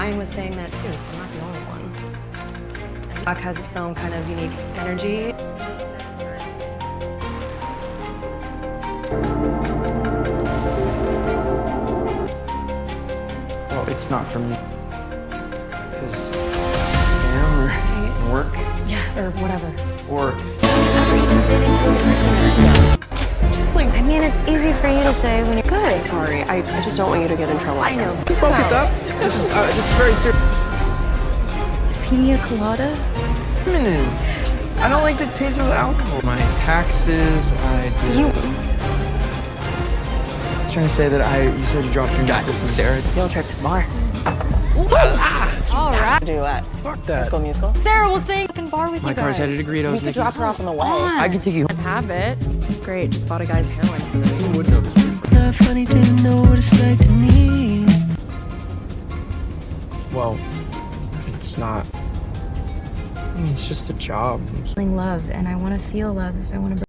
Ryan was saying that too, so I'm not the only one. Rock has its own kind of unique energy. Well, it's not for me. Because scam or work. Yeah, or whatever. Or Never even been into a person. Just like, I mean, it's easy for you to say when you're good. Sorry, I just don't want you to get in trouble. I know. focus up. This is very serious. Pina colada? I don't like the taste of the alcohol. My taxes, I did. You. I'm trying to say that you said you dropped your nuts, Sarah. Field trip to the bar. All right. Do what? Fuck that. School musical? Sarah will sing in bar with My you guys. car's headed to Greedos. We could drop her off on the way. I can take you home. Have it. Great, just bought a guy's heroin. Who would know this? Not funny, didn't know what it's like to need. Well, it's not. I mean, it's just a job. Feeling love, and I want to feel love if I want to.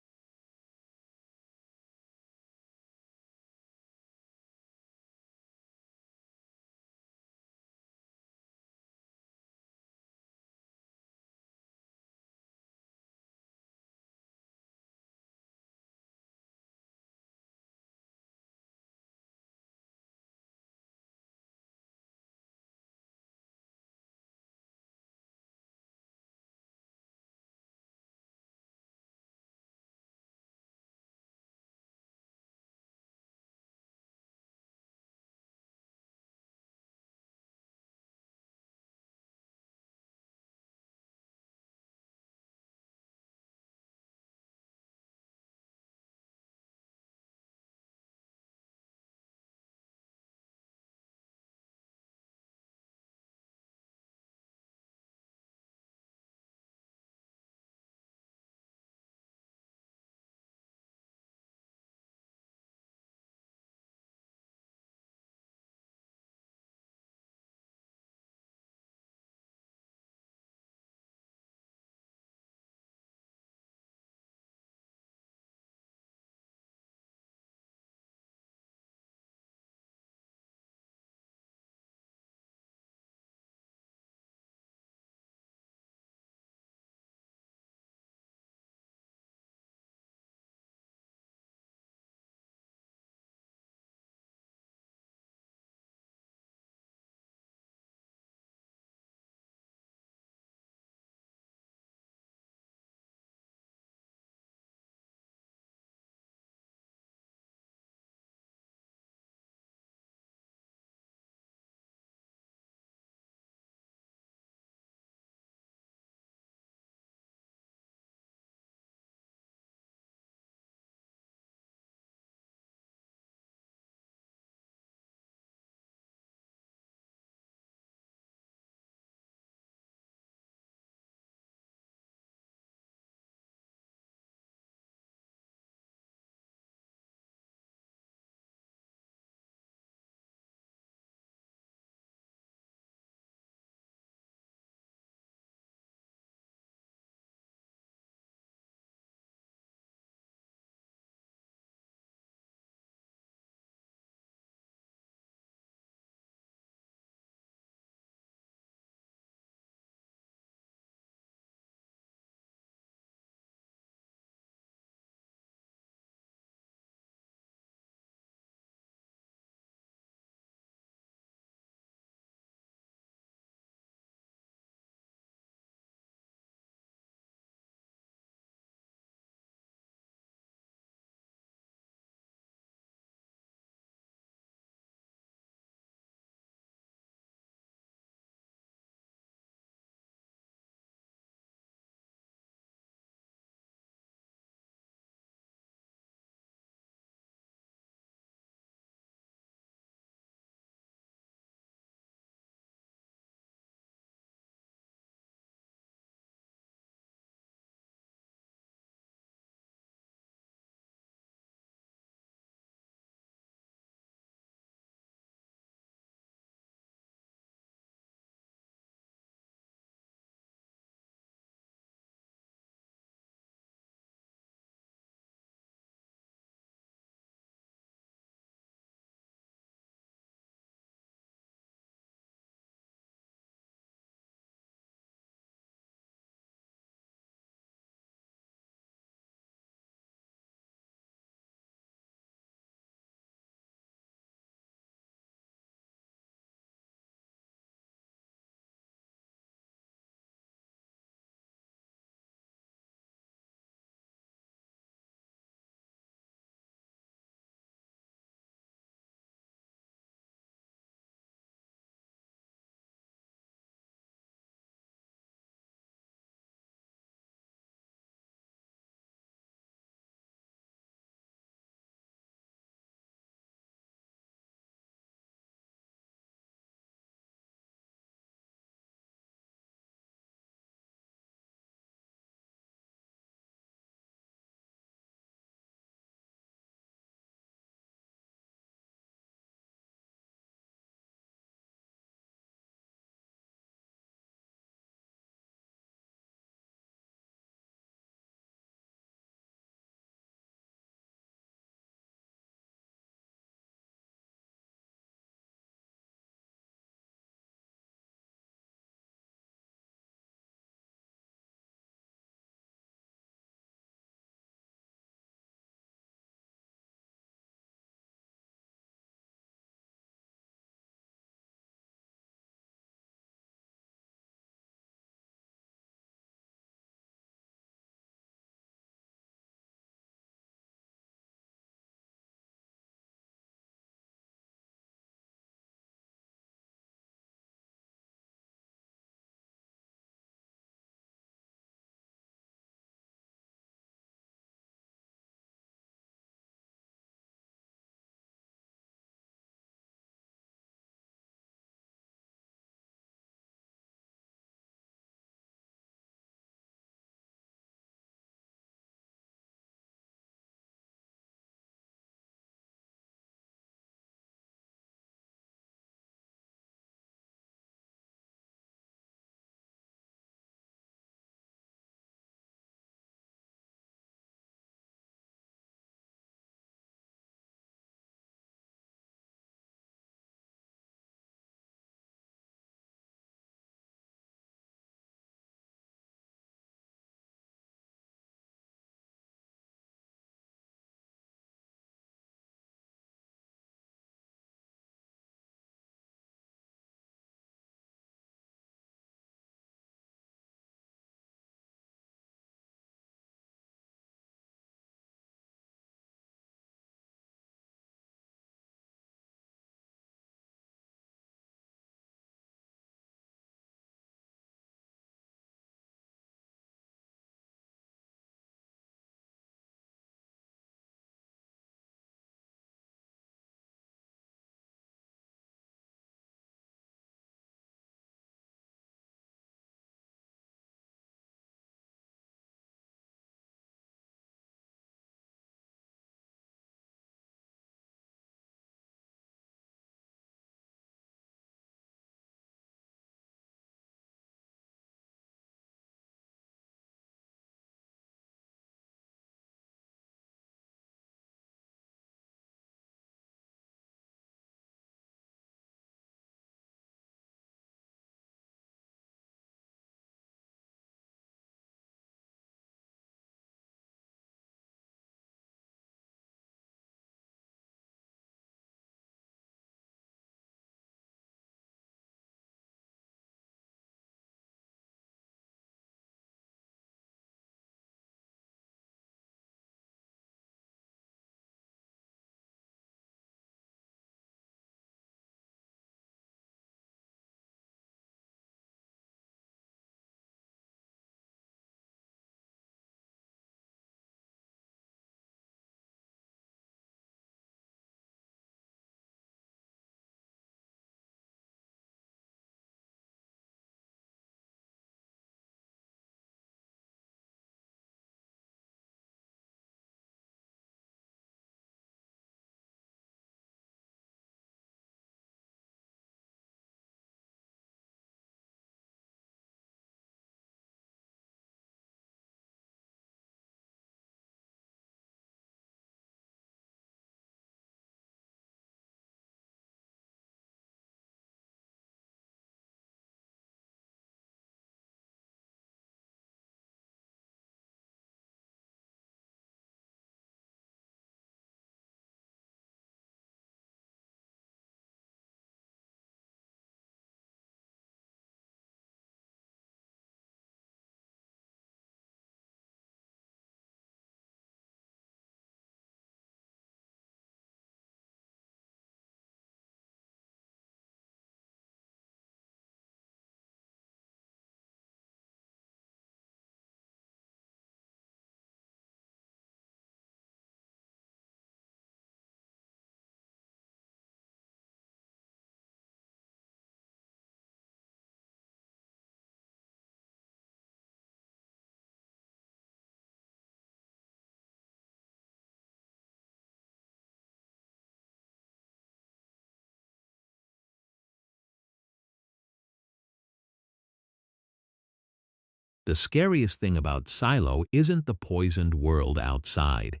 The scariest thing about Silo isn't the poisoned world outside.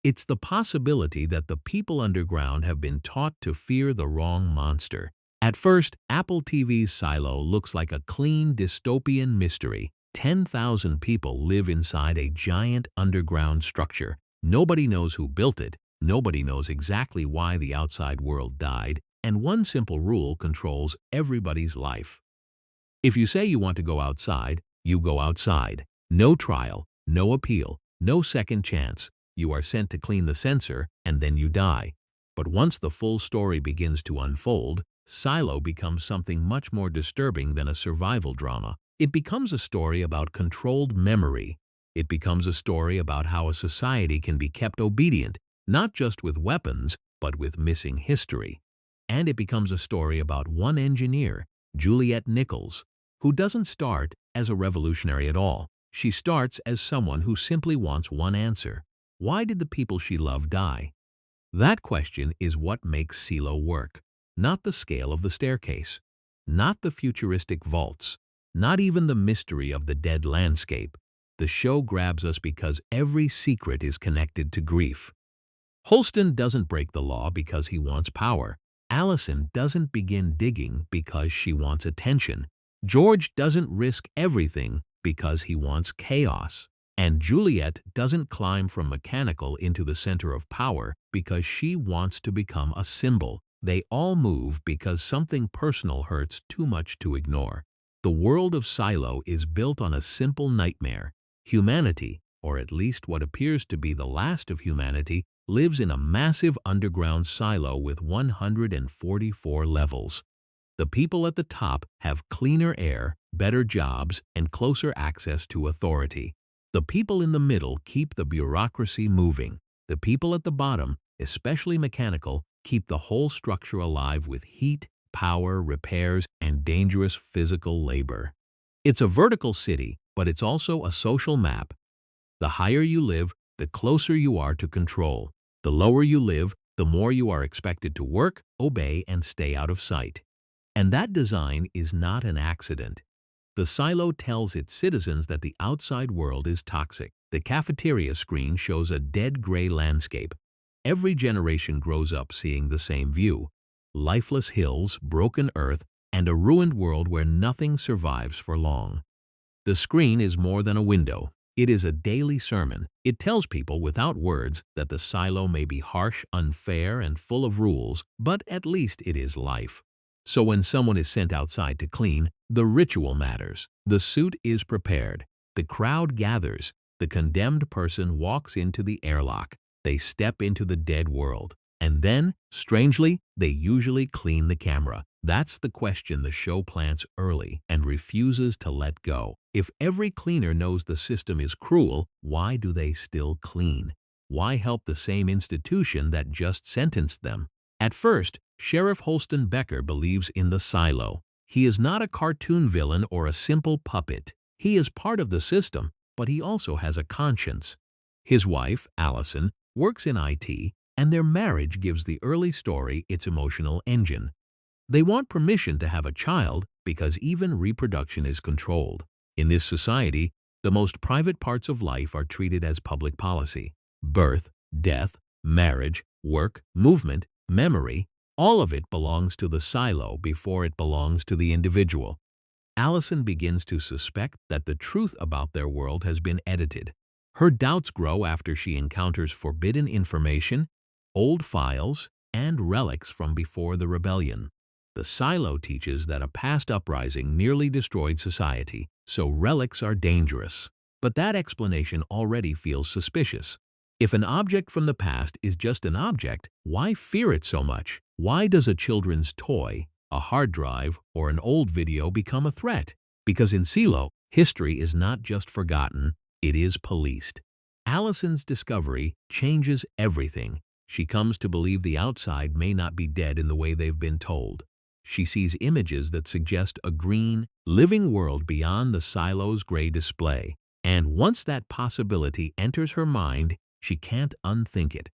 It's the possibility that the people underground have been taught to fear the wrong monster. At first, Apple TV's Silo looks like a clean dystopian mystery. 10,000 people live inside a giant underground structure. Nobody knows who built it, nobody knows exactly why the outside world died, and one simple rule controls everybody's life. If you say you want to go outside, you go outside. No trial, no appeal, no second chance. You are sent to clean the sensor, and then you die. But once the full story begins to unfold, Silo becomes something much more disturbing than a survival drama. It becomes a story about controlled memory. It becomes a story about how a society can be kept obedient, not just with weapons, but with missing history. And it becomes a story about one engineer, Juliette Nichols, who doesn't start as a revolutionary at all. She starts as someone who simply wants one answer. Why did the people she loved die? That question is what makes Silo work. Not the scale of the staircase, not the futuristic vaults, not even the mystery of the dead landscape. The show grabs us because every secret is connected to grief. Holston doesn't break the law because he wants power. Allison doesn't begin digging because she wants attention. George doesn't risk everything because he wants chaos. And Juliette doesn't climb from mechanical into the center of power because she wants to become a symbol. They all move because something personal hurts too much to ignore. The world of Silo is built on a simple nightmare. Humanity, or at least what appears to be the last of humanity, lives in a massive underground silo with 144 levels. The people at the top have cleaner air, better jobs, and closer access to authority. The people in the middle keep the bureaucracy moving. The people at the bottom, especially mechanical, keep the whole structure alive with heat, power, repairs, and dangerous physical labor. It's a vertical city, but it's also a social map. The higher you live, the closer you are to control. The lower you live, the more you are expected to work, obey, and stay out of sight. And that design is not an accident. The silo tells its citizens that the outside world is toxic. The cafeteria screen shows a dead gray landscape. Every generation grows up seeing the same view: lifeless hills, broken earth, and a ruined world where nothing survives for long. The screen is more than a window. It is a daily sermon. It tells people without words that the silo may be harsh, unfair, and full of rules, but at least it is life. So when someone is sent outside to clean, the ritual matters. The suit is prepared. The crowd gathers. The condemned person walks into the airlock. They step into the dead world. And then, strangely, they usually clean the camera. That's the question the show plants early and refuses to let go. If every cleaner knows the system is cruel, why do they still clean? Why help the same institution that just sentenced them? At first, Sheriff Holston Becker believes in the silo. He is not a cartoon villain or a simple puppet. He is part of the system, but he also has a conscience. His wife, Allison, works in IT, and their marriage gives the early story its emotional engine. They want permission to have a child because even reproduction is controlled. In this society, the most private parts of life are treated as public policy. Birth, death, marriage, work, movement, memory, all of it belongs to the silo before it belongs to the individual. Allison begins to suspect that the truth about their world has been edited. Her doubts grow after she encounters forbidden information, old files, and relics from before the rebellion. The silo teaches that a past uprising nearly destroyed society, so relics are dangerous. But that explanation already feels suspicious. If an object from the past is just an object, why fear it so much? Why does a children's toy, a hard drive, or an old video become a threat? Because in Silo, history is not just forgotten, it is policed. Allison's discovery changes everything. She comes to believe the outside may not be dead in the way they've been told. She sees images that suggest a green, living world beyond the silo's gray display. And once that possibility enters her mind, she can't unthink it.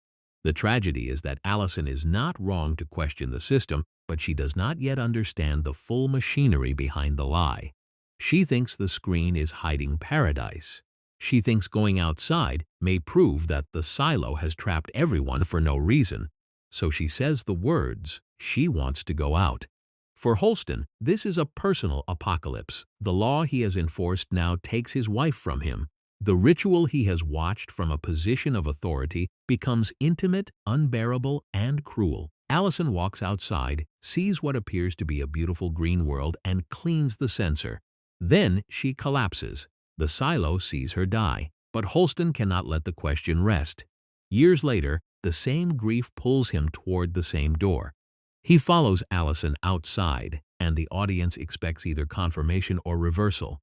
The tragedy is that Allison is not wrong to question the system, but she does not yet understand the full machinery behind the lie. She thinks the screen is hiding paradise. She thinks going outside may prove that the silo has trapped everyone for no reason. So she says the words, she wants to go out. For Holston, this is a personal apocalypse. The law he has enforced now takes his wife from him. The ritual he has watched from a position of authority becomes intimate, unbearable, and cruel. Allison walks outside, sees what appears to be a beautiful green world, and cleans the censer. Then she collapses. The silo sees her die. But Holston cannot let the question rest. Years later, the same grief pulls him toward the same door. He follows Allison outside, and the audience expects either confirmation or reversal.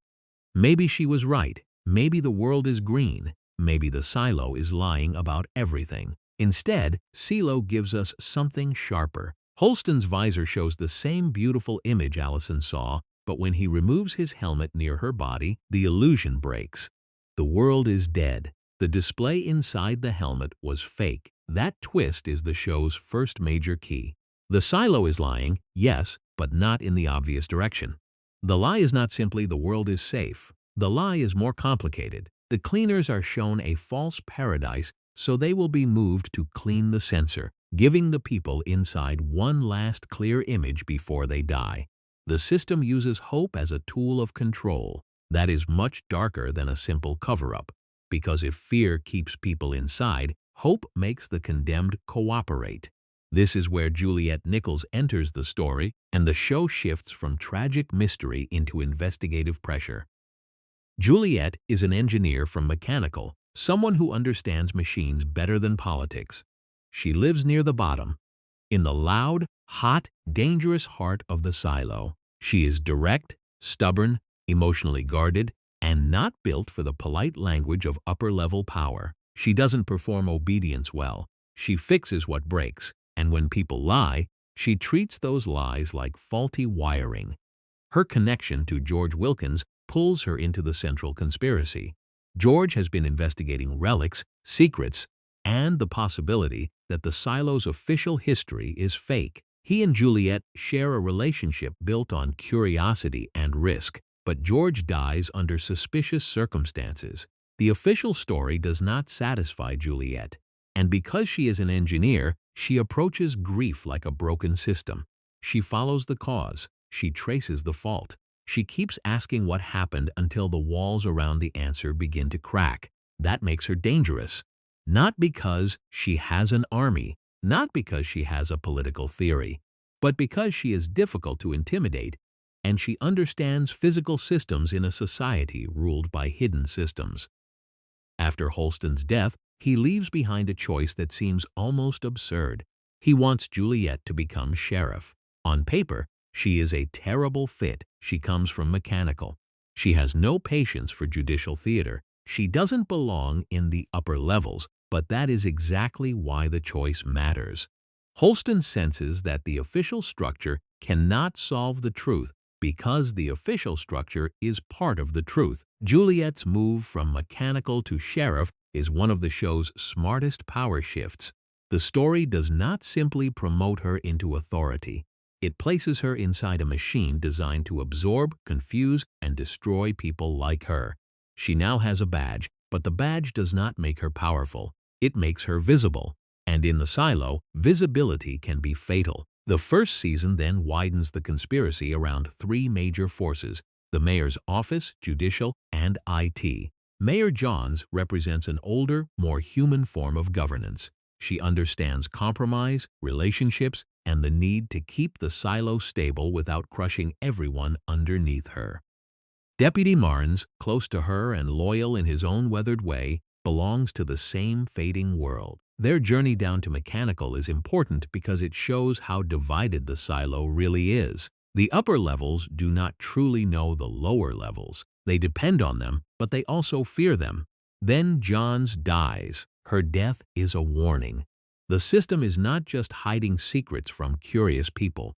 Maybe she was right. Maybe the world is green. Maybe the silo is lying about everything. Instead, Silo gives us something sharper. Holston's visor shows the same beautiful image Allison saw, but when he removes his helmet near her body, the illusion breaks. The world is dead. The display inside the helmet was fake. That twist is the show's first major key. The silo is lying, yes, but not in the obvious direction. The lie is not simply the world is safe. The lie is more complicated. The cleaners are shown a false paradise, so they will be moved to clean the censer, giving the people inside one last clear image before they die. The system uses hope as a tool of control. That is much darker than a simple cover-up, because if fear keeps people inside, hope makes the condemned cooperate. This is where Juliette Nichols enters the story, and the show shifts from tragic mystery into investigative pressure. Juliette is an engineer from mechanical, someone who understands machines better than politics. She lives near the bottom, in the loud, hot, dangerous heart of the silo. She is direct, stubborn, emotionally guarded, and not built for the polite language of upper-level power. She doesn't perform obedience well. She fixes what breaks, and when people lie, she treats those lies like faulty wiring. Her connection to George Wilkins pulls her into the central conspiracy. George has been investigating relics, secrets, and the possibility that the silo's official history is fake. He and Juliette share a relationship built on curiosity and risk, but George dies under suspicious circumstances. The official story does not satisfy Juliette, and because she is an engineer, she approaches grief like a broken system. She follows the cause. She traces the fault. She keeps asking what happened until the walls around the answer begin to crack. That makes her dangerous. Not because she has an army, not because she has a political theory, but because she is difficult to intimidate, and she understands physical systems in a society ruled by hidden systems. After Holston's death, he leaves behind a choice that seems almost absurd. He wants Juliette to become sheriff. On paper, she is a terrible fit. She comes from mechanical. She has no patience for judicial theater. She doesn't belong in the upper levels, but that is exactly why the choice matters. Holston senses that the official structure cannot solve the truth because the official structure is part of the truth. Juliette's move from mechanical to sheriff is one of the show's smartest power shifts. The story does not simply promote her into authority. It places her inside a machine designed to absorb, confuse, and destroy people like her. She now has a badge, but the badge does not make her powerful. It makes her visible. And in the silo, visibility can be fatal. The first season then widens the conspiracy around three major forces: the mayor's office, judicial, and IT. Mayor Johns represents an older, more human form of governance. She understands compromise, relationships, and the need to keep the silo stable without crushing everyone underneath her. Deputy Marnes, close to her and loyal in his own weathered way, belongs to the same fading world. Their journey down to mechanical is important because it shows how divided the silo really is. The upper levels do not truly know the lower levels. They depend on them, but they also fear them. Then Johns dies. Her death is a warning. The system is not just hiding secrets from curious people.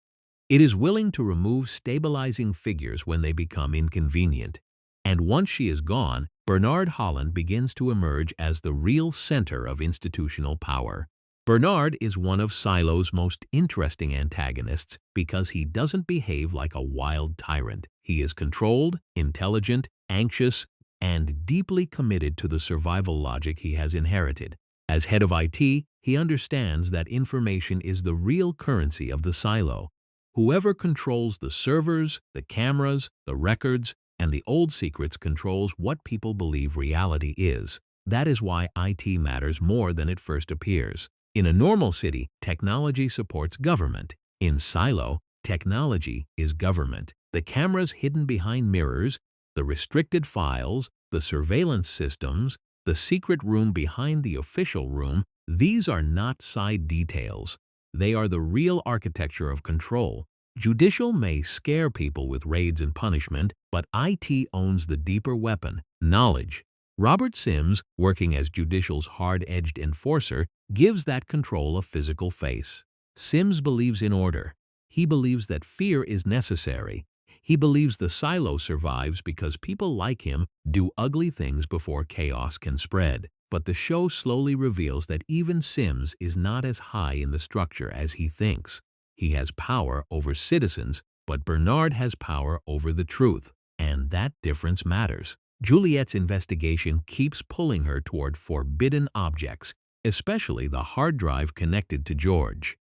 It is willing to remove stabilizing figures when they become inconvenient. And once she is gone, Bernard Holland begins to emerge as the real center of institutional power. Bernard is one of Silo's most interesting antagonists because he doesn't behave like a wild tyrant. He is controlled, intelligent, anxious, and deeply committed to the survival logic he has inherited. As head of IT, he understands that information is the real currency of the silo. Whoever controls the servers, the cameras, the records, and the old secrets controls what people believe reality is. That is why IT matters more than it first appears. In a normal city, technology supports government. In Silo, technology is government. The cameras hidden behind mirrors, the restricted files, the surveillance systems, the secret room behind the official room, these are not side details. They are the real architecture of control. Judicial may scare people with raids and punishment, but IT owns the deeper weapon, knowledge. Robert Sims, working as Judicial's hard-edged enforcer, gives that control a physical face. Sims believes in order. He believes that fear is necessary. He believes the silo survives because people like him do ugly things before chaos can spread. But the show slowly reveals that even Sims is not as high in the structure as he thinks. He has power over citizens, but Bernard has power over the truth, and that difference matters. Juliette's investigation keeps pulling her toward forbidden objects, especially the hard drive connected to George.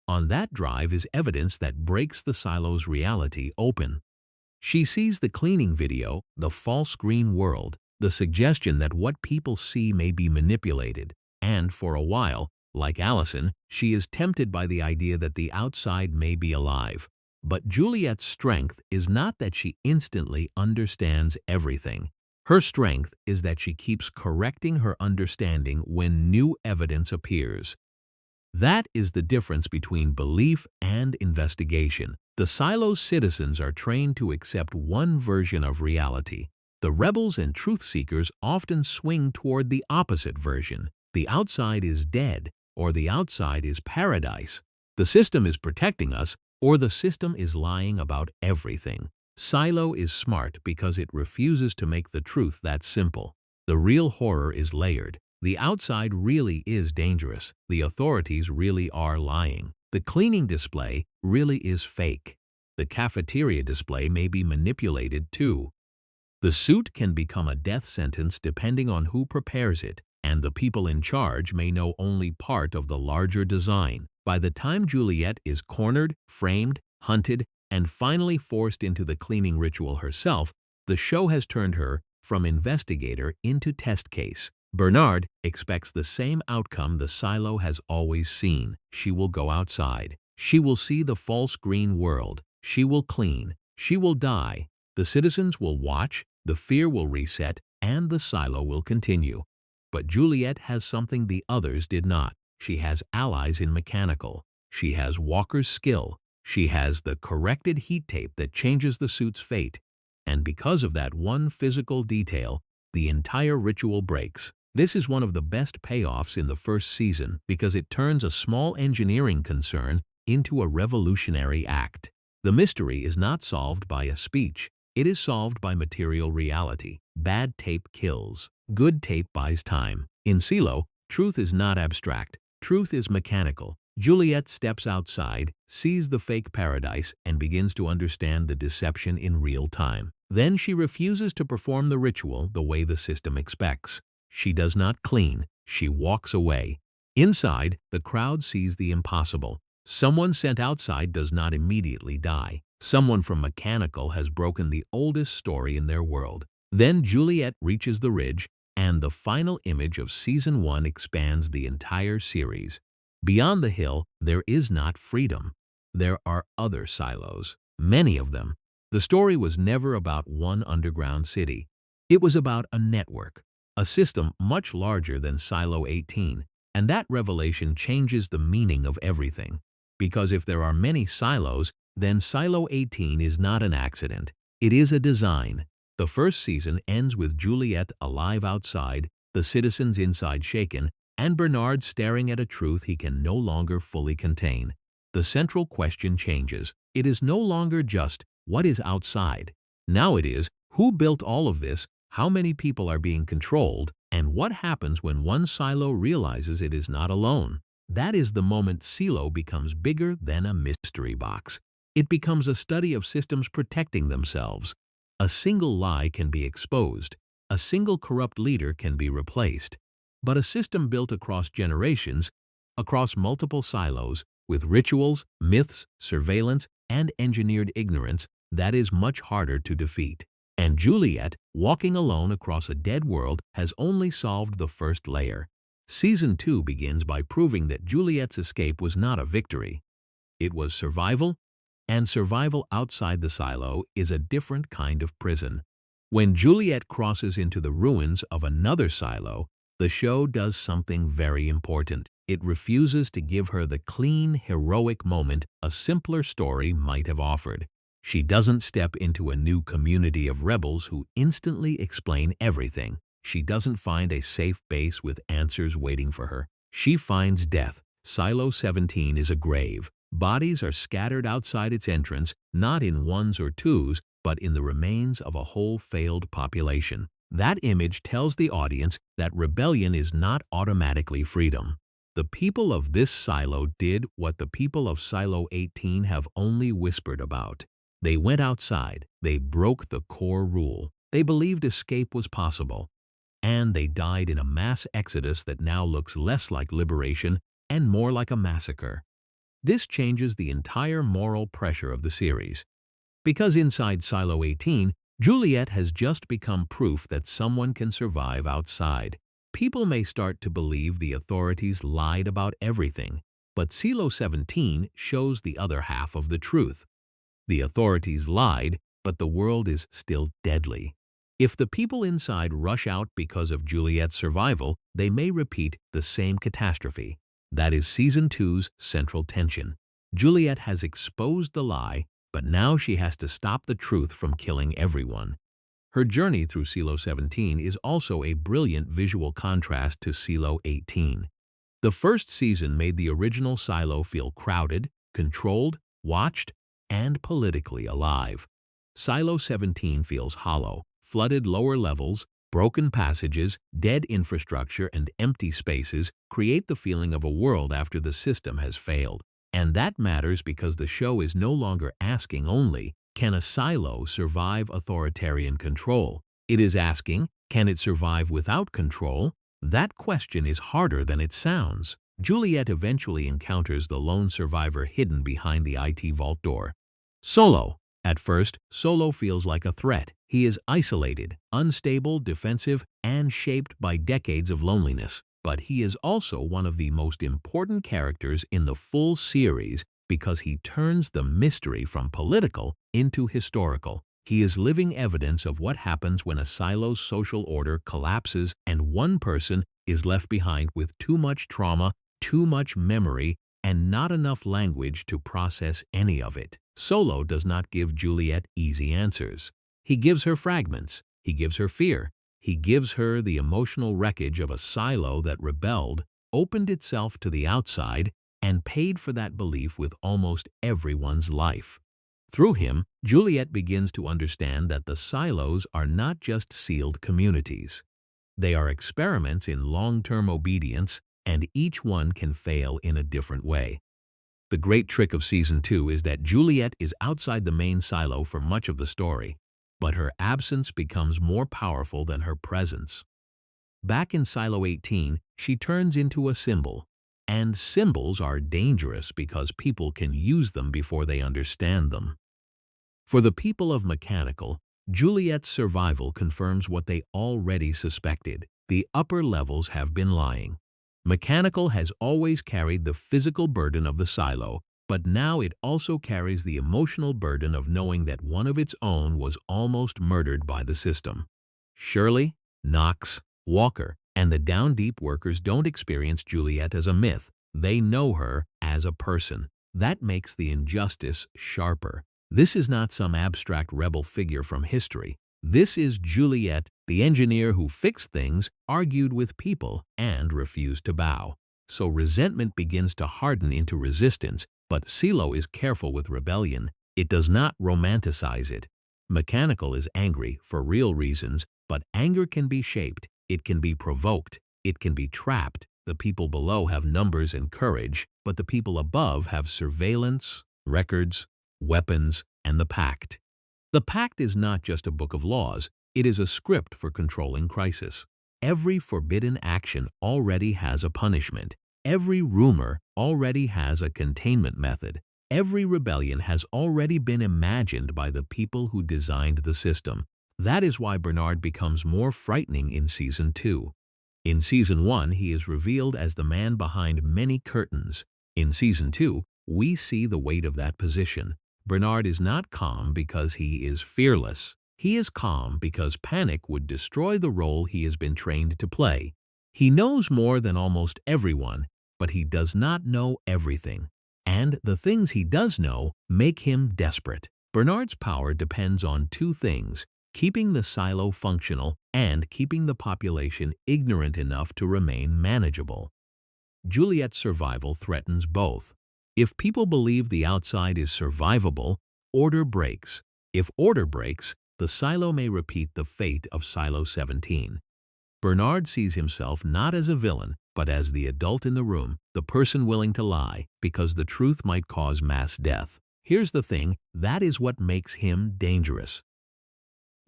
On that drive is evidence that breaks the silo's reality open. She sees the cleaning video, the false green world, the suggestion that what people see may be manipulated, and for a while, like Allison, she is tempted by the idea that the outside may be alive. But Juliette's strength is not that she instantly understands everything. Her strength is that she keeps correcting her understanding when new evidence appears. That is the difference between belief and investigation. The silo's citizens are trained to accept one version of reality. The rebels and truth seekers often swing toward the opposite version. The outside is dead, or the outside is paradise. The system is protecting us, or the system is lying about everything. Silo is smart because it refuses to make the truth that simple. The real horror is layered. The outside really is dangerous. The authorities really are lying. The cleaning display really is fake. The cafeteria display may be manipulated too. The suit can become a death sentence depending on who prepares it, and the people in charge may know only part of the larger design. By the time Juliette is cornered, framed, hunted, and finally forced into the cleaning ritual herself, the show has turned her from investigator into test case. Bernard expects the same outcome the silo has always seen. She will go outside. She will see the false green world. She will clean. She will die. The citizens will watch, the fear will reset, and the silo will continue. But Juliette has something the others did not. She has allies in mechanical. She has Walker's skill. She has the corrected heat tape that changes the suit's fate. And because of that one physical detail, the entire ritual breaks. This is one of the best payoffs in the first season because it turns a small engineering concern into a revolutionary act. The mystery is not solved by a speech. It is solved by material reality. Bad tape kills. Good tape buys time. In Silo, truth is not abstract. Truth is mechanical. Juliette steps outside, sees the fake paradise, and begins to understand the deception in real time. Then she refuses to perform the ritual the way the system expects. She does not clean. She walks away. Inside, the crowd sees the impossible. Someone sent outside does not immediately die. Someone from mechanical has broken the oldest story in their world. Then Juliette reaches the ridge, and the final image of Season 1 expands the entire series. Beyond the hill, there is not freedom. There are other silos, many of them. The story was never about one underground city. It was about a network, a system much larger than Silo 18, and that revelation changes the meaning of everything. Because if there are many silos, then Silo 18 is not an accident. It is a design. The first season ends with Juliette alive outside, the citizens inside shaken, and Bernard staring at a truth he can no longer fully contain. The central question changes. It is no longer just, what is outside? Now it is, who built all of this, how many people are being controlled, and what happens when one silo realizes it is not alone? That is the moment Silo becomes bigger than a mystery box. It becomes a study of systems protecting themselves. A single lie can be exposed. A single corrupt leader can be replaced. But a system built across generations, across multiple silos, with rituals, myths, surveillance, and engineered ignorance, that is much harder to defeat. And Juliette, walking alone across a dead world, has only solved the first layer. Season 2 begins by proving that Juliette's escape was not a victory. It was survival, and survival outside the silo is a different kind of prison. When Juliette crosses into the ruins of another silo, the show does something very important. It refuses to give her the clean, heroic moment a simpler story might have offered. She doesn't step into a new community of rebels who instantly explain everything. She doesn't find a safe base with answers waiting for her. She finds death. Silo 17 is a grave. Bodies are scattered outside its entrance, not in ones or twos, but in the remains of a whole failed population. That image tells the audience that rebellion is not automatically freedom. The people of this silo did what the people of Silo 18 have only whispered about. They went outside. They broke the core rule. They believed escape was possible. And they died in a mass exodus that now looks less like liberation and more like a massacre. This changes the entire moral pressure of the series. Because inside Silo 18, Juliette has just become proof that someone can survive outside. People may start to believe the authorities lied about everything, but Silo 17 shows the other half of the truth. The authorities lied, but the world is still deadly. If the people inside rush out because of Juliette's survival, they may repeat the same catastrophe. That is Season 2's central tension. Juliette has exposed the lie, but now she has to stop the truth from killing everyone. Her journey through Silo 17 is also a brilliant visual contrast to Silo 18. The first season made the original Silo feel crowded, controlled, watched, and politically alive. Silo 17 feels hollow. Flooded lower levels, broken passages, dead infrastructure, and empty spaces create the feeling of a world after the system has failed. And that matters because the show is no longer asking only, can a silo survive authoritarian control? It is asking, can it survive without control? That question is harder than it sounds. Juliette eventually encounters the lone survivor hidden behind the IT vault door. Solo. At first, Solo feels like a threat. He is isolated, unstable, defensive, and shaped by decades of loneliness. But he is also one of the most important characters in the full series because he turns the mystery from political into historical. He is living evidence of what happens when a silo's social order collapses and one person is left behind with too much trauma, too much memory, and not enough language to process any of it. Solo does not give Juliette easy answers. He gives her fragments. He gives her fear. He gives her the emotional wreckage of a silo that rebelled, opened itself to the outside, and paid for that belief with almost everyone's life. Through him, Juliette begins to understand that the silos are not just sealed communities. They are experiments in long-term obedience, and each one can fail in a different way. The great trick of Season 2 is that Juliette is outside the main silo for much of the story, but her absence becomes more powerful than her presence. Back in Silo 18, she turns into a symbol, and symbols are dangerous because people can use them before they understand them. For the people of Mechanical, Juliette's survival confirms what they already suspected. The upper levels have been lying. Mechanical has always carried the physical burden of the silo, but now it also carries the emotional burden of knowing that one of its own was almost murdered by the system. Shirley, Knox, Walker, and the down deep workers don't experience Juliette as a myth. They know her as a person. That makes the injustice sharper. This is not some abstract rebel figure from history. This is Juliette, the engineer who fixed things, argued with people, and refused to bow. So resentment begins to harden into resistance, but Silo is careful with rebellion. It does not romanticize it. Mechanical is angry for real reasons, but anger can be shaped, it can be provoked, it can be trapped. The people below have numbers and courage, but the people above have surveillance, records, weapons, and the pact. The pact is not just a book of laws, it is a script for controlling crisis. Every forbidden action already has a punishment. Every rumor already has a containment method. Every rebellion has already been imagined by the people who designed the system. That is why Bernard becomes more frightening in Season 2. In Season 1, he is revealed as the man behind many curtains. In Season 2, we see the weight of that position. Bernard is not calm because he is fearless. He is calm because panic would destroy the role he has been trained to play. He knows more than almost everyone, but he does not know everything. And the things he does know make him desperate. Bernard's power depends on two things: keeping the silo functional and keeping the population ignorant enough to remain manageable. Juliette's survival threatens both. If people believe the outside is survivable, order breaks. If order breaks, the silo may repeat the fate of Silo 17. Bernard sees himself not as a villain, but as the adult in the room, the person willing to lie, because the truth might cause mass death. Here's the thing, that is what makes him dangerous.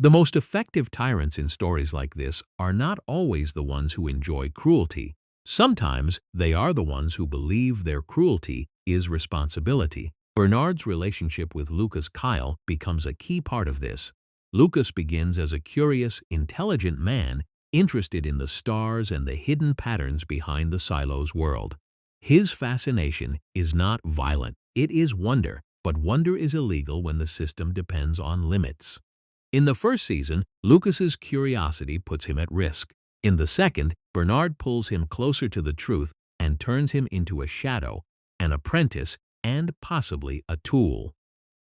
The most effective tyrants in stories like this are not always the ones who enjoy cruelty. Sometimes they are the ones who believe their cruelty is responsibility. Bernard's relationship with Lukas Kyle becomes a key part of this. Lukas begins as a curious, intelligent man interested in the stars and the hidden patterns behind the silo's world. His fascination is not violent, it is wonder, but wonder is illegal when the system depends on limits. In the first season, Lukas's curiosity puts him at risk. In the second, Bernard pulls him closer to the truth and turns him into a shadow, an apprentice, and possibly a tool.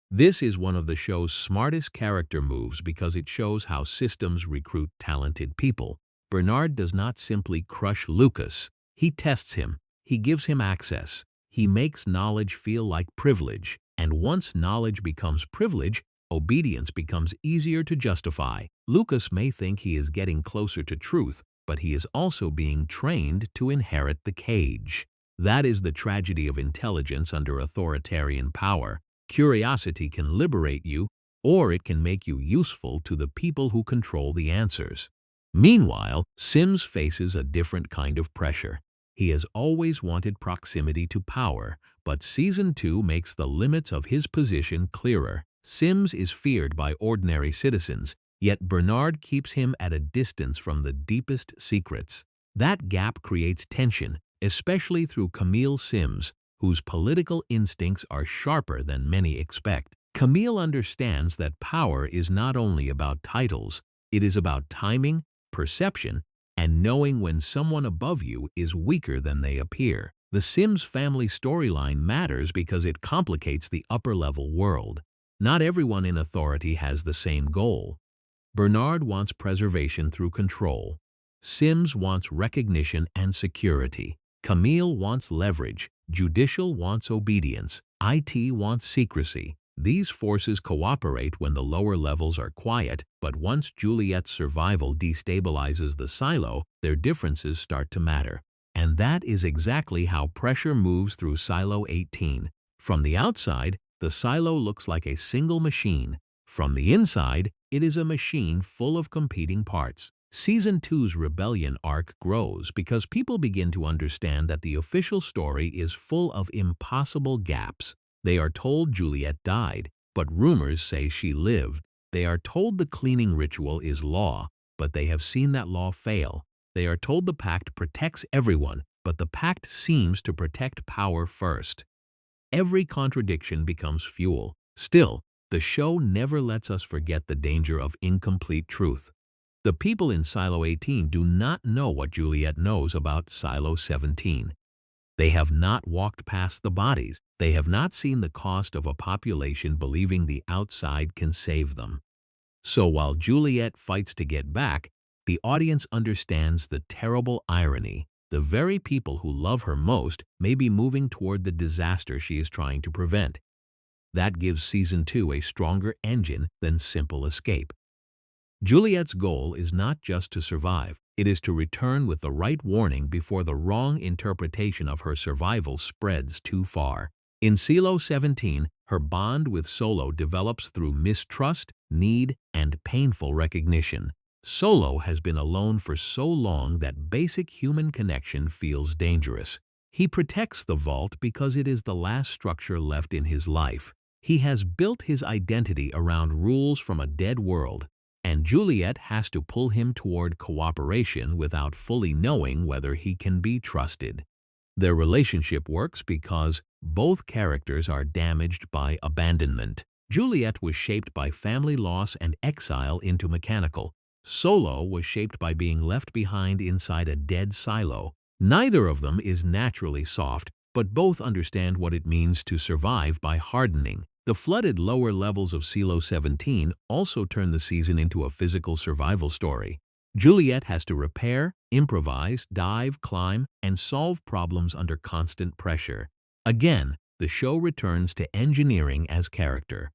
This is one of the show's smartest character moves because it shows how systems recruit talented people. Bernard does not simply crush Lukas. He tests him. He gives him access. He makes knowledge feel like privilege. And once knowledge becomes privilege, obedience becomes easier to justify. Lukas may think he is getting closer to truth, but he is also being trained to inherit the cage. That is the tragedy of intelligence under authoritarian power. Curiosity can liberate you, or it can make you useful to the people who control the answers. Meanwhile, Sims faces a different kind of pressure. He has always wanted proximity to power, but Season 2 makes the limits of his position clearer. Sims is feared by ordinary citizens, yet Bernard keeps him at a distance from the deepest secrets. That gap creates tension, especially through Camille Sims, whose political instincts are sharper than many expect. Camille understands that power is not only about titles, it is about timing, perception, and knowing when someone above you is weaker than they appear. The Sims family storyline matters because it complicates the upper-level world. Not everyone in authority has the same goal. Bernard wants preservation through control. Sims wants recognition and security. Camille wants leverage. Judicial wants obedience. IT wants secrecy. These forces cooperate when the lower levels are quiet, but once Juliette's survival destabilizes the silo, their differences start to matter. And that is exactly how pressure moves through Silo 18. From the outside, the silo looks like a single machine. From the inside, it is a machine full of competing parts. Season 2's rebellion arc grows because people begin to understand that the official story is full of impossible gaps. They are told Juliette died, but rumors say she lived. They are told the cleaning ritual is law, but they have seen that law fail. They are told the pact protects everyone, but the pact seems to protect power first. Every contradiction becomes fuel. Still, the show never lets us forget the danger of incomplete truth. The people in Silo 18 do not know what Juliette knows about Silo 17. They have not walked past the bodies. They have not seen the cost of a population believing the outside can save them. So while Juliette fights to get back, the audience understands the terrible irony. The very people who love her most may be moving toward the disaster she is trying to prevent. That gives Season 2 a stronger engine than simple escape. Juliette's goal is not just to survive. It is to return with the right warning before the wrong interpretation of her survival spreads too far. In Silo 17, her bond with Solo develops through mistrust, need, and painful recognition. Solo has been alone for so long that basic human connection feels dangerous. He protects the vault because it is the last structure left in his life. He has built his identity around rules from a dead world, and Juliette has to pull him toward cooperation without fully knowing whether he can be trusted. Their relationship works because both characters are damaged by abandonment. Juliette was shaped by family loss and exile into mechanical. Solo was shaped by being left behind inside a dead silo. Neither of them is naturally soft, but both understand what it means to survive by hardening. The flooded lower levels of Silo 17 also turn the season into a physical survival story. Juliette has to repair, improvise, dive, climb, and solve problems under constant pressure. Again, the show returns to engineering as character.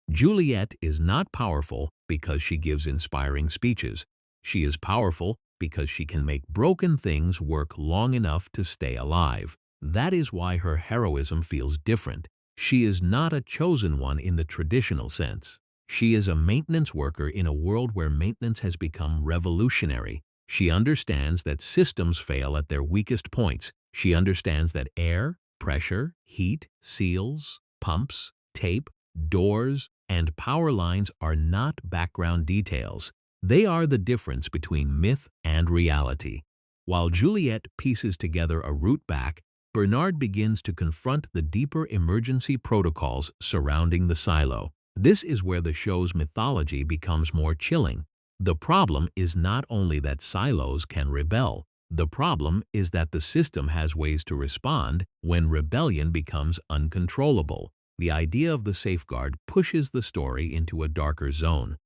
Juliette is not powerful because she gives inspiring speeches. She is powerful because she can make broken things work long enough to stay alive. That is why her heroism feels different. She is not a chosen one in the traditional sense. She is a maintenance worker in a world where maintenance has become revolutionary. She understands that systems fail at their weakest points. She understands that air, pressure, heat, seals, pumps, tape, doors, and power lines are not background details. They are the difference between myth and reality. While Juliette pieces together a route back, Bernard begins to confront the deeper emergency protocols surrounding the silo. This is where the show's mythology becomes more chilling. The problem is not only that silos can rebel. The problem is that the system has ways to respond when rebellion becomes uncontrollable. The idea of the safeguard pushes the story into a darker zone.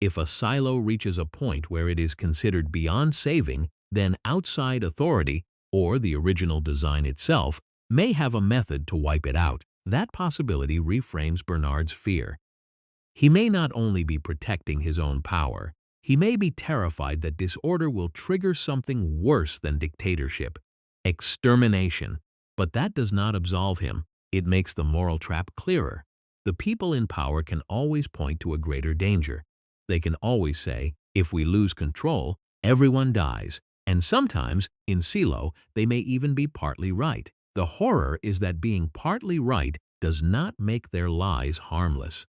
If a silo reaches a point where it is considered beyond saving, then outside authority, or the original design itself, may have a method to wipe it out. That possibility reframes Bernard's fear. He may not only be protecting his own power, he may be terrified that disorder will trigger something worse than dictatorship, extermination. But that does not absolve him. It makes the moral trap clearer. The people in power can always point to a greater danger. They can always say, if we lose control, everyone dies. And sometimes, in Silo, they may even be partly right. The horror is that being partly right does not make their lies harmless.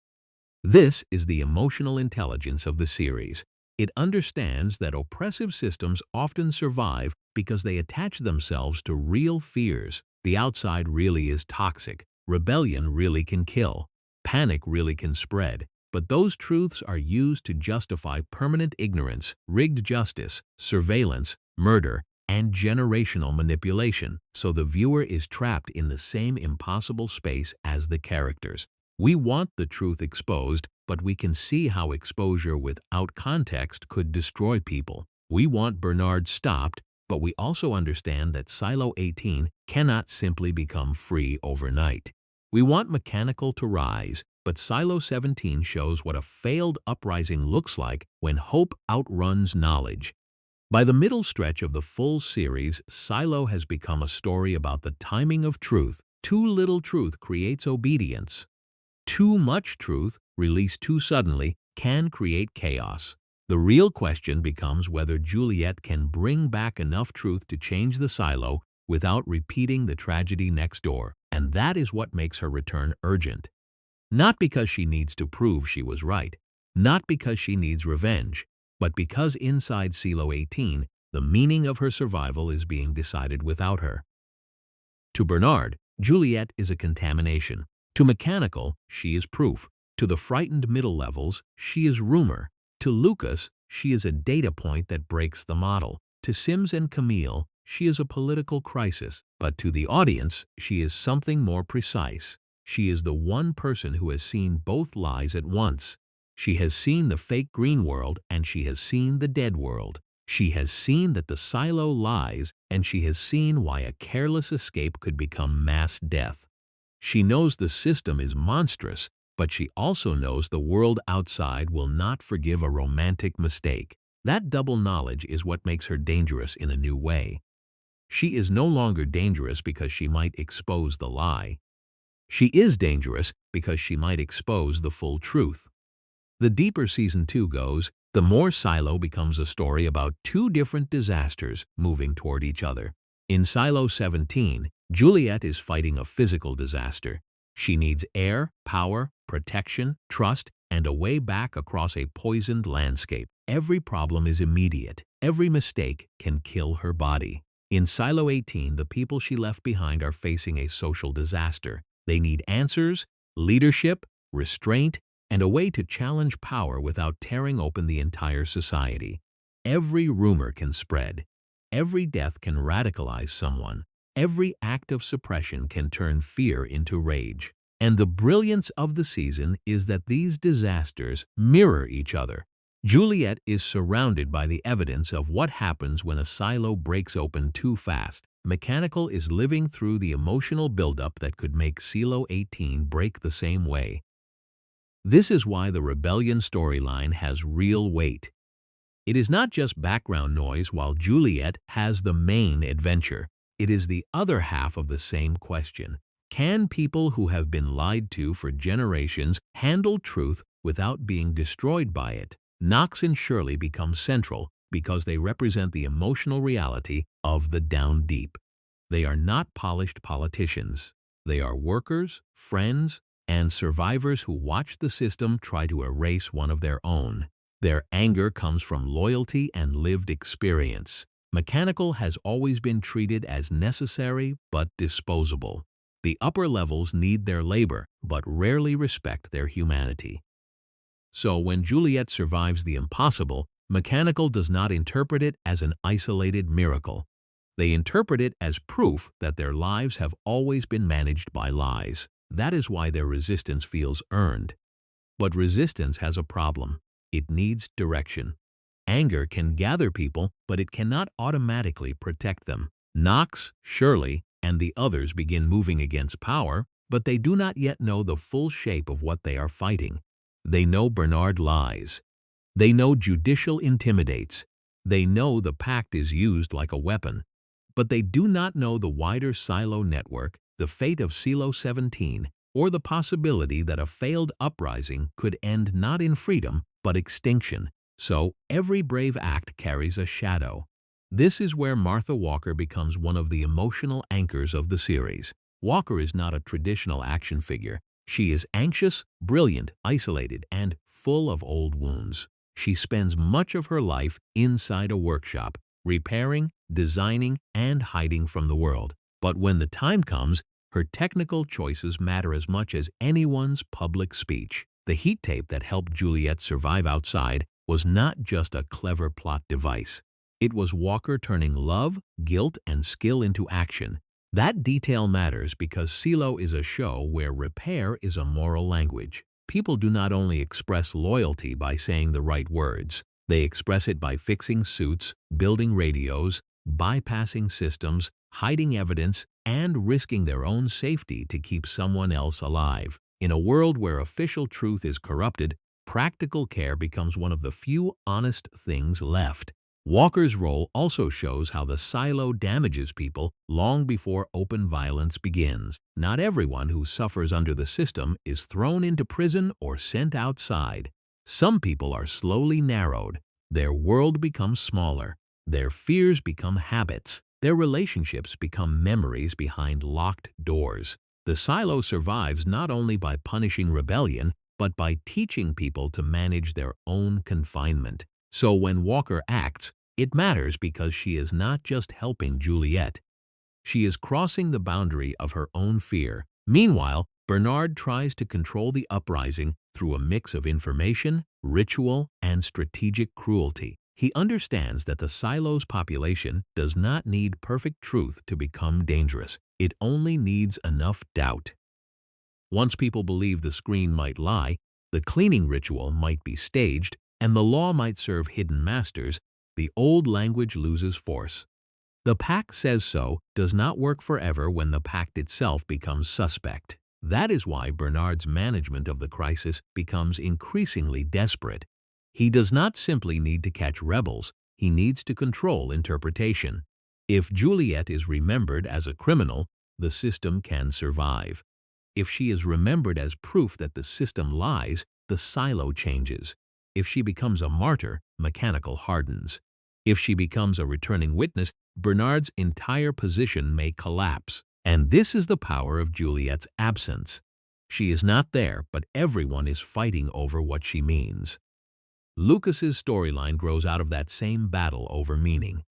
This is the emotional intelligence of the series. It understands that oppressive systems often survive because they attach themselves to real fears. The outside really is toxic. Rebellion really can kill. Panic really can spread. But those truths are used to justify permanent ignorance, rigged justice, surveillance, murder, and generational manipulation, so the viewer is trapped in the same impossible space as the characters. We want the truth exposed, but we can see how exposure without context could destroy people. We want Bernard stopped, but we also understand that Silo 18 cannot simply become free overnight. We want mechanical to rise, but Silo 17 shows what a failed uprising looks like when hope outruns knowledge. By the middle stretch of the full series, Silo has become a story about the timing of truth. Too little truth creates obedience. Too much truth, released too suddenly, can create chaos. The real question becomes whether Juliette can bring back enough truth to change the silo without repeating the tragedy next door, and that is what makes her return urgent. Not because she needs to prove she was right, not because she needs revenge, but because inside Silo 18, the meaning of her survival is being decided without her. To Bernard, Juliette is a contamination. To mechanical, she is proof. To the frightened middle levels, she is rumor. To Lukas, she is a data point that breaks the model. To Sims and Camille, she is a political crisis. But to the audience, she is something more precise. She is the one person who has seen both lies at once. She has seen the fake green world and she has seen the dead world. She has seen that the silo lies and she has seen why a careless escape could become mass death. She knows the system is monstrous, but she also knows the world outside will not forgive a romantic mistake. That double knowledge is what makes her dangerous in a new way. She is no longer dangerous because she might expose the lie. She is dangerous because she might expose the full truth. The deeper Season 2 goes, the more Silo becomes a story about two different disasters moving toward each other. In Silo 17, Juliette is fighting a physical disaster. She needs air, power, protection, trust, and a way back across a poisoned landscape. Every problem is immediate. Every mistake can kill her body. In Silo 18, the people she left behind are facing a social disaster. They need answers, leadership, restraint, and a way to challenge power without tearing open the entire society. Every rumor can spread. Every death can radicalize someone. Every act of suppression can turn fear into rage. And the brilliance of the season is that these disasters mirror each other. Juliette is surrounded by the evidence of what happens when a silo breaks open too fast. Mechanical is living through the emotional buildup that could make Silo 18 break the same way. This is why the rebellion storyline has real weight. It is not just background noise while Juliette has the main adventure. It is the other half of the same question. Can people who have been lied to for generations handle truth without being destroyed by it? Knox and Shirley become central because they represent the emotional reality of the down deep. They are not polished politicians. They are workers, friends, and survivors who watch the system try to erase one of their own. Their anger comes from loyalty and lived experience. Mechanical has always been treated as necessary but disposable. The upper levels need their labor but rarely respect their humanity. So when Juliette survives the impossible, Mechanical does not interpret it as an isolated miracle. They interpret it as proof that their lives have always been managed by lies. That is why their resistance feels earned. But resistance has a problem. It needs direction. Anger can gather people, but it cannot automatically protect them. Knox, Shirley, and the others begin moving against power, but they do not yet know the full shape of what they are fighting. They know Bernard lies. They know Judicial intimidates. They know the pact is used like a weapon. But they do not know the wider Silo network, the fate of Silo 17, or the possibility that a failed uprising could end not in freedom, but extinction. So every brave act carries a shadow. This is where Martha Walker becomes one of the emotional anchors of the series. Walker is not a traditional action figure. She is anxious, brilliant, isolated, and full of old wounds. She spends much of her life inside a workshop, repairing, designing, and hiding from the world. But when the time comes, her technical choices matter as much as anyone's public speech. The heat tape that helped Juliette survive outside was not just a clever plot device. It was Walker turning love, guilt, and skill into action. That detail matters because Silo is a show where repair is a moral language. People do not only express loyalty by saying the right words. They express it by fixing suits, building radios, bypassing systems, hiding evidence, and risking their own safety to keep someone else alive. In a world where official truth is corrupted, practical care becomes one of the few honest things left. Walker's role also shows how the silo damages people long before open violence begins. Not everyone who suffers under the system is thrown into prison or sent outside. Some people are slowly narrowed. Their world becomes smaller. Their fears become habits. Their relationships become memories behind locked doors. The silo survives not only by punishing rebellion, but by teaching people to manage their own confinement. So when Walker acts, it matters because she is not just helping Juliette. She is crossing the boundary of her own fear. Meanwhile, Bernard tries to control the uprising through a mix of information, ritual, and strategic cruelty. He understands that the silo's population does not need perfect truth to become dangerous. It only needs enough doubt. Once people believe the screen might lie, the cleaning ritual might be staged, and the law might serve hidden masters, the old language loses force. The pact says so does not work forever when the pact itself becomes suspect. That is why Bernard's management of the crisis becomes increasingly desperate. He does not simply need to catch rebels, he needs to control interpretation. If Juliette is remembered as a criminal, the system can survive. If she is remembered as proof that the system lies, the silo changes. If she becomes a martyr, mechanical hardens. If she becomes a returning witness, Bernard's entire position may collapse. And this is the power of Juliette's absence. She is not there, but everyone is fighting over what she means. Lukas's storyline grows out of that same battle over meaning.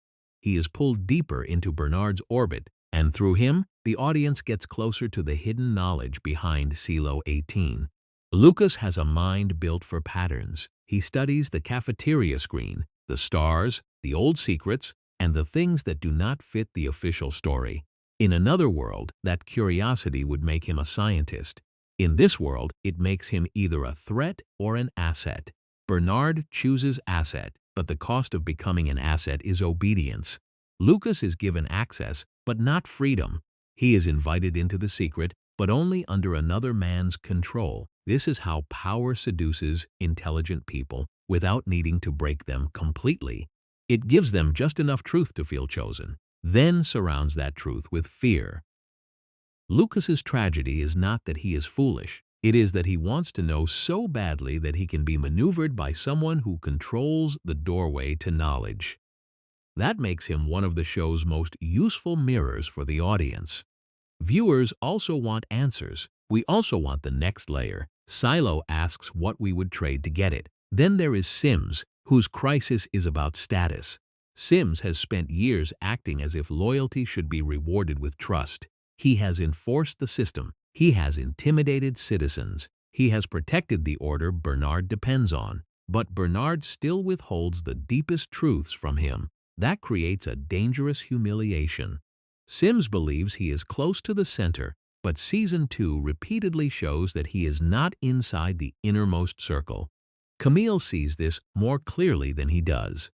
He is pulled deeper into Bernard's orbit, and through him, the audience gets closer to the hidden knowledge behind Silo 18. Lukas has a mind built for patterns. He studies the cafeteria screen, the stars, the old secrets, and the things that do not fit the official story. In another world, that curiosity would make him a scientist. In this world, it makes him either a threat or an asset. Bernard chooses asset, but the cost of becoming an asset is obedience. Lukas is given access, but not freedom. He is invited into the secret, but only under another man's control. This is how power seduces intelligent people without needing to break them completely. It gives them just enough truth to feel chosen, then surrounds that truth with fear. Lukas's tragedy is not that he is foolish. It is that he wants to know so badly that he can be maneuvered by someone who controls the doorway to knowledge. That makes him one of the show's most useful mirrors for the audience. Viewers also want answers. We also want the next layer. Silo asks what we would trade to get it. Then there is Sims, whose crisis is about status. Sims has spent years acting as if loyalty should be rewarded with trust. He has enforced the system. He has intimidated citizens. He has protected the order Bernard depends on. But Bernard still withholds the deepest truths from him. That creates a dangerous humiliation. Sims believes he is close to the center, but Season 2 repeatedly shows that he is not inside the innermost circle. Camille sees this more clearly than he does.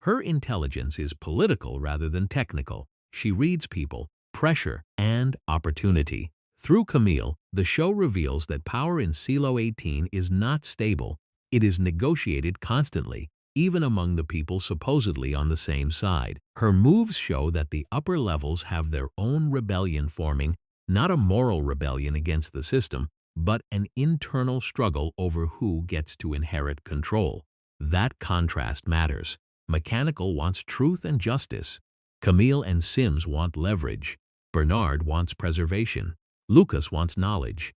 Her intelligence is political rather than technical. She reads people, pressure, and opportunity. Through Camille, the show reveals that power in Silo 18 is not stable. It is negotiated constantly, even among the people supposedly on the same side. Her moves show that the upper levels have their own rebellion forming, not a moral rebellion against the system, but an internal struggle over who gets to inherit control. That contrast matters. Mechanical wants truth and justice. Camille and Sims want leverage. Bernard wants preservation. Lukas wants knowledge.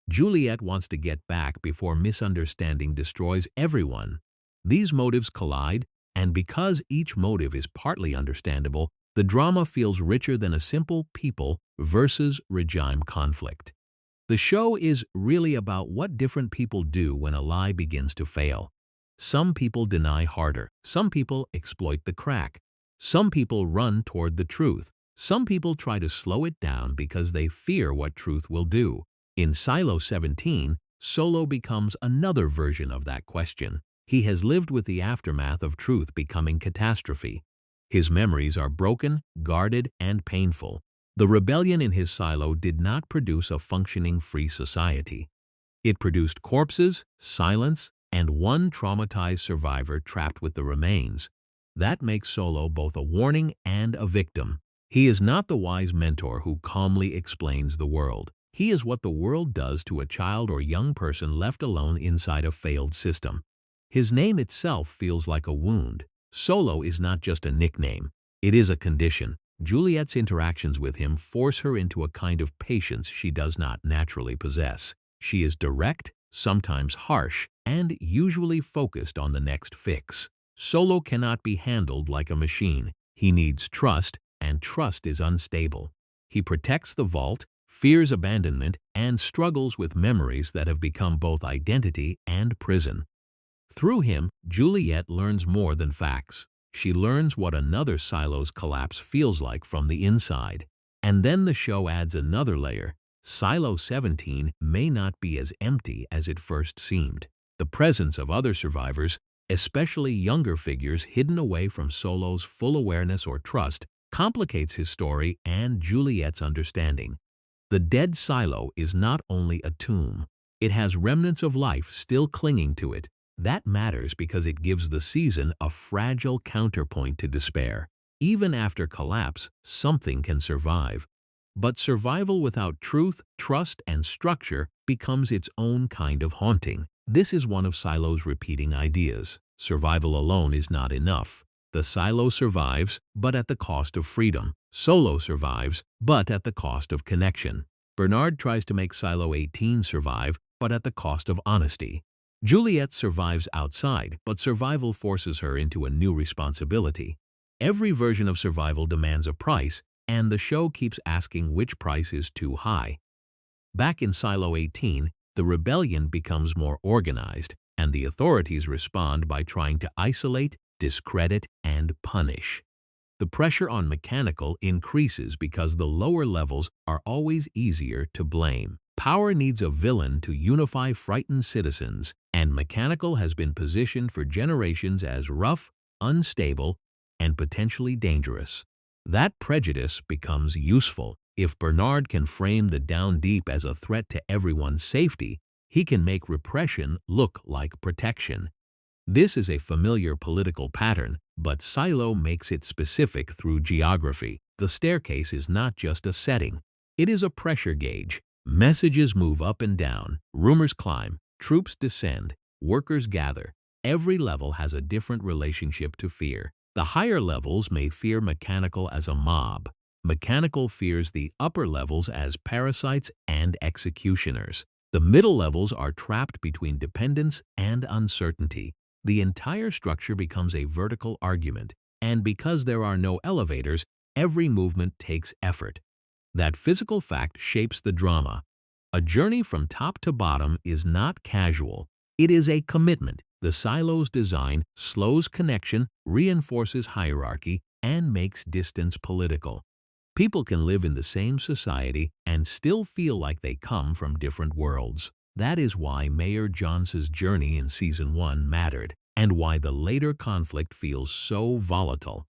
Juliette wants to get back before misunderstanding destroys everyone. These motives collide, and because each motive is partly understandable, the drama feels richer than a simple people versus regime conflict. The show is really about what different people do when a lie begins to fail. Some people deny harder. Some people exploit the crack. Some people run toward the truth. Some people try to slow it down because they fear what truth will do. In Silo 17, Solo becomes another version of that question. He has lived with the aftermath of truth becoming catastrophe. His memories are broken, guarded, and painful. The rebellion in his silo did not produce a functioning free society. It produced corpses, silence, and one traumatized survivor trapped with the remains. That makes Solo both a warning and a victim. He is not the wise mentor who calmly explains the world. He is what the world does to a child or young person left alone inside a failed system. His name itself feels like a wound. Solo is not just a nickname. It is a condition. Juliette's interactions with him force her into a kind of patience she does not naturally possess. She is direct, sometimes harsh, and usually focused on the next fix. Solo cannot be handled like a machine. He needs trust, and trust is unstable. He protects the vault, fears abandonment, and struggles with memories that have become both identity and prison. Through him, Juliette learns more than facts. She learns what another silo's collapse feels like from the inside. And then the show adds another layer. Silo 17 may not be as empty as it first seemed. The presence of other survivors, especially younger figures hidden away from Solo's full awareness or trust, complicates his story and Juliette's understanding. The dead silo is not only a tomb. It has remnants of life still clinging to it. That matters because it gives the season a fragile counterpoint to despair. Even after collapse, something can survive. But survival without truth, trust, and structure becomes its own kind of haunting. This is one of Silo's repeating ideas. Survival alone is not enough. The silo survives, but at the cost of freedom. Solo survives, but at the cost of connection. Bernard tries to make Silo 18 survive, but at the cost of honesty. Juliette survives outside, but survival forces her into a new responsibility. Every version of survival demands a price, and the show keeps asking which price is too high. Back in Silo 18, the rebellion becomes more organized, and the authorities respond by trying to isolate, discredit, and punish. The pressure on Mechanical increases because the lower levels are always easier to blame. Power needs a villain to unify frightened citizens, and Mechanical has been positioned for generations as rough, unstable, and potentially dangerous. That prejudice becomes useful. If Bernard can frame the Down Deep as a threat to everyone's safety, he can make repression look like protection. This is a familiar political pattern, but Silo makes it specific through geography. The staircase is not just a setting. It is a pressure gauge. Messages move up and down, rumors climb, troops descend, workers gather. Every level has a different relationship to fear. The higher levels may fear Mechanical as a mob. Mechanical fears the upper levels as parasites and executioners. The middle levels are trapped between dependence and uncertainty. The entire structure becomes a vertical argument, and because there are no elevators, every movement takes effort. That physical fact shapes the drama. A journey from top to bottom is not casual. It is a commitment. The silo's design slows connection, reinforces hierarchy, and makes distance political. People can live in the same society and still feel like they come from different worlds. That is why Mayor Johnson's journey in Season 1 mattered, and why the later conflict feels so volatile.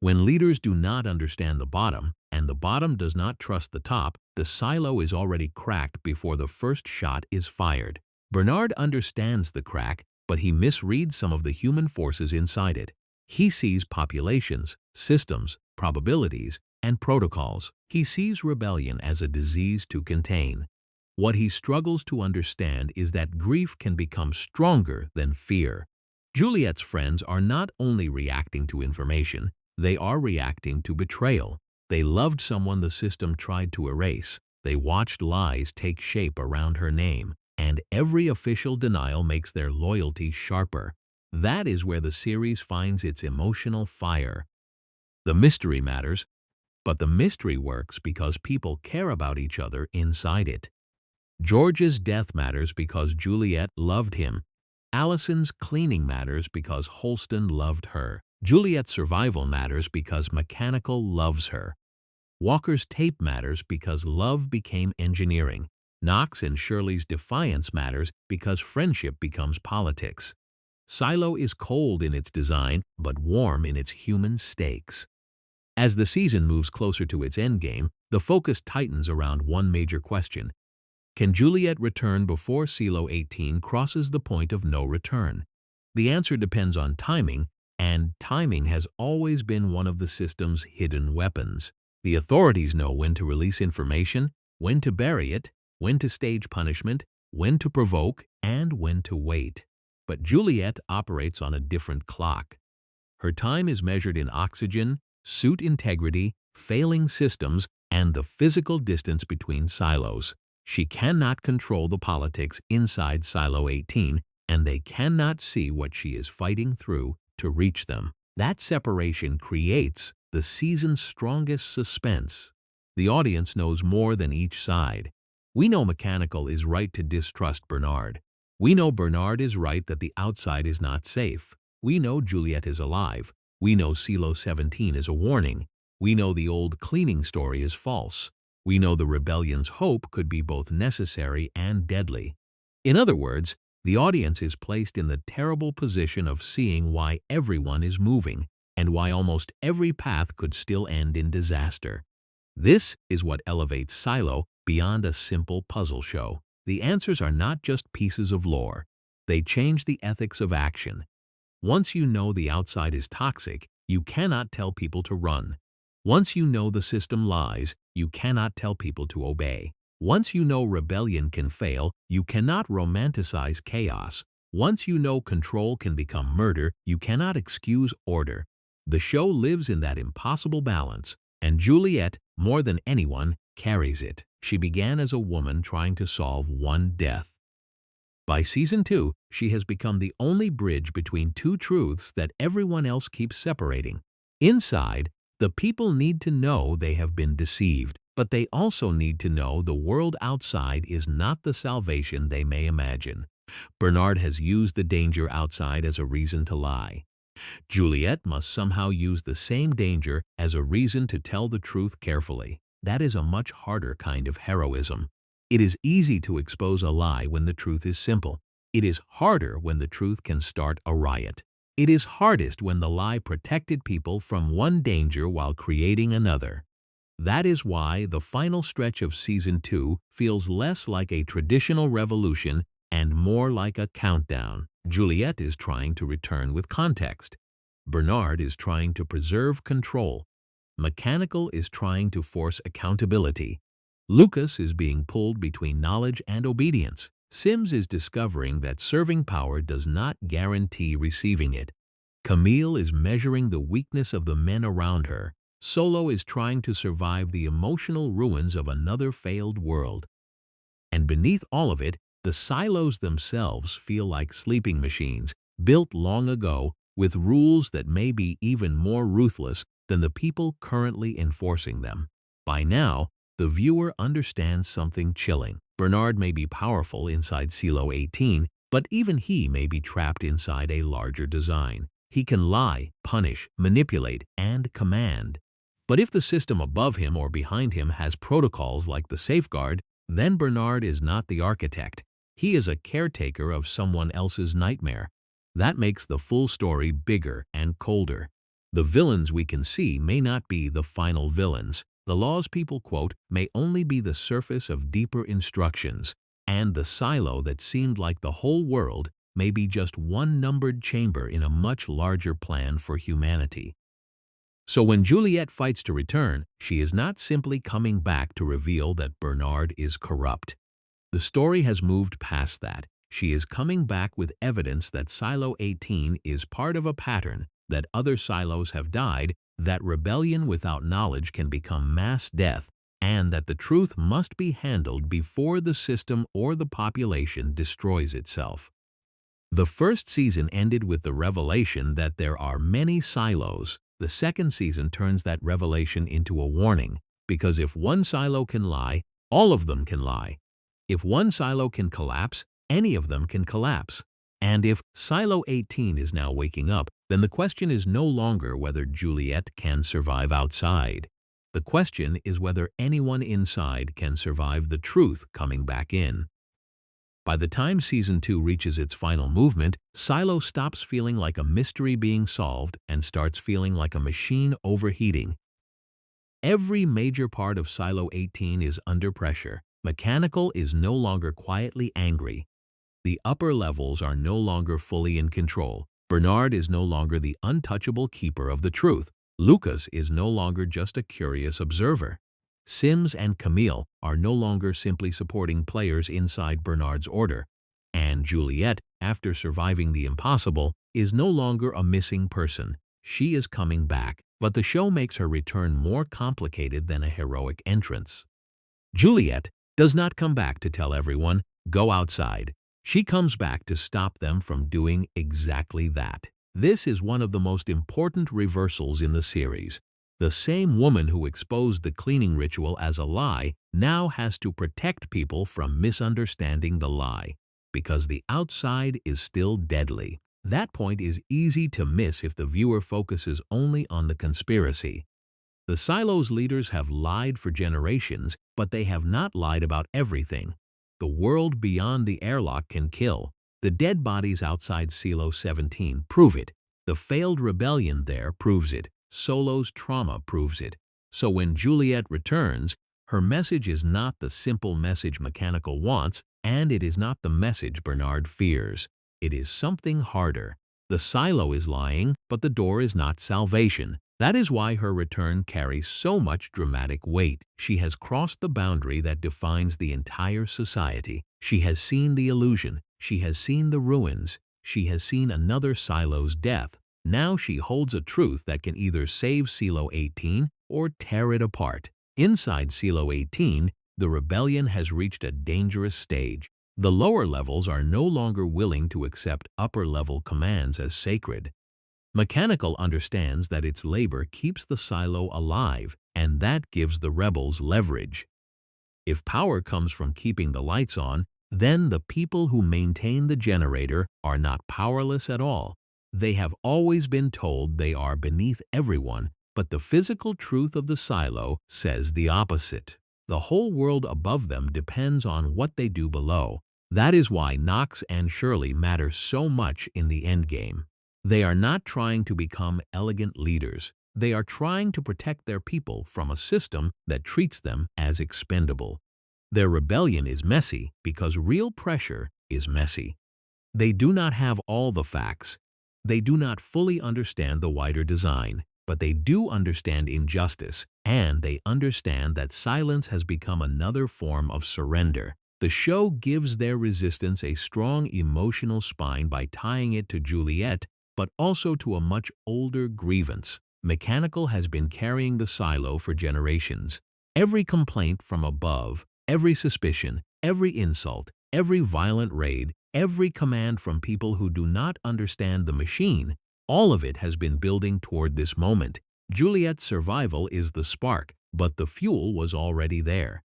When leaders do not understand the bottom, and the bottom does not trust the top, the silo is already cracked before the first shot is fired. Bernard understands the crack, but he misreads some of the human forces inside it. He sees populations, systems, probabilities, and protocols. He sees rebellion as a disease to contain. What he struggles to understand is that grief can become stronger than fear. Juliette's friends are not only reacting to information, they are reacting to betrayal. They loved someone the system tried to erase. They watched lies take shape around her name, and every official denial makes their loyalty sharper. That is where the series finds its emotional fire. The mystery matters, but the mystery works because people care about each other inside it. George's death matters because Juliette loved him. Allison's cleaning matters because Holston loved her. Juliette's survival matters because Mechanical loves her. Walker's tape matters because love became engineering. Knox and Shirley's defiance matters because friendship becomes politics. Silo is cold in its design, but warm in its human stakes. As the season moves closer to its endgame, the focus tightens around one major question. Can Juliette return before Silo 18 crosses the point of no return? The answer depends on timing, and timing has always been one of the system's hidden weapons. The authorities know when to release information, when to bury it, when to stage punishment, when to provoke, and when to wait. But Juliette operates on a different clock. Her time is measured in oxygen, suit integrity, failing systems, and the physical distance between silos. She cannot control the politics inside Silo 18, and they cannot see what she is fighting through to reach them. That separation creates the season's strongest suspense. The audience knows more than each side. We know Mechanical is right to distrust Bernard. We know Bernard is right that the outside is not safe. We know Juliette is alive. We know Silo 17 is a warning. We know the old cleaning story is false. We know the rebellion's hope could be both necessary and deadly. In other words, the audience is placed in the terrible position of seeing why everyone is moving and why almost every path could still end in disaster. This is what elevates Silo beyond a simple puzzle show. The answers are not just pieces of lore. They change the ethics of action. Once you know the outside is toxic, you cannot tell people to run. Once you know the system lies, you cannot tell people to obey. Once you know rebellion can fail, you cannot romanticize chaos. Once you know control can become murder, you cannot excuse order. The show lives in that impossible balance, and Juliette, more than anyone, carries it. She began as a woman trying to solve one death. By season 2, she has become the only bridge between two truths that everyone else keeps separating. Inside, the people need to know they have been deceived, but they also need to know the world outside is not the salvation they may imagine. Bernard has used the danger outside as a reason to lie. Juliette must somehow use the same danger as a reason to tell the truth carefully. That is a much harder kind of heroism. It is easy to expose a lie when the truth is simple. It is harder when the truth can start a riot. It is hardest when the lie protected people from one danger while creating another. That is why the final stretch of season 2 feels less like a traditional revolution and more like a countdown. Juliette is trying to return with context. Bernard is trying to preserve control. Mechanical is trying to force accountability. Lukas is being pulled between knowledge and obedience. Sims is discovering that serving power does not guarantee receiving it. Camille is measuring the weakness of the men around her. Solo is trying to survive the emotional ruins of another failed world. And beneath all of it, the silos themselves feel like sleeping machines, built long ago with rules that may be even more ruthless than the people currently enforcing them. By now, the viewer understands something chilling. Bernard may be powerful inside Silo 18, but even he may be trapped inside a larger design. He can lie, punish, manipulate, and command. But if the system above him or behind him has protocols like the safeguard, then Bernard is not the architect. He is a caretaker of someone else's nightmare. That makes the full story bigger and colder. The villains we can see may not be the final villains. The laws people quote may only be the surface of deeper instructions, and the silo that seemed like the whole world may be just one numbered chamber in a much larger plan for humanity. So when Juliette fights to return, she is not simply coming back to reveal that Bernard is corrupt. The story has moved past that. She is coming back with evidence that Silo 18 is part of a pattern, that other silos have died, that rebellion without knowledge can become mass death, and that the truth must be handled before the system or the population destroys itself. The first season ended with the revelation that there are many silos. The second season turns that revelation into a warning, because if one silo can lie, all of them can lie. If one silo can collapse, any of them can collapse. And if Silo 18 is now waking up, then the question is no longer whether Juliette can survive outside. The question is whether anyone inside can survive the truth coming back in. By the time Season 2 reaches its final movement, Silo stops feeling like a mystery being solved and starts feeling like a machine overheating. Every major part of Silo 18 is under pressure. Mechanical is no longer quietly angry. The upper levels are no longer fully in control. Bernard is no longer the untouchable keeper of the truth. Lukas is no longer just a curious observer. Sims and Camille are no longer simply supporting players inside Bernard's order. And Juliette, after surviving the impossible, is no longer a missing person. She is coming back, but the show makes her return more complicated than a heroic entrance. Juliette does not come back to tell everyone, "Go outside." She comes back to stop them from doing exactly that. This is one of the most important reversals in the series. The same woman who exposed the cleaning ritual as a lie now has to protect people from misunderstanding the lie, because the outside is still deadly. That point is easy to miss if the viewer focuses only on the conspiracy. The silo's leaders have lied for generations, but they have not lied about everything. The world beyond the airlock can kill. The dead bodies outside Silo 17 prove it. The failed rebellion there proves it. Solo's trauma proves it. So when Juliette returns, her message is not the simple message Mechanical wants, and it is not the message Bernard fears. It is something harder. The silo is lying, but the door is not salvation. That is why her return carries so much dramatic weight. She has crossed the boundary that defines the entire society. She has seen the illusion. She has seen the ruins. She has seen another silo's death. Now she holds a truth that can either save Silo 18 or tear it apart. Inside Silo 18, the rebellion has reached a dangerous stage. The lower levels are no longer willing to accept upper-level commands as sacred. Mechanical understands that its labor keeps the silo alive, and that gives the rebels leverage. If power comes from keeping the lights on, then the people who maintain the generator are not powerless at all. They have always been told they are beneath everyone, but the physical truth of the silo says the opposite. The whole world above them depends on what they do below. That is why Knox and Shirley matter so much in the endgame. They are not trying to become elegant leaders. They are trying to protect their people from a system that treats them as expendable. Their rebellion is messy because real pressure is messy. They do not have all the facts. They do not fully understand the wider design, but they do understand injustice, and they understand that silence has become another form of surrender. The show gives their resistance a strong emotional spine by tying it to Juliette, but also to a much older grievance. Mechanical has been carrying the silo for generations. Every complaint from above, every suspicion, every insult, every violent raid, every command from people who do not understand the machine, all of it has been building toward this moment. Juliette's survival is the spark, but the fuel was already there.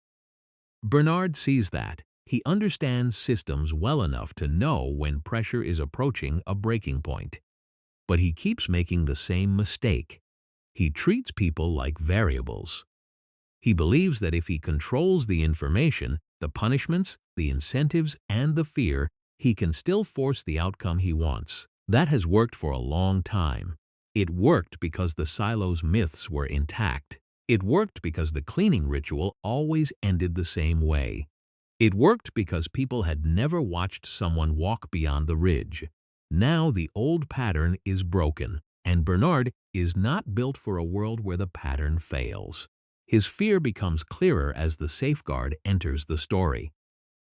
Bernard sees that. He understands systems well enough to know when pressure is approaching a breaking point. But he keeps making the same mistake. He treats people like variables. He believes that if he controls the information, the punishments, the incentives, and the fear, he can still force the outcome he wants. That has worked for a long time. It worked because the silo's myths were intact. It worked because the cleaning ritual always ended the same way. It worked because people had never watched someone walk beyond the ridge. Now the old pattern is broken, and Bernard is not built for a world where the pattern fails. His fear becomes clearer as the safeguard enters the story.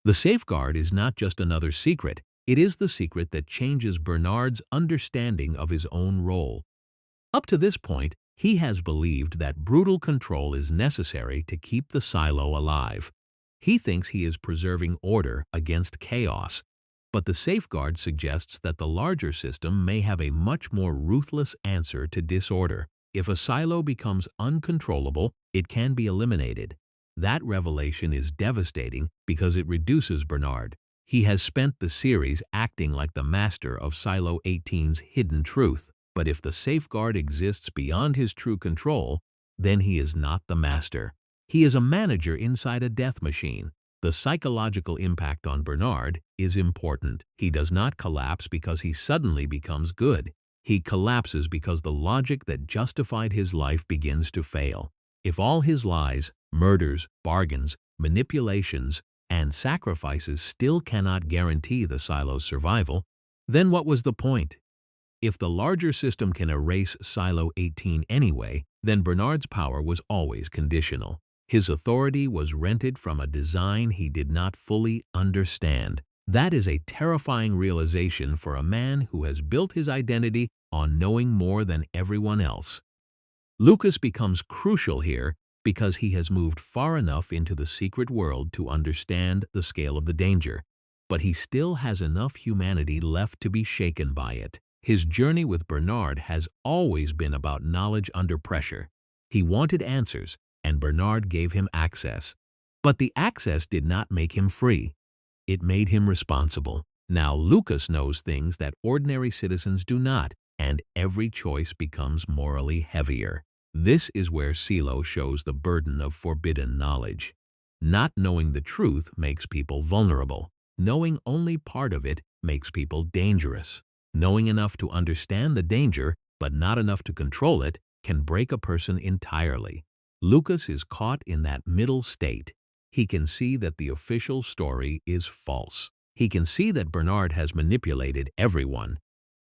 The safeguard is not just another secret, it is the secret that changes Bernard's understanding of his own role. Up to this point, he has believed that brutal control is necessary to keep the silo alive. He thinks he is preserving order against chaos, but the safeguard suggests that the larger system may have a much more ruthless answer to disorder. If a silo becomes uncontrollable, it can be eliminated. That revelation is devastating because it reduces Bernard. He has spent the series acting like the master of Silo 18's hidden truth, but if the safeguard exists beyond his true control, then he is not the master. He is a manager inside a death machine. The psychological impact on Bernard is important. He does not collapse because he suddenly becomes good. He collapses because the logic that justified his life begins to fail. If all his lies, murders, bargains, manipulations, and sacrifices still cannot guarantee the silo's survival, then what was the point? If the larger system can erase Silo 18 anyway, then Bernard's power was always conditional. His authority was rented from a design he did not fully understand. That is a terrifying realization for a man who has built his identity on knowing more than everyone else. Lukas becomes crucial here because he has moved far enough into the secret world to understand the scale of the danger, but he still has enough humanity left to be shaken by it. His journey with Bernard has always been about knowledge under pressure. He wanted answers, and Bernard gave him access. But the access did not make him free. It made him responsible. Now Lukas knows things that ordinary citizens do not, and every choice becomes morally heavier. This is where Silo shows the burden of forbidden knowledge. Not knowing the truth makes people vulnerable. Knowing only part of it makes people dangerous. Knowing enough to understand the danger, but not enough to control it, can break a person entirely. Lukas is caught in that middle state. He can see that the official story is false. He can see that Bernard has manipulated everyone,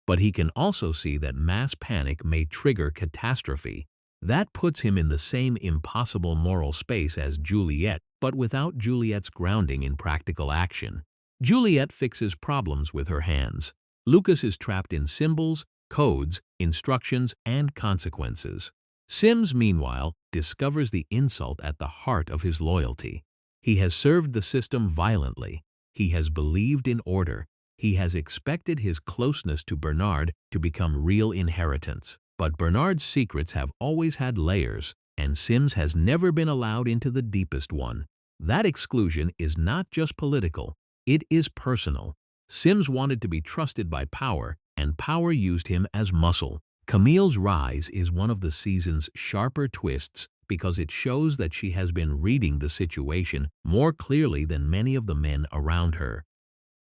but he can also see that mass panic may trigger catastrophe. That puts him in the same impossible moral space as Juliette, but without Juliette's grounding in practical action. Juliette fixes problems with her hands. Lukas is trapped in symbols, codes, instructions, and consequences. Sims, meanwhile, discovers the insult at the heart of his loyalty. He has served the system violently. He has believed in order. He has expected his closeness to Bernard to become real inheritance. But Bernard's secrets have always had layers, and Sims has never been allowed into the deepest one. That exclusion is not just political, it is personal. Sims wanted to be trusted by power, and power used him as muscle. Camille's rise is one of the season's sharper twists because it shows that she has been reading the situation more clearly than many of the men around her.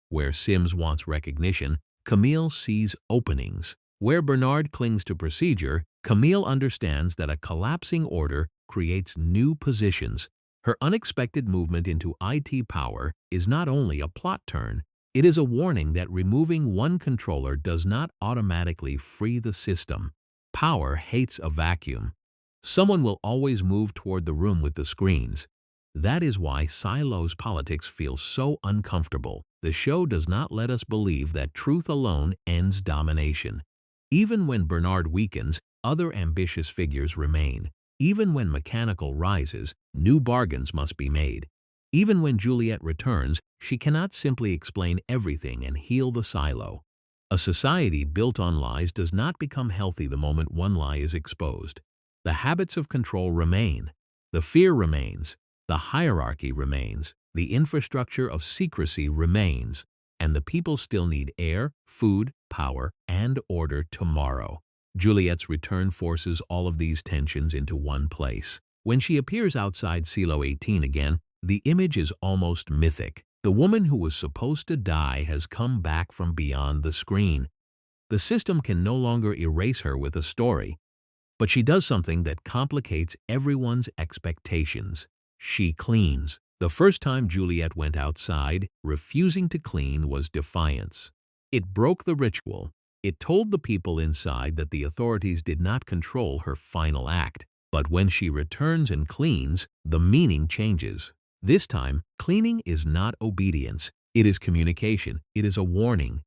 Where Sims wants recognition, Camille sees openings. Where Bernard clings to procedure, Camille understands that a collapsing order creates new positions. Her unexpected movement into IT power is not only a plot turn, it is a warning that removing one controller does not automatically free the system. Power hates a vacuum. Someone will always move toward the room with the screens. That is why silos politics feel so uncomfortable. The show does not let us believe that truth alone ends domination. Even when Bernard weakens, other ambitious figures remain. Even when Mechanical rises, new bargains must be made. Even when Juliette returns, she cannot simply explain everything and heal the silo. A society built on lies does not become healthy the moment one lie is exposed. The habits of control remain. The fear remains. The hierarchy remains. The infrastructure of secrecy remains. And the people still need air, food, power, and order tomorrow. Juliette's return forces all of these tensions into one place. When she appears outside Silo 18 again, the image is almost mythic. The woman who was supposed to die has come back from beyond the screen. The system can no longer erase her with a story. But she does something that complicates everyone's expectations. She cleans. The first time Juliette went outside, refusing to clean was defiance. It broke the ritual. It told the people inside that the authorities did not control her final act. But when she returns and cleans, the meaning changes. This time, cleaning is not obedience. It is communication. It is a warning.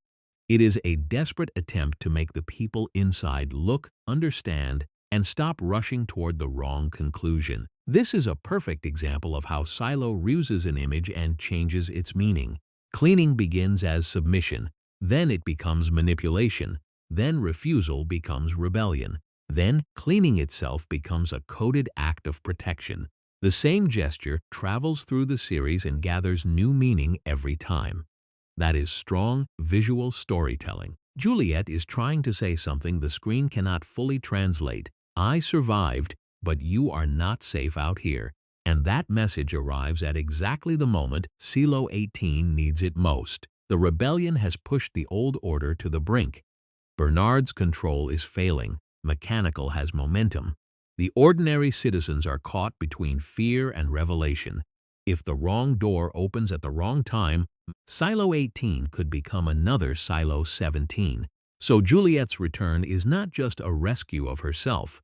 It is a desperate attempt to make the people inside look, understand, and stop rushing toward the wrong conclusion. This is a perfect example of how Silo reuses an image and changes its meaning. Cleaning begins as submission, then it becomes manipulation, then refusal becomes rebellion, then cleaning itself becomes a coded act of protection. The same gesture travels through the series and gathers new meaning every time. That is strong, visual storytelling. Juliette is trying to say something the screen cannot fully translate. I survived, but you are not safe out here. And that message arrives at exactly the moment Silo 18 needs it most. The rebellion has pushed the old order to the brink. Bernard's control is failing. Mechanical has momentum. The ordinary citizens are caught between fear and revelation. If the wrong door opens at the wrong time, Silo 18 could become another Silo 17. So Juliette's return is not just a rescue of herself.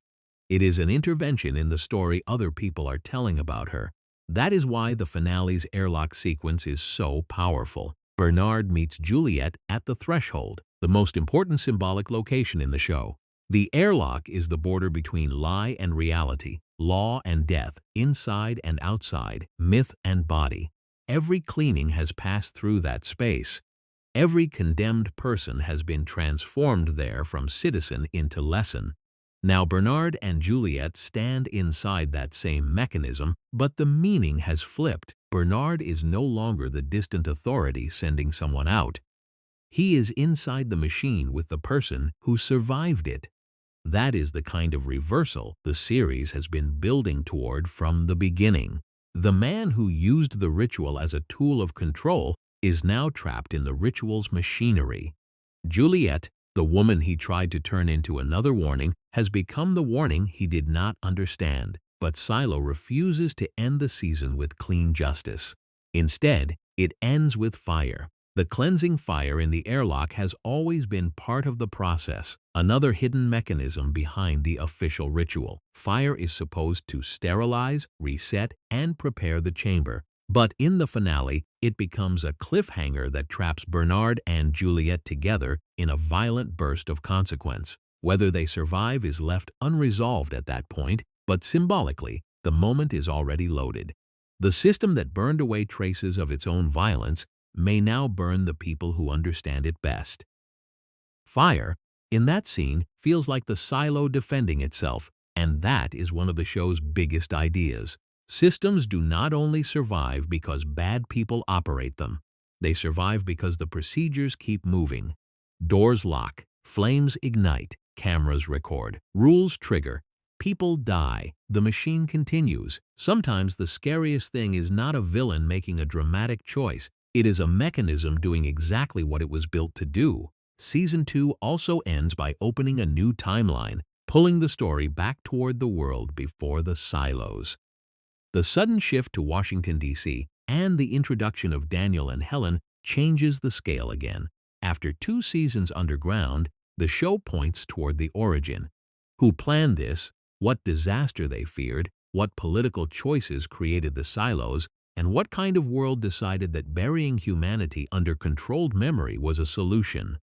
It is an intervention in the story other people are telling about her. That is why the finale's airlock sequence is so powerful. Bernard meets Juliette at the threshold, the most important symbolic location in the show. The airlock is the border between lie and reality, law and death, inside and outside, myth and body. Every cleaning has passed through that space. Every condemned person has been transformed there from citizen into lesson. Now Bernard and Juliette stand inside that same mechanism, but the meaning has flipped. Bernard is no longer the distant authority sending someone out. He is inside the machine with the person who survived it. That is the kind of reversal the series has been building toward from the beginning. The man who used the ritual as a tool of control is now trapped in the ritual's machinery. Juliette, the woman he tried to turn into another warning, has become the warning he did not understand. But Silo refuses to end the season with clean justice. Instead, it ends with fire. The cleansing fire in the airlock has always been part of the process, another hidden mechanism behind the official ritual. Fire is supposed to sterilize, reset, and prepare the chamber. But in the finale, it becomes a cliffhanger that traps Bernard and Juliette together in a violent burst of consequence. Whether they survive is left unresolved at that point, but symbolically, the moment is already loaded. The system that burned away traces of its own violence may now burn the people who understand it best. Fire, in that scene, feels like the silo defending itself, and that is one of the show's biggest ideas. Systems do not only survive because bad people operate them. They survive because the procedures keep moving. Doors lock, flames ignite, cameras record, rules trigger, people die, the machine continues. Sometimes the scariest thing is not a villain making a dramatic choice. It is a mechanism doing exactly what it was built to do. Season 2 also ends by opening a new timeline, pulling the story back toward the world before the silos. The sudden shift to Washington, D.C., and the introduction of Daniel and Helen changes the scale again. After 2 seasons underground, the show points toward the origin. Who planned this, what disaster they feared, what political choices created the silos, and what kind of world decided that burying humanity under controlled memory was a solution.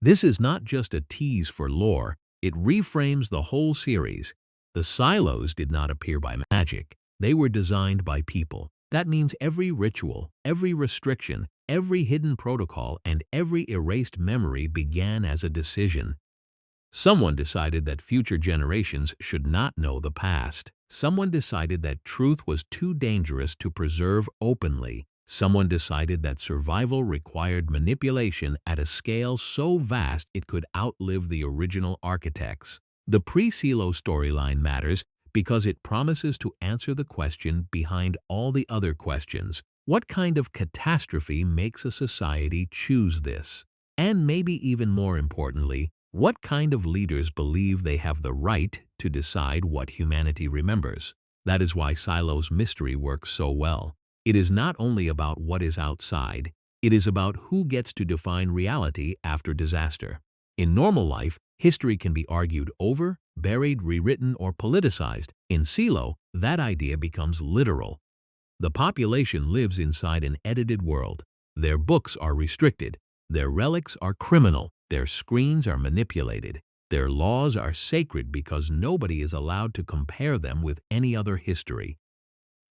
This is not just a tease for lore, it reframes the whole series. The silos did not appear by magic. They were designed by people. That means every ritual, every restriction, every hidden protocol, and every erased memory began as a decision. Someone decided that future generations should not know the past. Someone decided that truth was too dangerous to preserve openly. Someone decided that survival required manipulation at a scale so vast it could outlive the original architects. The pre-silo storyline matters because it promises to answer the question behind all the other questions. What kind of catastrophe makes a society choose this? And maybe even more importantly, what kind of leaders believe they have the right to decide what humanity remembers? That is why Silo's mystery works so well. It is not only about what is outside, it is about who gets to define reality after disaster. In normal life, history can be argued over, buried, rewritten, or politicized. In Silo, that idea becomes literal. The population lives inside an edited world. Their books are restricted. Their relics are criminal. Their screens are manipulated. Their laws are sacred because nobody is allowed to compare them with any other history.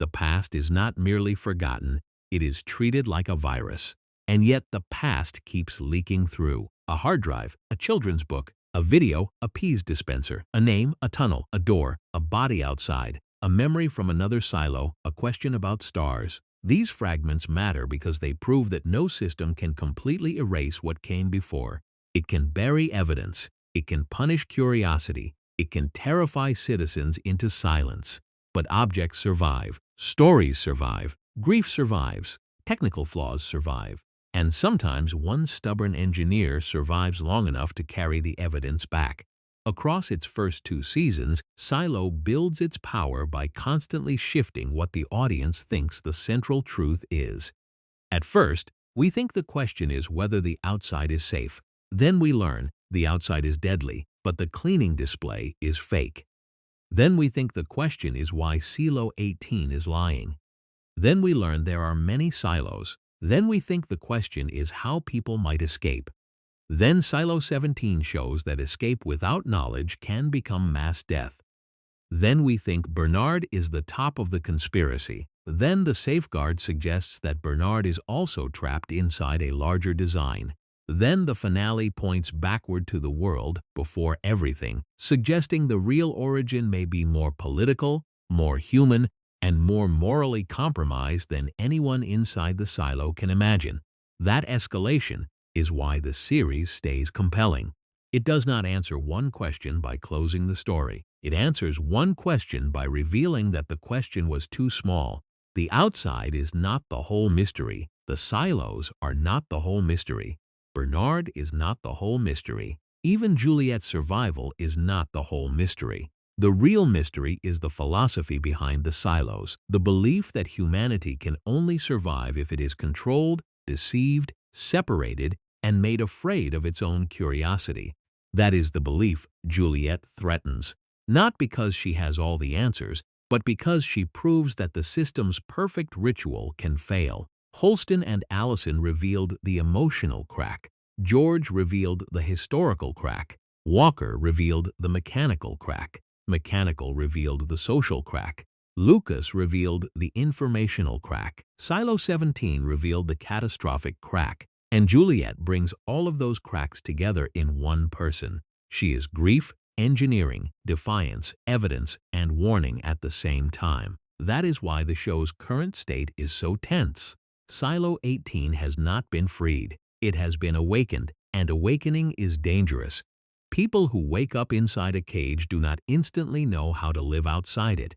The past is not merely forgotten, it is treated like a virus. And yet the past keeps leaking through. A hard drive, a children's book, a video, a peas dispenser, a name, a tunnel, a door, a body outside, a memory from another silo, a question about stars. These fragments matter because they prove that no system can completely erase what came before. It can bury evidence. It can punish curiosity. It can terrify citizens into silence. But objects survive. Stories survive. Grief survives. Technical flaws survive. And sometimes one stubborn engineer survives long enough to carry the evidence back. Across its first 2 seasons, Silo builds its power by constantly shifting what the audience thinks the central truth is. At first, we think the question is whether the outside is safe. Then we learn the outside is deadly, but the cleaning display is fake. Then we think the question is why Silo 18 is lying. Then we learn there are many silos. Then we think the question is how people might escape. Then Silo 17 shows that escape without knowledge can become mass death. Then we think Bernard is the top of the conspiracy. Then the safeguard suggests that Bernard is also trapped inside a larger design. Then the finale points backward to the world before everything, suggesting the real origin may be more political, more human, and more morally compromised than anyone inside the silo can imagine. That escalation is why the series stays compelling. It does not answer one question by closing the story. It answers one question by revealing that the question was too small. The outside is not the whole mystery. The silos are not the whole mystery. Bernard is not the whole mystery. Even Juliette's survival is not the whole mystery. The real mystery is the philosophy behind the silos, the belief that humanity can only survive if it is controlled, deceived, separated, and made afraid of its own curiosity. That is the belief Juliette threatens, not because she has all the answers, but because she proves that the system's perfect ritual can fail. Holston and Allison revealed the emotional crack. George revealed the historical crack. Walker revealed the mechanical crack. Mechanical revealed the social crack. Lukas revealed the informational crack. Silo 17 revealed the catastrophic crack. And Juliette brings all of those cracks together in one person. She is grief, engineering, defiance, evidence, and warning at the same time. That is why the show's current state is so tense. Silo 18 has not been freed. It has been awakened, and awakening is dangerous. People who wake up inside a cage do not instantly know how to live outside it.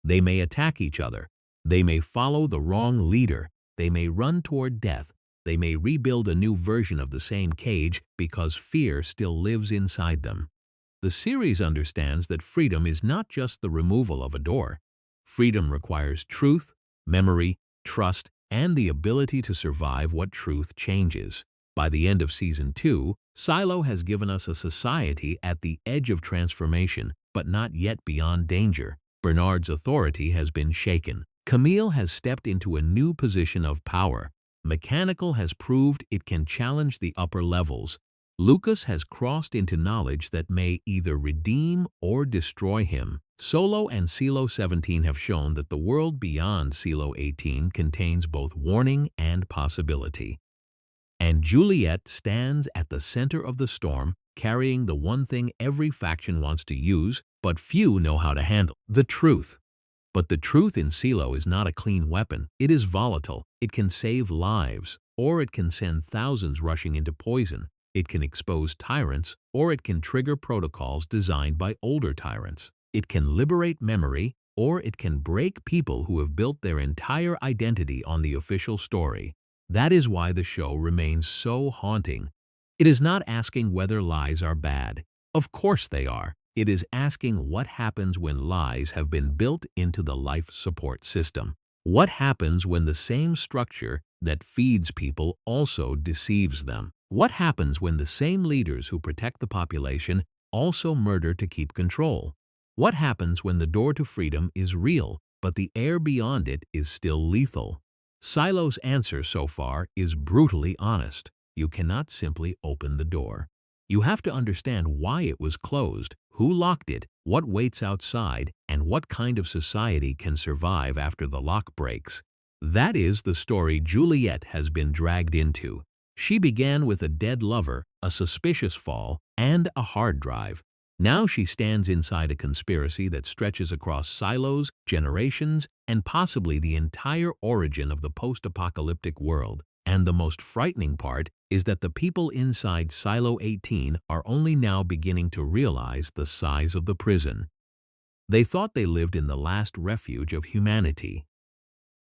They may attack each other. They may follow the wrong leader. They may run toward death. They may rebuild a new version of the same cage because fear still lives inside them. The series understands that freedom is not just the removal of a door. Freedom requires truth, memory, trust, and the ability to survive what truth changes. By the end of Season 2, Silo has given us a society at the edge of transformation, but not yet beyond danger. Bernard's authority has been shaken. Camille has stepped into a new position of power. Mechanical has proved it can challenge the upper levels. Lukas has crossed into knowledge that may either redeem or destroy him. Solo and Silo 17 have shown that the world beyond Silo 18 contains both warning and possibility. And Juliette stands at the center of the storm, carrying the one thing every faction wants to use, but few know how to handle: the truth. But the truth in Silo is not a clean weapon. It is volatile. It can save lives, or it can send thousands rushing into poison. It can expose tyrants, or it can trigger protocols designed by older tyrants. It can liberate memory, or it can break people who have built their entire identity on the official story. That is why the show remains so haunting. It is not asking whether lies are bad. Of course they are. It is asking what happens when lies have been built into the life support system. What happens when the same structure that feeds people also deceives them? What happens when the same leaders who protect the population also murder to keep control? What happens when the door to freedom is real, but the air beyond it is still lethal? Silo's answer so far is brutally honest. You cannot simply open the door. You have to understand why it was closed, who locked it, what waits outside, and what kind of society can survive after the lock breaks. That is the story Juliette has been dragged into. She began with a dead lover, a suspicious fall, and a hard drive. Now she stands inside a conspiracy that stretches across silos, generations, and possibly the entire origin of the post-apocalyptic world. And the most frightening part is that the people inside Silo 18 are only now beginning to realize the size of the prison. They thought they lived in the last refuge of humanity.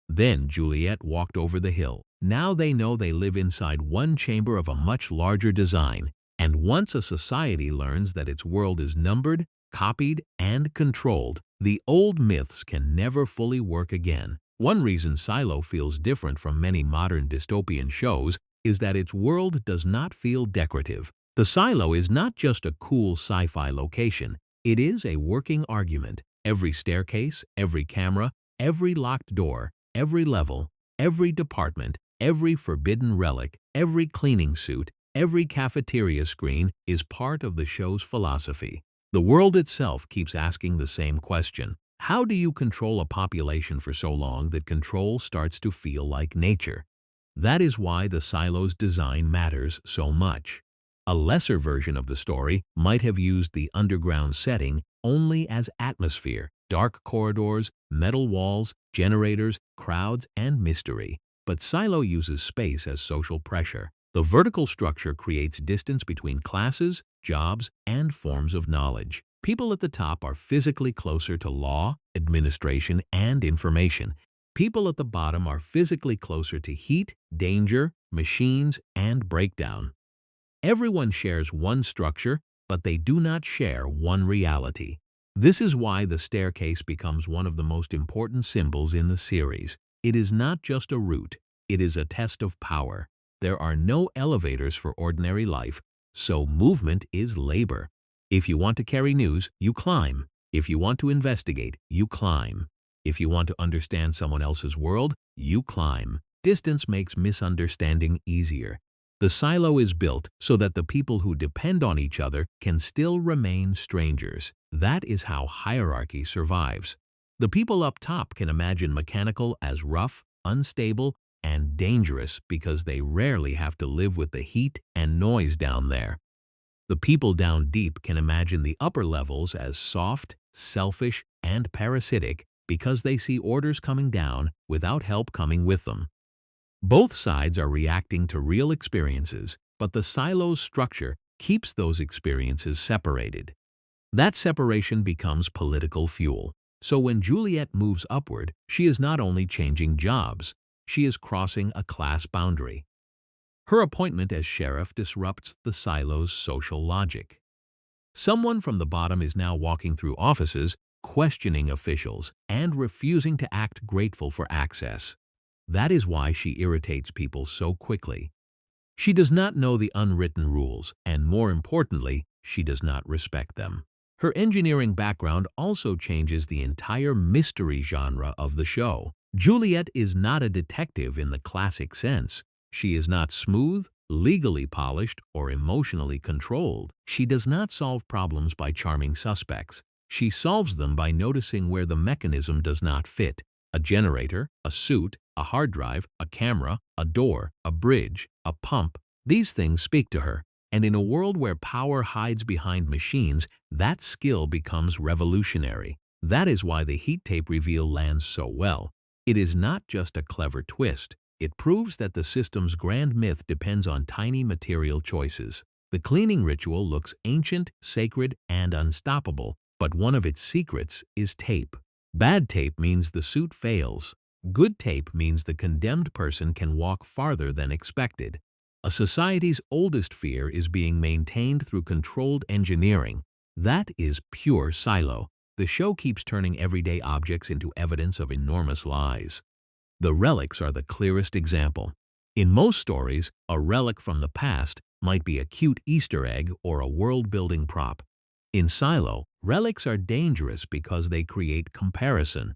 Then Juliette walked over the hill. Now they know they live inside one chamber of a much larger design. And once a society learns that its world is numbered, copied, and controlled, the old myths can never fully work again. One reason Silo feels different from many modern dystopian shows is that its world does not feel decorative. The silo is not just a cool sci-fi location. It is a working argument. Every staircase, every camera, every locked door, every level, every department, every forbidden relic, every cleaning suit, every cafeteria screen is part of the show's philosophy. The world itself keeps asking the same question. How do you control a population for so long that control starts to feel like nature? That is why the silo's design matters so much. A lesser version of the story might have used the underground setting only as atmosphere, dark corridors, metal walls, generators, crowds, and mystery. But Silo uses space as social pressure. The vertical structure creates distance between classes, jobs, and forms of knowledge. People at the top are physically closer to law, administration, and information. People at the bottom are physically closer to heat, danger, machines, and breakdown. Everyone shares one structure, but they do not share one reality. This is why the staircase becomes one of the most important symbols in the series. It is not just a route, it is a test of power. there are no elevators for ordinary life, so movement is labor. If you want to carry news, you climb. If you want to investigate, you climb. If you want to understand someone else's world, you climb. Distance makes misunderstanding easier. The silo is built so that the people who depend on each other can still remain strangers. That is how hierarchy survives. The people up top can imagine mechanical as rough, unstable, and dangerous because they rarely have to live with the heat and noise down there. The people down deep can imagine the upper levels as soft, selfish, and parasitic because they see orders coming down without help coming with them. Both sides are reacting to real experiences, but the silo's structure keeps those experiences separated. That separation becomes political fuel. So when Juliette moves upward, she is not only changing jobs, she is crossing a class boundary. Her appointment as sheriff disrupts the silo's social logic. Someone from the bottom is now walking through offices, questioning officials, and refusing to act grateful for access. That is why she irritates people so quickly. She does not know the unwritten rules, and more importantly, she does not respect them. Her engineering background also changes the entire mystery genre of the show. Juliette is not a detective in the classic sense. She is not smooth, legally polished, or emotionally controlled. She does not solve problems by charming suspects. She solves them by noticing where the mechanism does not fit. A generator, a suit, a hard drive, a camera, a door, a bridge, a pump. These things speak to her. And in a world where power hides behind machines, that skill becomes revolutionary. That is why the heat tape reveal lands so well. It is not just a clever twist. It proves that the system's grand myth depends on tiny material choices. The cleaning ritual looks ancient, sacred, and unstoppable, but one of its secrets is tape. Bad tape means the suit fails. Good tape means the condemned person can walk farther than expected. A society's oldest fear is being maintained through controlled engineering. That is pure silo. The show keeps turning everyday objects into evidence of enormous lies. The relics are the clearest example. In most stories, a relic from the past might be a cute Easter egg or a world-building prop. In Silo, relics are dangerous because they create comparison.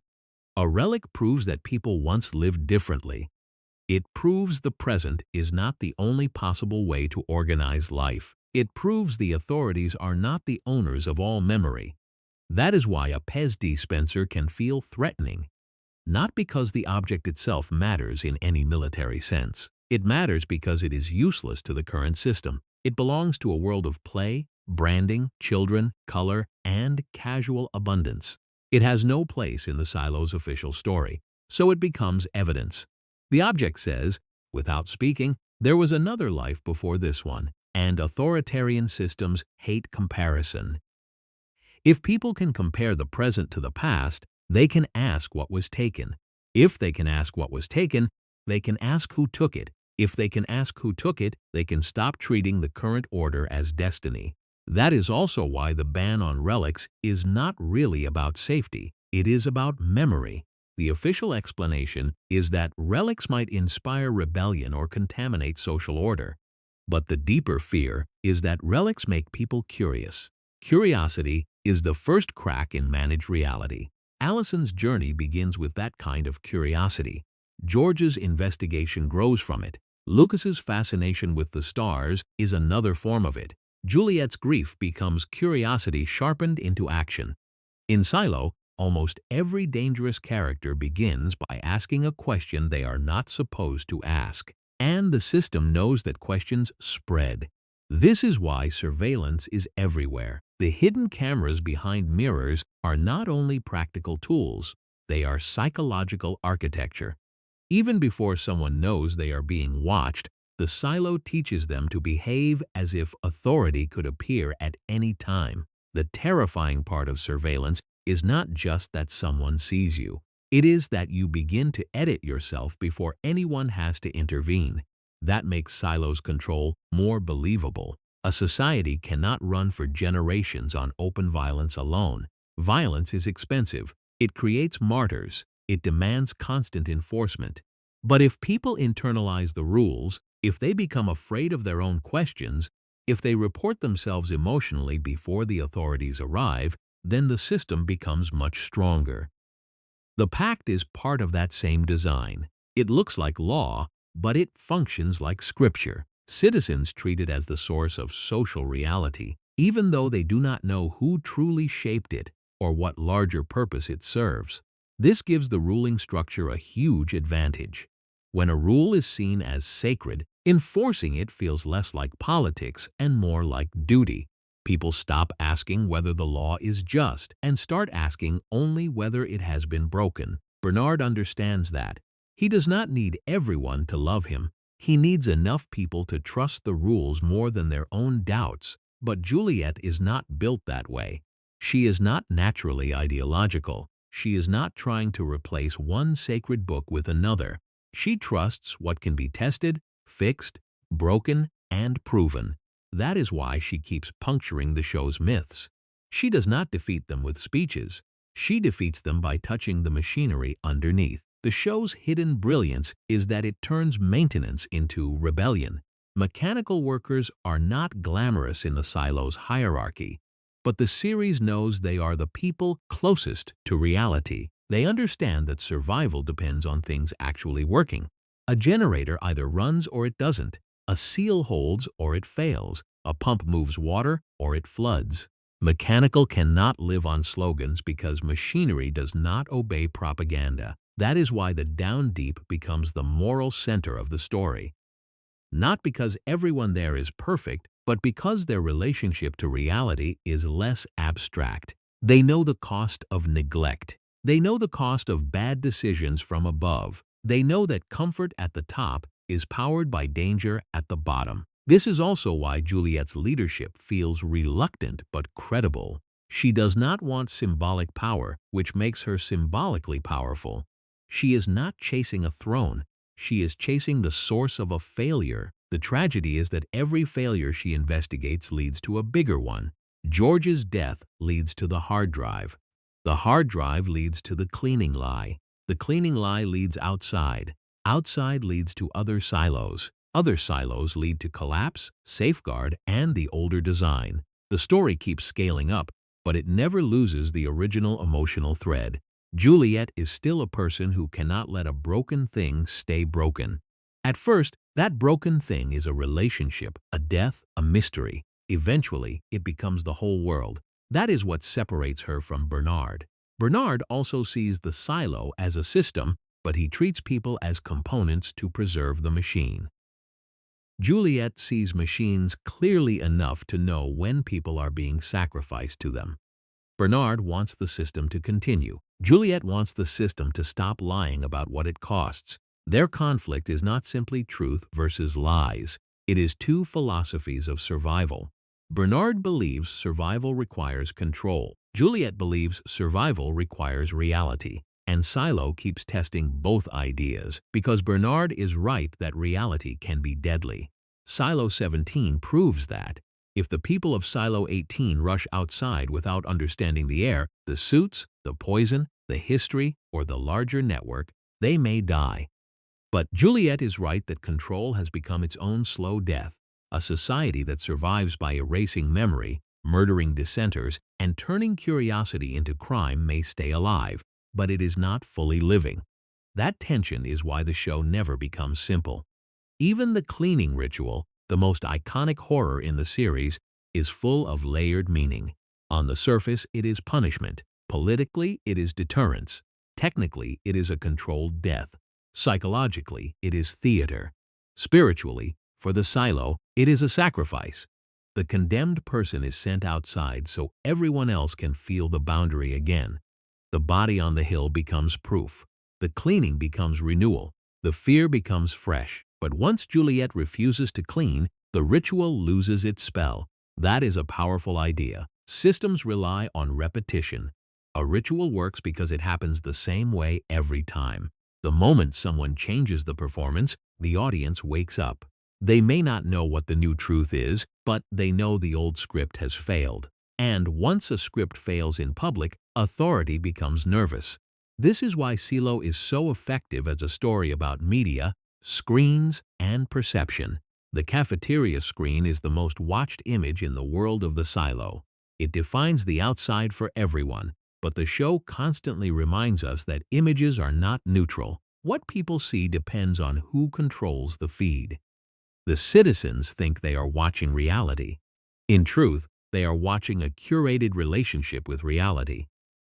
A relic proves that people once lived differently. It proves the present is not the only possible way to organize life. It proves the authorities are not the owners of all memory. That is why a Pez dispenser can feel threatening. Not because the object itself matters in any military sense. It matters because it is useless to the current system. It belongs to a world of play, branding, children, color, and casual abundance. It has no place in the silo's official story, so it becomes evidence. The object says, without speaking, there was another life before this one, and authoritarian systems hate comparison. If people can compare the present to the past, they can ask what was taken. If they can ask what was taken, they can ask who took it. If they can ask who took it, they can stop treating the current order as destiny. That is also why the ban on relics is not really about safety. It is about memory. The official explanation is that relics might inspire rebellion or contaminate social order. But the deeper fear is that relics make people curious. Curiosity is the first crack in managed reality. Allison's journey begins with that kind of curiosity. George's investigation grows from it. Lukas's fascination with the stars is another form of it. Juliette's grief becomes curiosity sharpened into action. In Silo, almost every dangerous character begins by asking a question they are not supposed to ask. And the system knows that questions spread. This is why surveillance is everywhere. The hidden cameras behind mirrors are not only practical tools, they are psychological architecture. Even before someone knows they are being watched, the silo teaches them to behave as if authority could appear at any time. The terrifying part of surveillance is not just that someone sees you. It is that you begin to edit yourself before anyone has to intervene. That makes Silo's control more believable. A society cannot run for generations on open violence alone. Violence is expensive. It creates martyrs. It demands constant enforcement. But if people internalize the rules, If they become afraid of their own questions, if they report themselves emotionally before the authorities arrive, then the system becomes much stronger. The pact is part of that same design. It looks like law, but it functions like scripture. Citizens treat it as the source of social reality, even though they do not know who truly shaped it or what larger purpose it serves. This gives the ruling structure a huge advantage. When a rule is seen as sacred, enforcing it feels less like politics and more like duty. People stop asking whether the law is just and start asking only whether it has been broken. Bernard understands that. He does not need everyone to love him. He needs enough people to trust the rules more than their own doubts. But Juliette is not built that way. She is not naturally ideological. She is not trying to replace one sacred book with another. She trusts what can be tested, fixed, broken, and proven. That is why she keeps puncturing the show's myths. She does not defeat them with speeches. She defeats them by touching the machinery underneath. The show's hidden brilliance is that it turns maintenance into rebellion. Mechanical workers are not glamorous in the silo's hierarchy, but the series knows they are the people closest to reality. They understand that survival depends on things actually working. A generator either runs or it doesn't. A seal holds or it fails. A pump moves water or it floods. Mechanical cannot live on slogans because machinery does not obey propaganda. That is why the down deep becomes the moral center of the story. Not because everyone there is perfect, but because their relationship to reality is less abstract. They know the cost of neglect. They know the cost of bad decisions from above. They know that comfort at the top is powered by danger at the bottom. This is also why Juliette's leadership feels reluctant but credible. She does not want symbolic power, which makes her symbolically powerful. She is not chasing a throne. She is chasing the source of a failure. The tragedy is that every failure she investigates leads to a bigger one. George's death leads to the hard drive. The hard drive leads to the cleaning lie. The cleaning lie leads outside. Outside leads to other silos. Other silos lead to collapse, safeguard, and the older design. The story keeps scaling up, but it never loses the original emotional thread. Juliette is still a person who cannot let a broken thing stay broken. At first, that broken thing is a relationship, a death, a mystery. Eventually, it becomes the whole world. That is what separates her from Bernard. Bernard also sees the silo as a system, but he treats people as components to preserve the machine. Juliette sees machines clearly enough to know when people are being sacrificed to them. Bernard wants the system to continue. Juliette wants the system to stop lying about what it costs. Their conflict is not simply truth versus lies. It is two philosophies of survival. Bernard believes survival requires control. Juliette believes survival requires reality. And Silo keeps testing both ideas because Bernard is right that reality can be deadly. Silo 17 proves that. If the people of Silo 18 rush outside without understanding the air, the suits, the poison, the history, or the larger network, they may die. But Juliette is right that control has become its own slow death. A society that survives by erasing memory, murdering dissenters, and turning curiosity into crime may stay alive, but it is not fully living. That tension is why the show never becomes simple. Even the cleaning ritual, the most iconic horror in the series, is full of layered meaning. On the surface, it is punishment. Politically, it is deterrence. Technically, it is a controlled death. Psychologically, it is theater. Spiritually, for the silo, it is a sacrifice. The condemned person is sent outside so everyone else can feel the boundary again. The body on the hill becomes proof. The cleaning becomes renewal. The fear becomes fresh. But once Juliette refuses to clean, the ritual loses its spell. That is a powerful idea. Systems rely on repetition. A ritual works because it happens the same way every time. The moment someone changes the performance, the audience wakes up. They may not know what the new truth is, but they know the old script has failed. And once a script fails in public, authority becomes nervous. This is why Silo is so effective as a story about media, Screens and perception. The cafeteria screen is the most watched image in the world of the silo. It defines the outside for everyone, but the show constantly reminds us that images are not neutral. What people see depends on who controls the feed. The citizens think they are watching reality. In truth, they are watching a curated relationship with reality.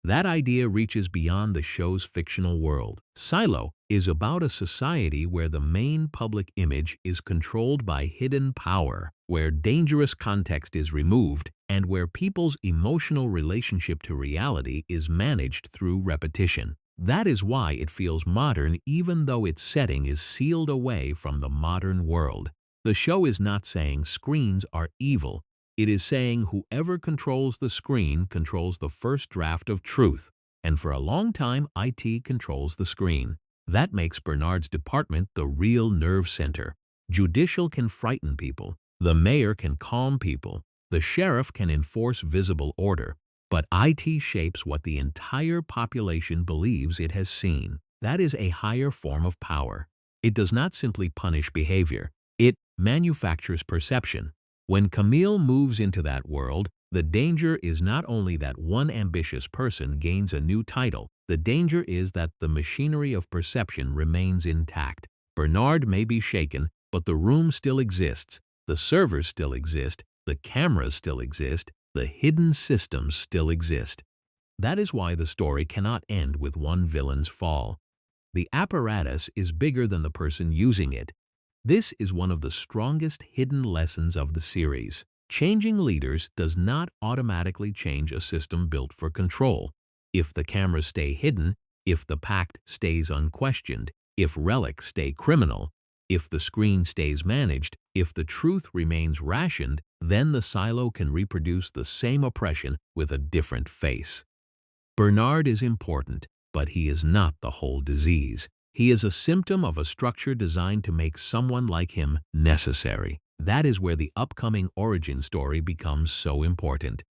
That idea reaches beyond the show's fictional world. Silo is about a society where the main public image is controlled by hidden power, where dangerous context is removed, and where people's emotional relationship to reality is managed through repetition. That is why it feels modern even though its setting is sealed away from the modern world. The show is not saying screens are evil. It is saying whoever controls the screen controls the first draft of truth, and for a long time IT controls the screen. That makes Bernard's department the real nerve center. Judicial can frighten people, the mayor can calm people, the sheriff can enforce visible order, but IT shapes what the entire population believes it has seen. That is a higher form of power. It does not simply punish behavior, it manufactures perception. When Camille moves into that world, the danger is not only that one ambitious person gains a new title, the danger is that the machinery of perception remains intact. Bernard may be shaken, but the room still exists, the servers still exist, the cameras still exist, the hidden systems still exist. That is why the story cannot end with one villain's fall. The apparatus is bigger than the person using it. This is one of the strongest hidden lessons of the series. Changing leaders does not automatically change a system built for control. If the cameras stay hidden, if the pact stays unquestioned, if relics stay criminal, if the screen stays managed, if the truth remains rationed, then the silo can reproduce the same oppression with a different face. Bernard is important, but he is not the whole disease. He is a symptom of a structure designed to make someone like him necessary. That is where the upcoming origin story becomes so important.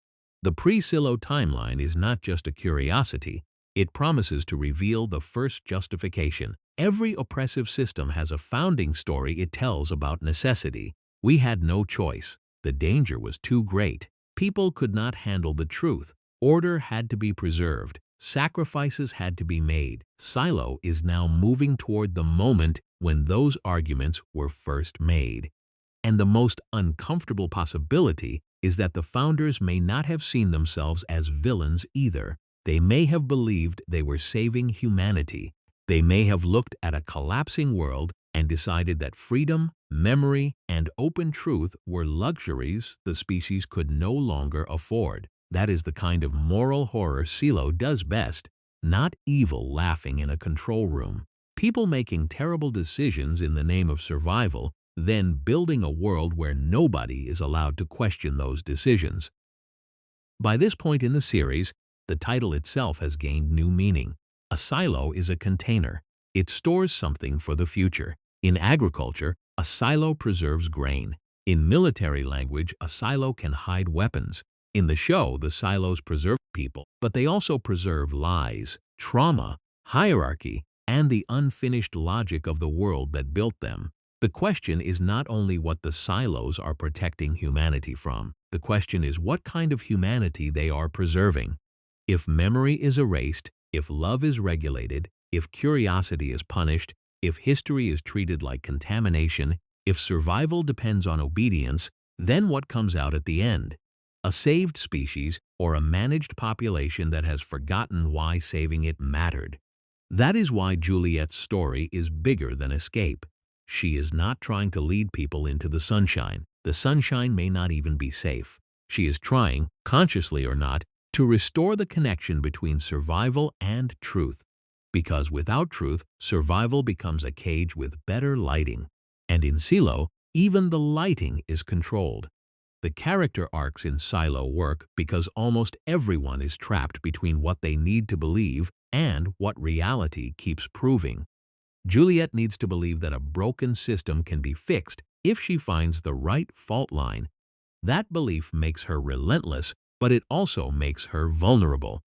The pre-Silo timeline is not just a curiosity, it promises to reveal the first justification. Every oppressive system has a founding story it tells about necessity. We had no choice. The danger was too great. People could not handle the truth. Order had to be preserved. Sacrifices had to be made. Silo is now moving toward the moment when those arguments were first made. And the most uncomfortable possibility is that the founders may not have seen themselves as villains either. They may have believed they were saving humanity. They may have looked at a collapsing world and decided that freedom, memory, and open truth were luxuries the species could no longer afford. That is the kind of moral horror Silo does best, not evil laughing in a control room. People making terrible decisions in the name of survival, then building a world where nobody is allowed to question those decisions. By this point in the series, the title itself has gained new meaning. A silo is a container. It stores something for the future. In agriculture, a silo preserves grain. In military language, a silo can hide weapons. In the show, the silos preserve people, but they also preserve lies, trauma, hierarchy, and the unfinished logic of the world that built them. The question is not only what the silos are protecting humanity from, the question is what kind of humanity they are preserving. If memory is erased, if love is regulated, if curiosity is punished, if history is treated like contamination, if survival depends on obedience, then what comes out at the end? A saved species or a managed population that has forgotten why saving it mattered. That is why Juliette's story is bigger than escape. She is not trying to lead people into the sunshine. The sunshine may not even be safe. She is trying, consciously or not, to restore the connection between survival and truth. Because without truth, survival becomes a cage with better lighting. And in Silo, even the lighting is controlled. The character arcs in Silo work because almost everyone is trapped between what they need to believe and what reality keeps proving. Juliette needs to believe that a broken system can be fixed if she finds the right fault line. That belief makes her relentless, but it also makes her vulnerable.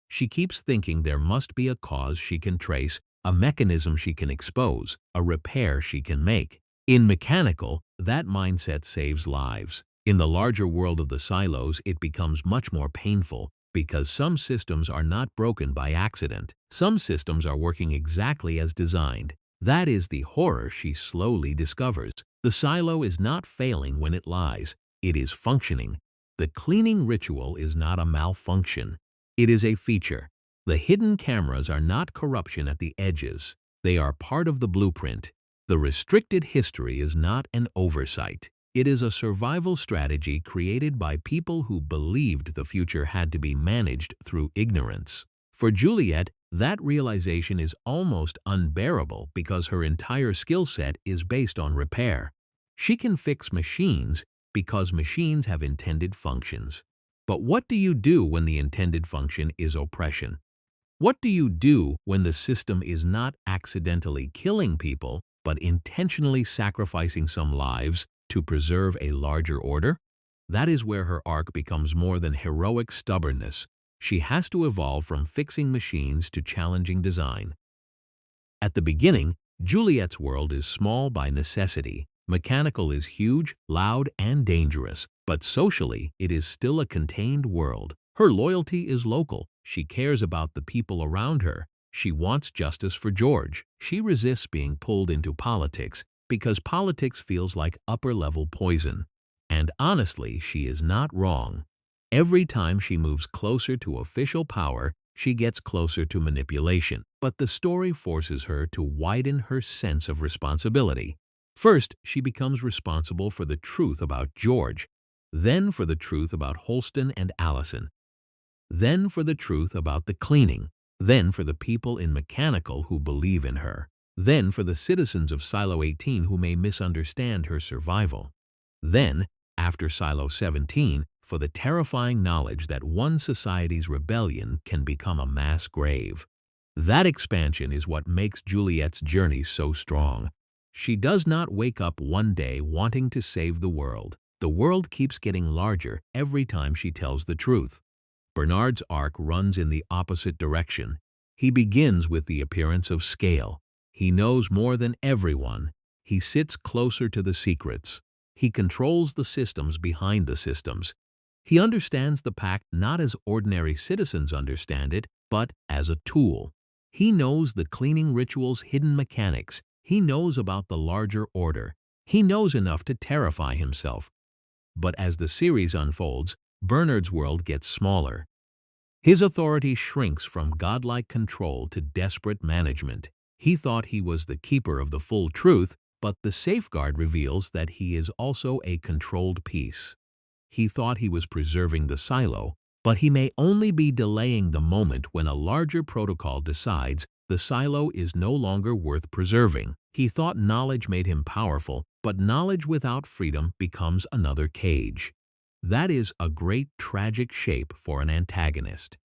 She keeps thinking there must be a cause she can trace, a mechanism she can expose, a repair she can make. In mechanical, that mindset saves lives. In the larger world of the silos, it becomes much more painful because some systems are not broken by accident. Some systems are working exactly as designed. That is the horror she slowly discovers. The silo is not failing when it lies. It is functioning. The cleaning ritual is not a malfunction. It is a feature. The hidden cameras are not corruption at the edges. They are part of the blueprint. The restricted history is not an oversight. It is a survival strategy created by people who believed the future had to be managed through ignorance. For Juliette, that realization is almost unbearable because her entire skill set is based on repair. She can fix machines because machines have intended functions. But what do you do when the intended function is oppression? What do you do when the system is not accidentally killing people, but intentionally sacrificing some lives to preserve a larger order? That is where her arc becomes more than heroic stubbornness. She has to evolve from fixing machines to challenging design. At the beginning, Juliette's world is small by necessity. Mechanical is huge, loud, and dangerous, but socially, it is still a contained world. Her loyalty is local. She cares about the people around her. She wants justice for George. She resists being pulled into politics because politics feels like upper-level poison. And honestly, she is not wrong. Every time she moves closer to official power, she gets closer to manipulation. But the story forces her to widen her sense of responsibility. First, she becomes responsible for the truth about George, then for the truth about Holston and Allison, then for the truth about the cleaning, then for the people in mechanical who believe in her, then for the citizens of Silo 18 who may misunderstand her survival. Then, after Silo 17, for the terrifying knowledge that one society's rebellion can become a mass grave. That expansion is what makes Juliette's journey so strong. She does not wake up one day wanting to save the world. The world keeps getting larger every time she tells the truth. Bernard's arc runs in the opposite direction. He begins with the appearance of scale. He knows more than everyone. He sits closer to the secrets. He controls the systems behind the systems. He understands the pact not as ordinary citizens understand it, but as a tool. He knows the cleaning ritual's hidden mechanics. He knows about the larger order. He knows enough to terrify himself. But as the series unfolds, Bernard's world gets smaller. His authority shrinks from godlike control to desperate management. He thought he was the keeper of the full truth, but the safeguard reveals that he is also a controlled piece. He thought he was preserving the silo, but he may only be delaying the moment when a larger protocol decides the silo is no longer worth preserving. He thought knowledge made him powerful, but knowledge without freedom becomes another cage. That is a great tragic shape for an antagonist.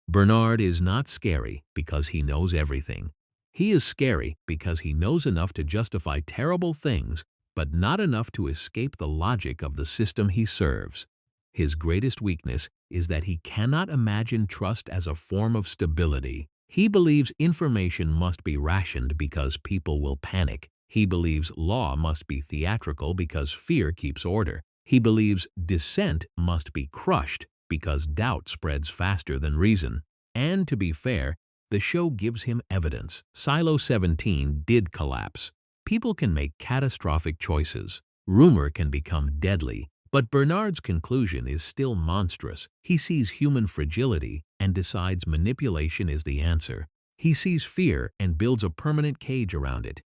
Bernard is not scary because he knows everything. He is scary because he knows enough to justify terrible things, but not enough to escape the logic of the system he serves. His greatest weakness is that he cannot imagine trust as a form of stability. He believes information must be rationed because people will panic. He believes law must be theatrical because fear keeps order. He believes dissent must be crushed because doubt spreads faster than reason. And to be fair, the show gives him evidence. Silo 17 did collapse. People can make catastrophic choices. Rumor can become deadly. But Bernard's conclusion is still monstrous. He sees human fragility and decides manipulation is the answer. He sees fear and builds a permanent cage around it.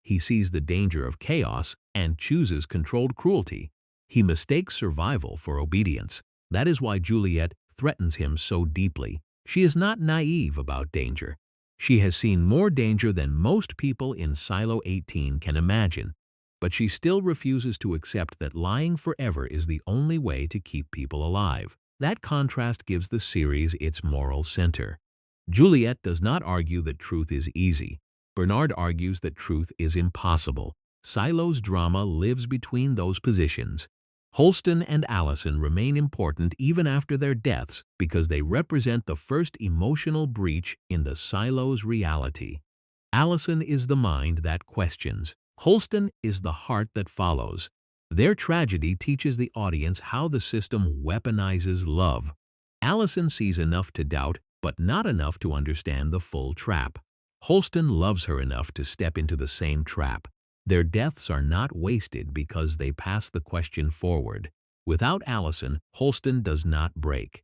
He sees the danger of chaos and chooses controlled cruelty. He mistakes survival for obedience. That is why Juliette threatens him so deeply. She is not naive about danger. She has seen more danger than most people in Silo 18 can imagine. But she still refuses to accept that lying forever is the only way to keep people alive. That contrast gives the series its moral center. Juliette does not argue that truth is easy. Bernard argues that truth is impossible. Silo's drama lives between those positions. Holston and Allison remain important even after their deaths because they represent the first emotional breach in the silo's reality. Allison is the mind that questions. Holston is the heart that follows. Their tragedy teaches the audience how the system weaponizes love. Allison sees enough to doubt, but not enough to understand the full trap. Holston loves her enough to step into the same trap. Their deaths are not wasted because they pass the question forward. Without Allison, Holston does not break.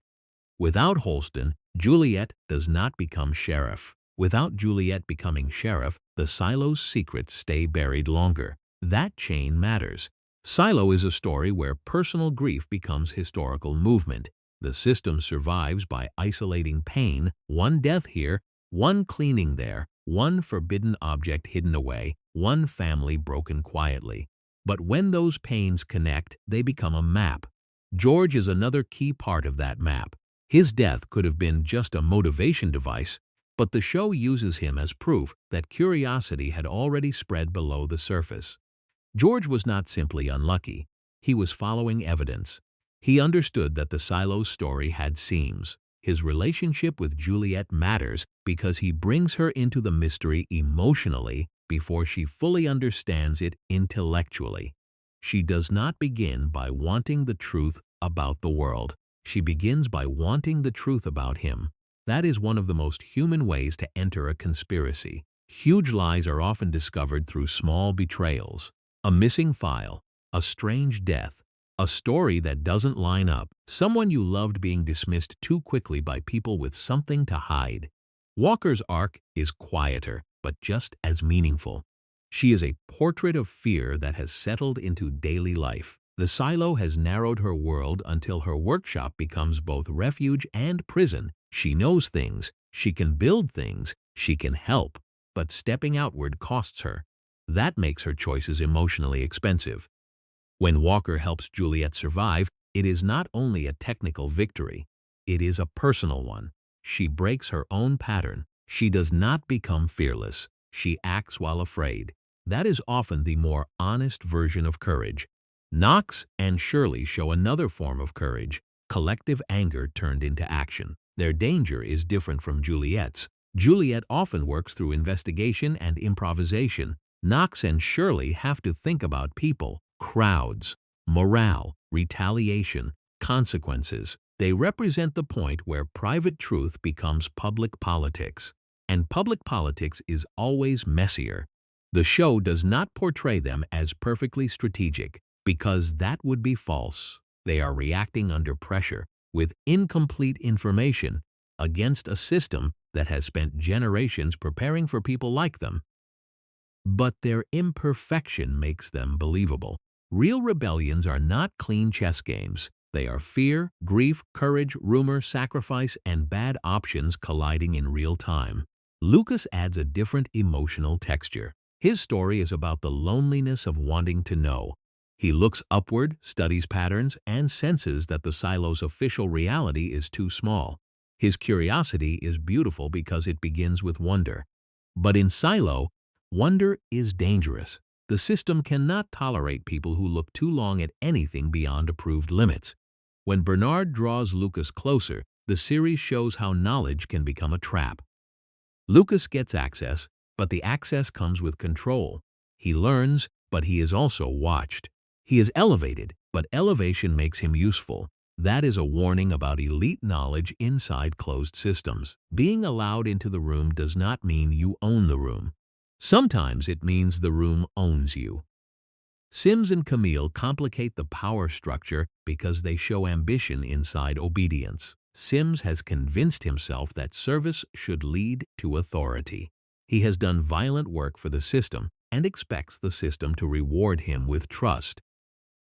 Without Holston, Juliette does not become sheriff. Without Juliette becoming sheriff, the silo's secrets stay buried longer. That chain matters. Silo is a story where personal grief becomes historical movement. The system survives by isolating pain, one death here, one cleaning there, one forbidden object hidden away, one family broken quietly. But when those pains connect, they become a map. George is another key part of that map. His death could have been just a motivation device, but the show uses him as proof that curiosity had already spread below the surface. George was not simply unlucky. He was following evidence. He understood that the silo's story had seams. His relationship with Juliette matters because he brings her into the mystery emotionally before she fully understands it intellectually. She does not begin by wanting the truth about the world. She begins by wanting the truth about him. That is one of the most human ways to enter a conspiracy. Huge lies are often discovered through small betrayals. A missing file, a strange death, a story that doesn't line up, someone you loved being dismissed too quickly by people with something to hide. Walker's arc is quieter, but just as meaningful. She is a portrait of fear that has settled into daily life. The silo has narrowed her world until her workshop becomes both refuge and prison. She knows things, she can build things, she can help, but stepping outward costs her. That makes her choices emotionally expensive. When Walker helps Juliette survive, it is not only a technical victory, it is a personal one. She breaks her own pattern. She does not become fearless. She acts while afraid. That is often the more honest version of courage. Knox and Shirley show another form of courage, collective anger turned into action. Their danger is different from Juliette's. Juliette often works through investigation and improvisation. Knox and Shirley have to think about people, crowds, morale, retaliation, consequences. They represent the point where private truth becomes public politics. And public politics is always messier. The show does not portray them as perfectly strategic, because that would be false. They are reacting under pressure, with incomplete information, against a system that has spent generations preparing for people like them. But their imperfection makes them believable. Real rebellions are not clean chess games. They are fear, grief, courage, rumor, sacrifice, and bad options colliding in real time. Lukas adds a different emotional texture. His story is about the loneliness of wanting to know. He looks upward, studies patterns, and senses that the silo's official reality is too small. His curiosity is beautiful because it begins with wonder. But in Silo, wonder is dangerous. The system cannot tolerate people who look too long at anything beyond approved limits. When Bernard draws Lukas closer, the series shows how knowledge can become a trap. Lukas gets access, but the access comes with control. He learns, but he is also watched. He is elevated, but elevation makes him useful. That is a warning about elite knowledge inside closed systems. Being allowed into the room does not mean you own the room. Sometimes it means the room owns you. Sims and Camille complicate the power structure because they show ambition inside obedience. Sims has convinced himself that service should lead to authority. He has done violent work for the system and expects the system to reward him with trust.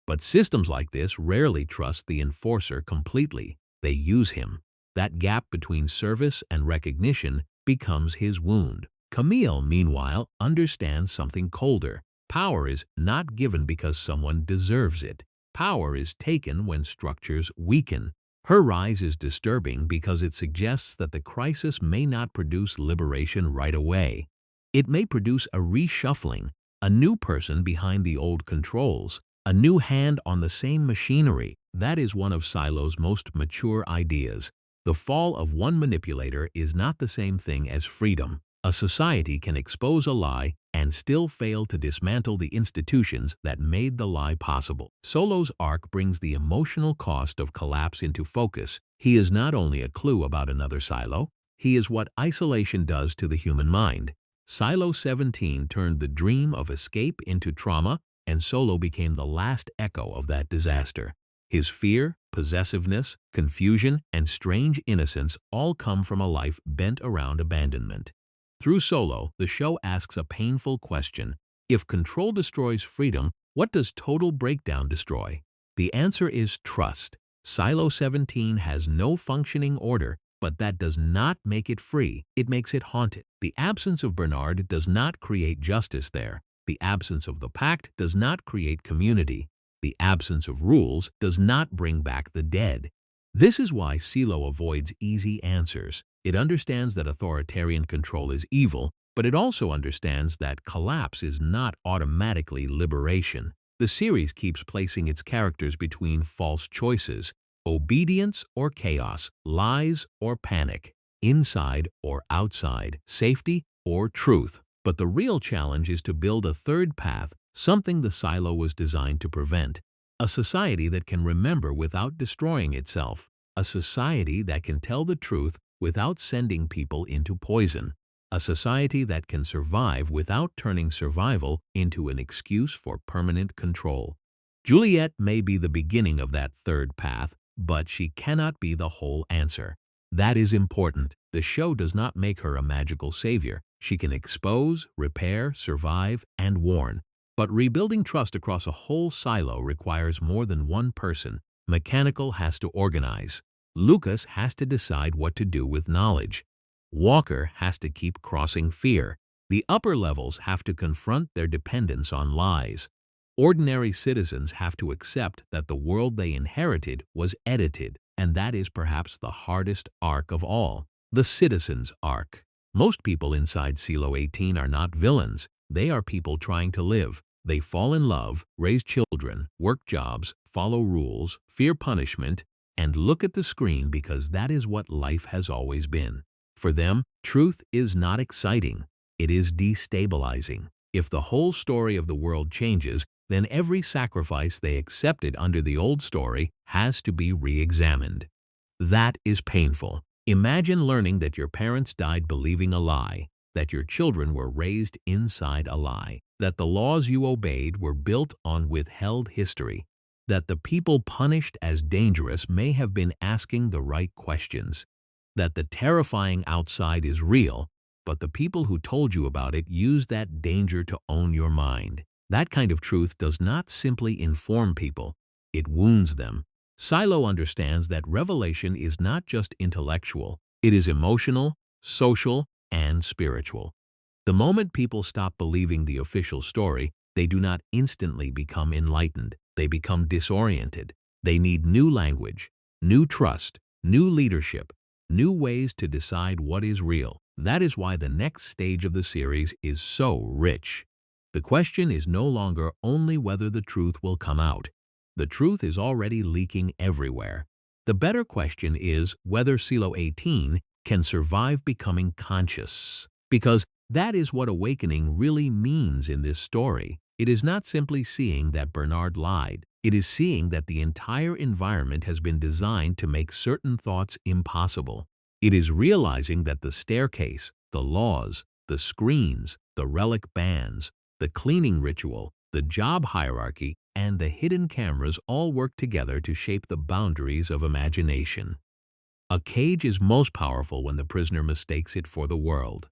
But systems like this rarely trust the enforcer completely. They use him. That gap between service and recognition becomes his wound. Camille, meanwhile, understands something colder. Power is not given because someone deserves it. Power is taken when structures weaken. Her rise is disturbing because it suggests that the crisis may not produce liberation right away. It may produce a reshuffling, a new person behind the old controls, a new hand on the same machinery. That is one of Silo's most mature ideas. The fall of one manipulator is not the same thing as freedom. A society can expose a lie and still fail to dismantle the institutions that made the lie possible. Solo's arc brings the emotional cost of collapse into focus. He is not only a clue about another silo, he is what isolation does to the human mind. Silo 17 turned the dream of escape into trauma, and Solo became the last echo of that disaster. His fear, possessiveness, confusion, and strange innocence all come from a life bent around abandonment. Through Solo, the show asks a painful question. If control destroys freedom, what does total breakdown destroy? The answer is trust. Silo 17 has no functioning order, but that does not make it free. It makes it haunted. The absence of Bernard does not create justice there. The absence of the pact does not create community. The absence of rules does not bring back the dead. This is why Silo avoids easy answers. It understands that authoritarian control is evil, but it also understands that collapse is not automatically liberation. The series keeps placing its characters between false choices: obedience or chaos, lies or panic, inside or outside, safety or truth. But the real challenge is to build a third path, something the silo was designed to prevent. A society that can remember without destroying itself. A society that can tell the truth without sending people into poison. A society that can survive without turning survival into an excuse for permanent control. Juliette may be the beginning of that third path, but she cannot be the whole answer. That is important. The show does not make her a magical savior. She can expose, repair, survive, and warn. But rebuilding trust across a whole silo requires more than one person. Mechanical has to organize. Lukas has to decide what to do with knowledge. Walker has to keep crossing fear. The upper levels have to confront their dependence on lies. Ordinary citizens have to accept that the world they inherited was edited, and that is perhaps the hardest arc of all, the citizen's arc. Most people inside Silo 18 are not villains. They are people trying to live. They fall in love, raise children, work jobs, follow rules, fear punishment, and look at the screen because that is what life has always been. For them, truth is not exciting. It is destabilizing. If the whole story of the world changes, then every sacrifice they accepted under the old story has to be re-examined. That is painful. Imagine learning that your parents died believing a lie, that your children were raised inside a lie, that the laws you obeyed were built on withheld history, that the people punished as dangerous may have been asking the right questions, that the terrifying outside is real, but the people who told you about it used that danger to own your mind. That kind of truth does not simply inform people, it wounds them. Silo understands that revelation is not just intellectual, it is emotional, social, and spiritual. The moment people stop believing the official story, they do not instantly become enlightened. They become disoriented. They need new language, new trust, new leadership, new ways to decide what is real. That is why the next stage of the series is so rich. The question is no longer only whether the truth will come out. The truth is already leaking everywhere. The better question is whether Silo 18 can survive becoming conscious. Because that is what awakening really means in this story. It is not simply seeing that Bernard lied. It is seeing that the entire environment has been designed to make certain thoughts impossible. It is realizing that the staircase, the laws, the screens, the relic bans, the cleaning ritual, the job hierarchy, and the hidden cameras all work together to shape the boundaries of imagination. A cage is most powerful when the prisoner mistakes it for the world.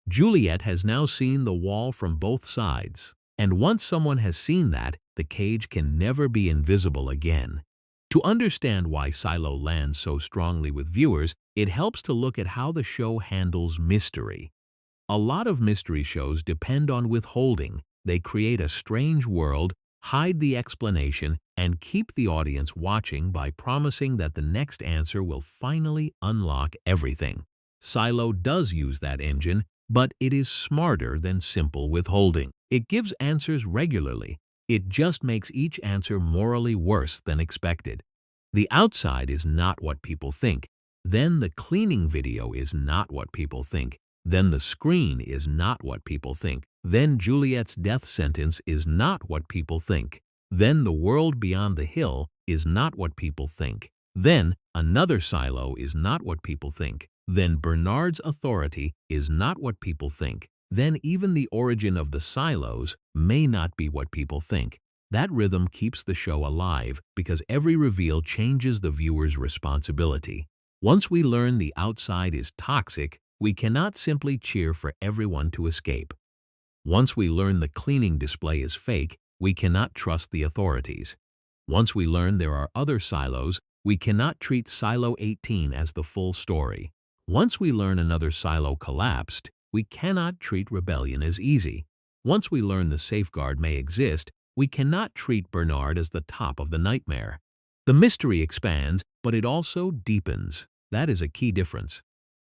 Juliette has now seen the wall from both sides, and once someone has seen that, the cage can never be invisible again. To understand why Silo lands so strongly with viewers, it helps to look at how the show handles mystery. A lot of mystery shows depend on withholding. They create a strange world, hide the explanation, and keep the audience watching by promising that the next answer will finally unlock everything. Silo does use that engine, but it is smarter than simple withholding. It gives answers regularly. It just makes each answer morally worse than expected. The outside is not what people think. Then the cleaning video is not what people think. Then the screen is not what people think. Then Juliette's death sentence is not what people think. Then the world beyond the hill is not what people think. Then another silo is not what people think. Then Bernard's authority is not what people think. Then even the origin of the silos may not be what people think. That rhythm keeps the show alive because every reveal changes the viewer's responsibility. Once we learn the outside is toxic, we cannot simply cheer for everyone to escape. Once we learn the cleaning display is fake, we cannot trust the authorities. Once we learn there are other silos, we cannot treat Silo 18 as the full story. Once we learn another silo collapsed, we cannot treat rebellion as easy. Once we learn the safeguard may exist, we cannot treat Bernard as the top of the nightmare. The mystery expands, but it also deepens. That is a key difference.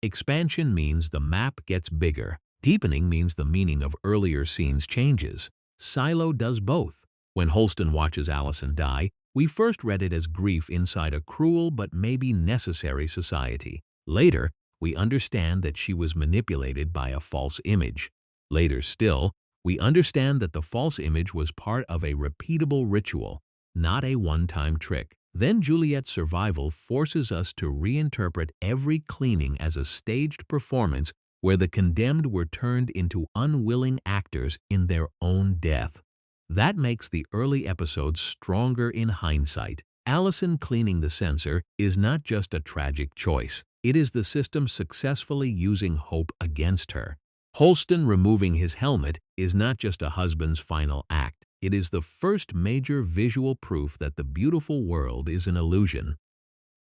Expansion means the map gets bigger. Deepening means the meaning of earlier scenes changes. Silo does both. When Holston watches Allison die, we first read it as grief inside a cruel but maybe necessary society. Later, we understand that she was manipulated by a false image. Later still, we understand that the false image was part of a repeatable ritual, not a one-time trick. Then Juliette's survival forces us to reinterpret every cleaning as a staged performance where the condemned were turned into unwilling actors in their own death. That makes the early episodes stronger in hindsight. Allison cleaning the censor is not just a tragic choice. It is the system successfully using hope against her. Holston removing his helmet is not just a husband's final act. It is the first major visual proof that the beautiful world is an illusion.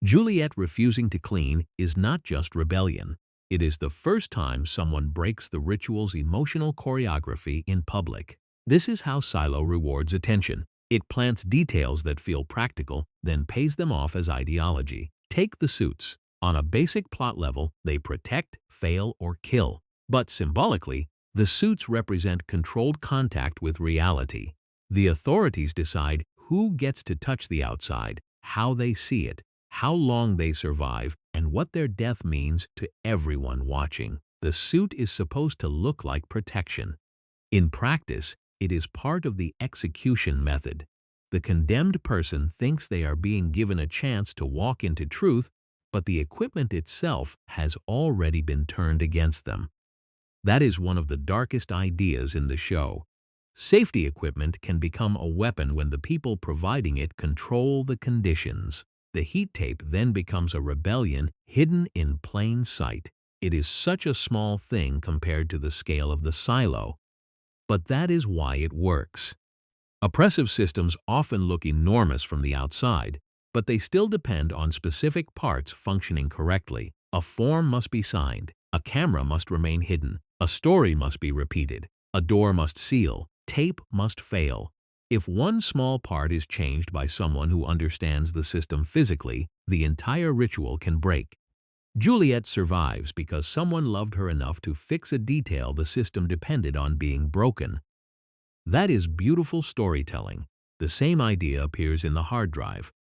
Juliette refusing to clean is not just rebellion. It is the first time someone breaks the ritual's emotional choreography in public. This is how Silo rewards attention. It plants details that feel practical, then pays them off as ideology. Take the suits. On a basic plot level, they protect, fail, or kill. But symbolically, the suits represent controlled contact with reality. The authorities decide who gets to touch the outside, how they see it, how long they survive, and what their death means to everyone watching. The suit is supposed to look like protection. In practice, it is part of the execution method. The condemned person thinks they are being given a chance to walk into truth, but the equipment itself has already been turned against them. That is one of the darkest ideas in the show. Safety equipment can become a weapon when the people providing it control the conditions. The heat tape then becomes a rebellion hidden in plain sight. It is such a small thing compared to the scale of the silo. But that is why it works. Oppressive systems often look enormous from the outside, but they still depend on specific parts functioning correctly. A form must be signed, a camera must remain hidden, a story must be repeated, a door must seal, tape must fail. If one small part is changed by someone who understands the system physically, the entire ritual can break. Juliette survives because someone loved her enough to fix a detail the system depended on being broken. That is beautiful storytelling. The same idea appears in the hard drive.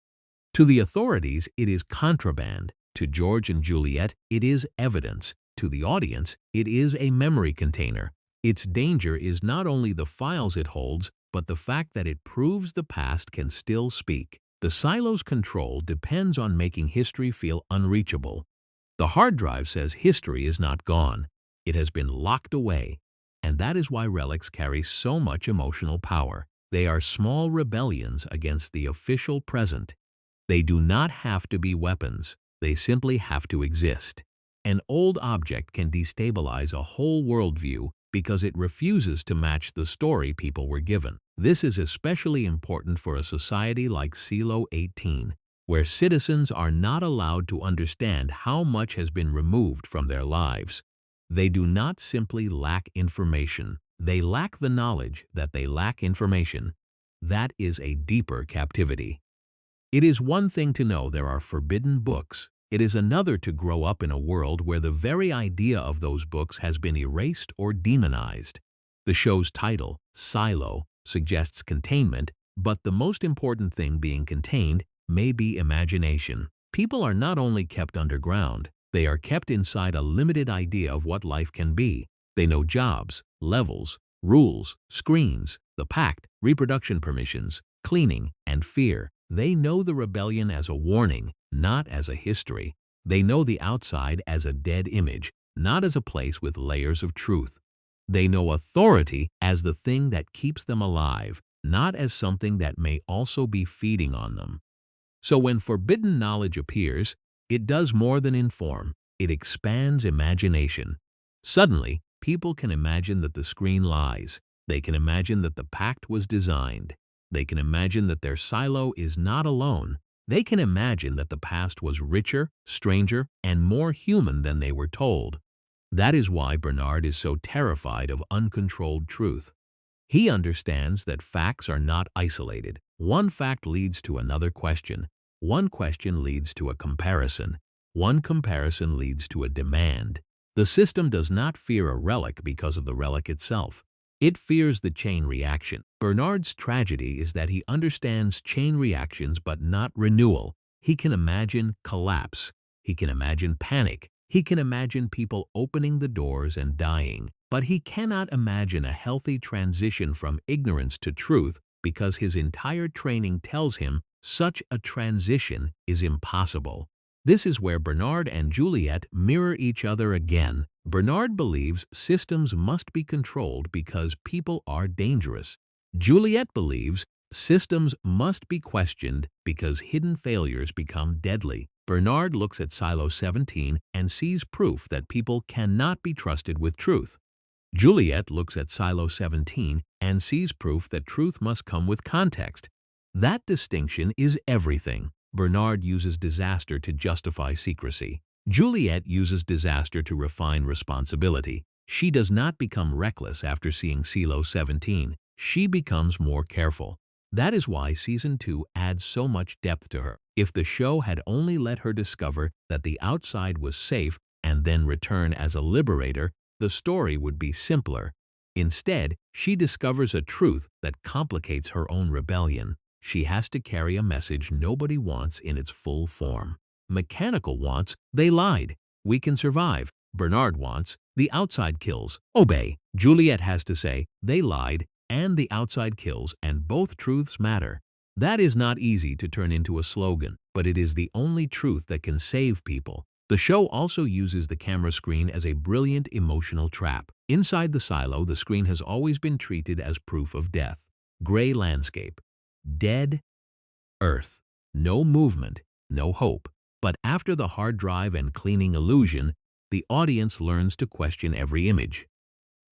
To the authorities, it is contraband. To George and Juliette, it is evidence. To the audience, it is a memory container. Its danger is not only the files it holds, but the fact that it proves the past can still speak. The silo's control depends on making history feel unreachable. The hard drive says history is not gone. It has been locked away. And that is why relics carry so much emotional power. They are small rebellions against the official present. They do not have to be weapons. They simply have to exist. An old object can destabilize a whole worldview because it refuses to match the story people were given. This is especially important for a society like Silo 18, where citizens are not allowed to understand how much has been removed from their lives. They do not simply lack information. They lack the knowledge that they lack information. That is a deeper captivity. It is one thing to know there are forbidden books. It is another to grow up in a world where the very idea of those books has been erased or demonized. The show's title, Silo, suggests containment, but the most important thing being contained may be imagination. People are not only kept underground, They are kept inside a limited idea of what life can be. They know jobs, levels, rules, screens, the pact, reproduction permissions, cleaning, and fear. They know the rebellion as a warning, not as a history. They know the outside as a dead image, not as a place with layers of truth. They know authority as the thing that keeps them alive, not as something that may also be feeding on them. So when forbidden knowledge appears, it does more than inform. It expands imagination. Suddenly, people can imagine that the screen lies. They can imagine that the pact was designed. They can imagine that their silo is not alone. They can imagine that the past was richer, stranger, and more human than they were told. That is why Bernard is so terrified of uncontrolled truth. He understands that facts are not isolated. One fact leads to another question. One question leads to a comparison. One comparison leads to a demand. The system does not fear a relic because of the relic itself. It fears the chain reaction. Bernard's tragedy is that he understands chain reactions but not renewal. He can imagine collapse. He can imagine panic. He can imagine people opening the doors and dying. But he cannot imagine a healthy transition from ignorance to truth because his entire training tells him such a transition is impossible. This is where Bernard and Juliette mirror each other again. Bernard believes systems must be controlled because people are dangerous. Juliette believes systems must be questioned because hidden failures become deadly. Bernard looks at Silo 17 and sees proof that people cannot be trusted with truth. Juliette looks at Silo 17 and sees proof that truth must come with context. That distinction is everything. Bernard uses disaster to justify secrecy. Juliette uses disaster to refine responsibility. She does not become reckless after seeing Silo 17. She becomes more careful. That is why Season 2 adds so much depth to her. If the show had only let her discover that the outside was safe and then return as a liberator, the story would be simpler. Instead, she discovers a truth that complicates her own rebellion. She has to carry a message nobody wants in its full form. Mechanical wants, they lied. We can survive. Bernard wants, the outside kills. Obey. Juliette has to say, they lied, and the outside kills, and both truths matter. That is not easy to turn into a slogan, but it is the only truth that can save people. The show also uses the camera screen as a brilliant emotional trap. Inside the silo, the screen has always been treated as proof of death. Gray landscape. Dead Earth. No movement, no hope. But after the hard drive and cleaning illusion, the audience learns to question every image.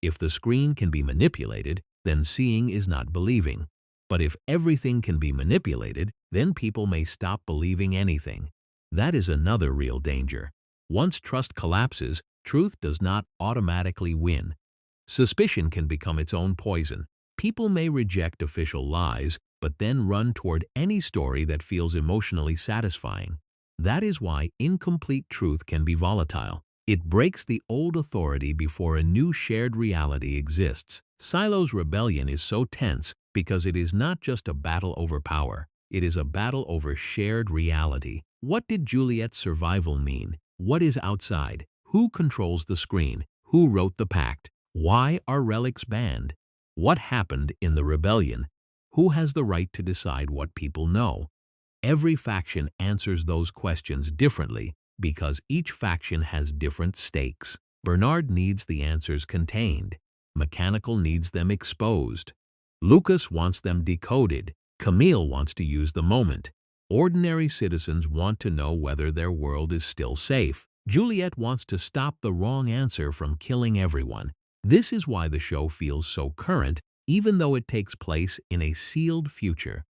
If the screen can be manipulated, then seeing is not believing. But if everything can be manipulated, then people may stop believing anything. That is another real danger. Once trust collapses, truth does not automatically win. Suspicion can become its own poison. People may reject official lies, but then run toward any story that feels emotionally satisfying. That is why incomplete truth can be volatile. It breaks the old authority before a new shared reality exists. Silo's rebellion is so tense because it is not just a battle over power. It is a battle over shared reality. What did Juliette's survival mean? What is outside? Who controls the screen? Who wrote the pact? Why are relics banned? What happened in the rebellion? Who has the right to decide what people know? Every faction answers those questions differently because each faction has different stakes. Bernard needs the answers contained. Mechanical needs them exposed. Lukas wants them decoded. Camille wants to use the moment. Ordinary citizens want to know whether their world is still safe. Juliette wants to stop the wrong answer from killing everyone. This is why the show feels so current, even though it takes place in a sealed future.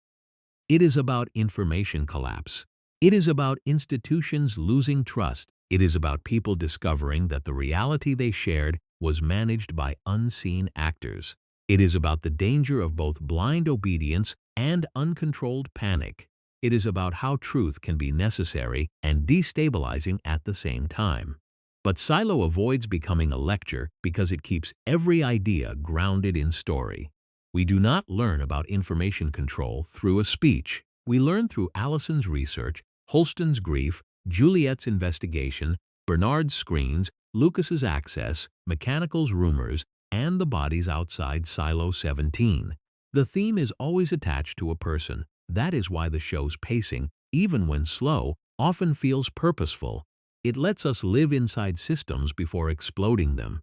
It is about information collapse. It is about institutions losing trust. It is about people discovering that the reality they shared was managed by unseen actors. It is about the danger of both blind obedience and uncontrolled panic. It is about how truth can be necessary and destabilizing at the same time. But Silo avoids becoming a lecture because it keeps every idea grounded in story. We do not learn about information control through a speech. We learn through Allison's research, Holston's grief, Juliette's investigation, Bernard's screens, Lukas's access, Mechanical's rumors, and the bodies outside Silo 17. The theme is always attached to a person. That is why the show's pacing, even when slow, often feels purposeful. It lets us live inside systems before exploding them.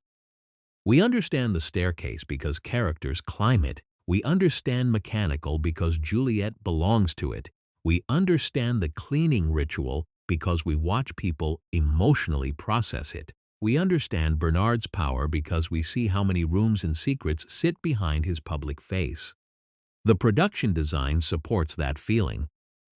We understand the staircase because characters climb it. We understand Mechanical because Juliette belongs to it. We understand the cleaning ritual because we watch people emotionally process it. We understand Bernard's power because we see how many rooms and secrets sit behind his public face. The production design supports that feeling.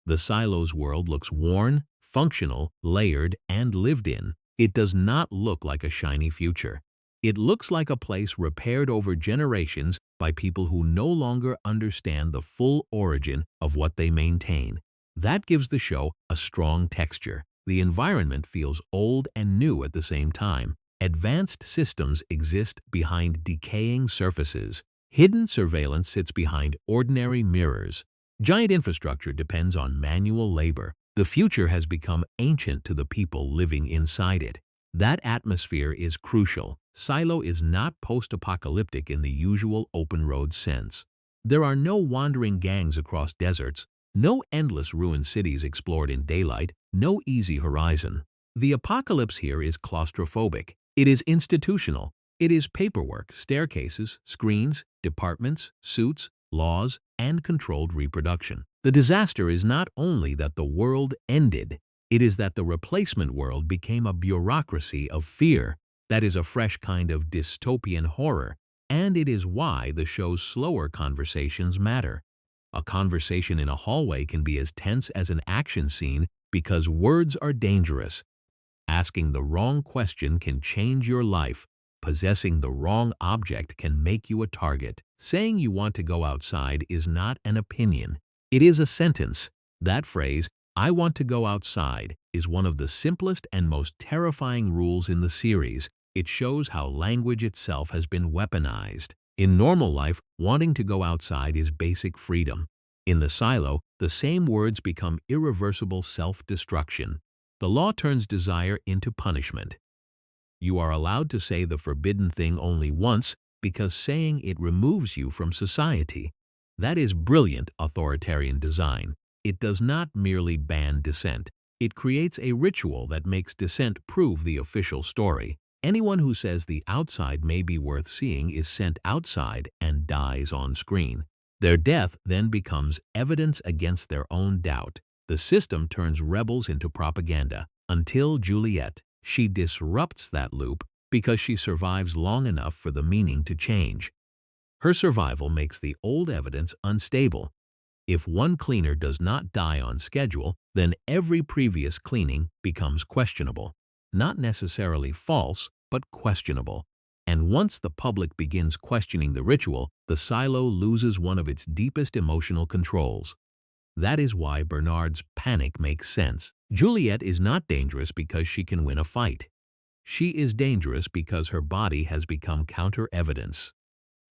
The Silo's world looks worn, functional, layered, and lived in. It does not look like a shiny future. It looks like a place repaired over generations by people who no longer understand the full origin of what they maintain. That gives the show a strong texture. The environment feels old and new at the same time. Advanced systems exist behind decaying surfaces. Hidden surveillance sits behind ordinary mirrors. Giant infrastructure depends on manual labor. The future has become ancient to the people living inside it. That atmosphere is crucial. Silo is not post-apocalyptic in the usual open-road sense. There are no wandering gangs across deserts, no endless ruined cities explored in daylight, no easy horizon. The apocalypse here is claustrophobic. It is institutional. It is paperwork, staircases, screens, departments, suits, laws, and controlled reproduction. The disaster is not only that the world ended, it is that the replacement world became a bureaucracy of fear. That is a fresh kind of dystopian horror, and it is why the show's slower conversations matter. A conversation in a hallway can be as tense as an action scene because words are dangerous. Asking the wrong question can change your life. Possessing the wrong object can make you a target. Saying you want to go outside is not an opinion. It is a sentence. That phrase, "I want to go outside," is one of the simplest and most terrifying rules in the series. It shows how language itself has been weaponized. In normal life, wanting to go outside is basic freedom. In the Silo, the same words become irreversible self-destruction. The law turns desire into punishment. You are allowed to say the forbidden thing only once because saying it removes you from society. That is brilliant authoritarian design. It does not merely ban dissent. It creates a ritual that makes dissent prove the official story. Anyone who says the outside may be worth seeing is sent outside and dies on screen. Their death then becomes evidence against their own doubt. The system turns rebels into propaganda until Juliette. She disrupts that loop because she survives long enough for the meaning to change. Her survival makes the old evidence unstable. If one cleaner does not die on schedule, then every previous cleaning becomes questionable. Not necessarily false, but questionable. And once the public begins questioning the ritual, the Silo loses one of its deepest emotional controls. That is why Bernard's panic makes sense. Juliette is not dangerous because she can win a fight. She is dangerous because her body has become counter-evidence.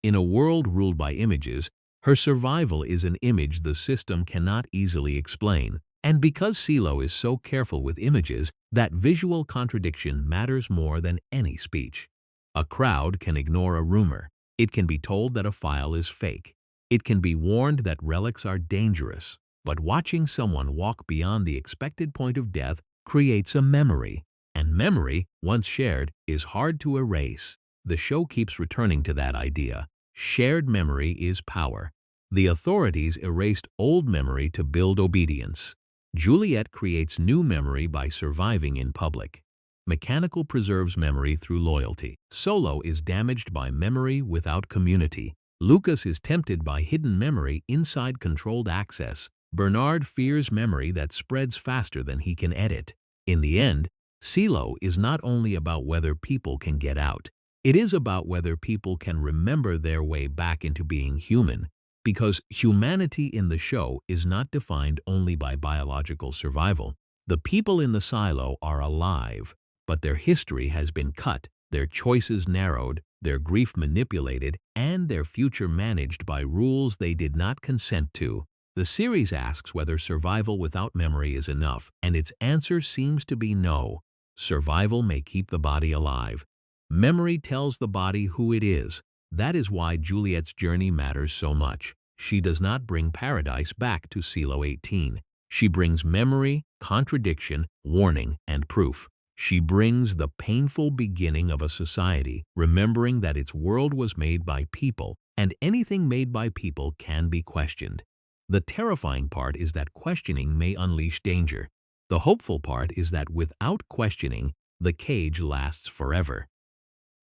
In a world ruled by images, her survival is an image the system cannot easily explain. And because Silo is so careful with images, that visual contradiction matters more than any speech. A crowd can ignore a rumor. It can be told that a file is fake. It can be warned that relics are dangerous. But watching someone walk beyond the expected point of death creates a memory. And memory, once shared, is hard to erase. The show keeps returning to that idea. Shared memory is power. The authorities erased old memory to build obedience. Juliette creates new memory by surviving in public. Mechanical preserves memory through loyalty. Solo is damaged by memory without community. Lukas is tempted by hidden memory inside controlled access. Bernard fears memory that spreads faster than he can edit. In the end, Silo is not only about whether people can get out. It is about whether people can remember their way back into being human. Because humanity in the show is not defined only by biological survival. The people in the Silo are alive, but their history has been cut, their choices narrowed, their grief manipulated, and their future managed by rules they did not consent to. The series asks whether survival without memory is enough, and its answer seems to be no. Survival may keep the body alive. Memory tells the body who it is. That is why Juliette's journey matters so much. She does not bring paradise back to Silo 18. She brings memory, contradiction, warning, and proof. She brings the painful beginning of a society, remembering that its world was made by people, and anything made by people can be questioned. The terrifying part is that questioning may unleash danger. The hopeful part is that without questioning, the cage lasts forever.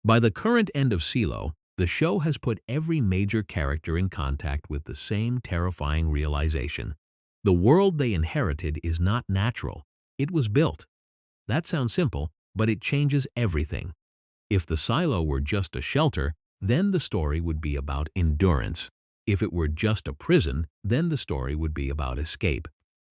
By the current end of Silo, the show has put every major character in contact with the same terrifying realization. The world they inherited is not natural. It was built. That sounds simple, but it changes everything. If the silo were just a shelter, then the story would be about endurance. If it were just a prison, then the story would be about escape.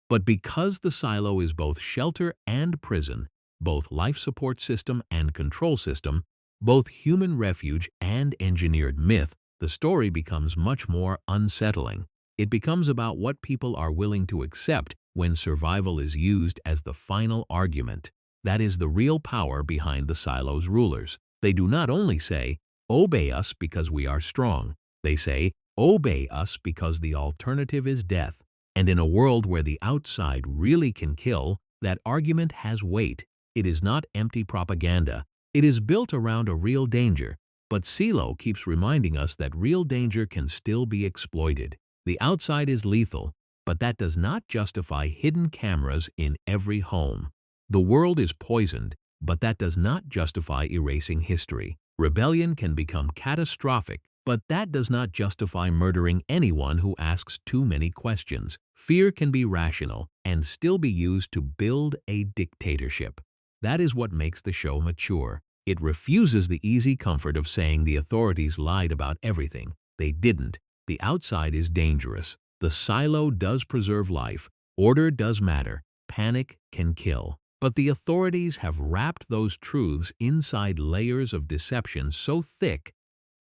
But because the silo is both shelter and prison, both life support system and control system, both human refuge and engineered myth, the story becomes much more unsettling. It becomes about what people are willing to accept when survival is used as the final argument. That is the real power behind the silo's rulers. They do not only say, "Obey us because we are strong." They say, "Obey us because the alternative is death." And in a world where the outside really can kill, that argument has weight. It is not empty propaganda. It is built around a real danger. But Silo keeps reminding us that real danger can still be exploited. The outside is lethal, but that does not justify hidden cameras in every home. The world is poisoned, but that does not justify erasing history. Rebellion can become catastrophic, but that does not justify murdering anyone who asks too many questions. Fear can be rational and still be used to build a dictatorship. That is what makes the show mature. It refuses the easy comfort of saying the authorities lied about everything. They didn't. The outside is dangerous. The silo does preserve life. Order does matter. Panic can kill. But the authorities have wrapped those truths inside layers of deception so thick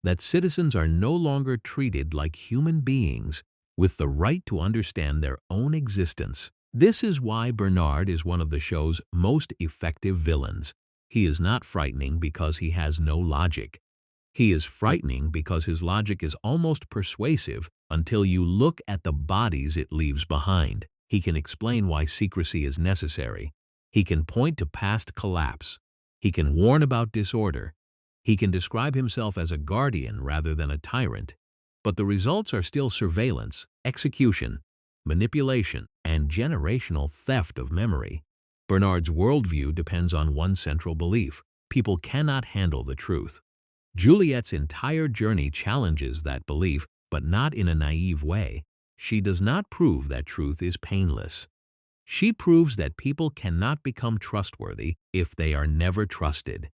that citizens are no longer treated like human beings with the right to understand their own existence. This is why Bernard is one of the show's most effective villains. He is not frightening because he has no logic. He is frightening because his logic is almost persuasive until you look at the bodies it leaves behind. He can explain why secrecy is necessary. He can point to past collapse. He can warn about disorder. He can describe himself as a guardian rather than a tyrant. But the results are still surveillance, execution, manipulation, and generational theft of memory. Bernard's worldview depends on one central belief: people cannot handle the truth. Juliette's entire journey challenges that belief, but not in a naive way. She does not prove that truth is painless. She proves that people cannot become trustworthy if they are never trusted.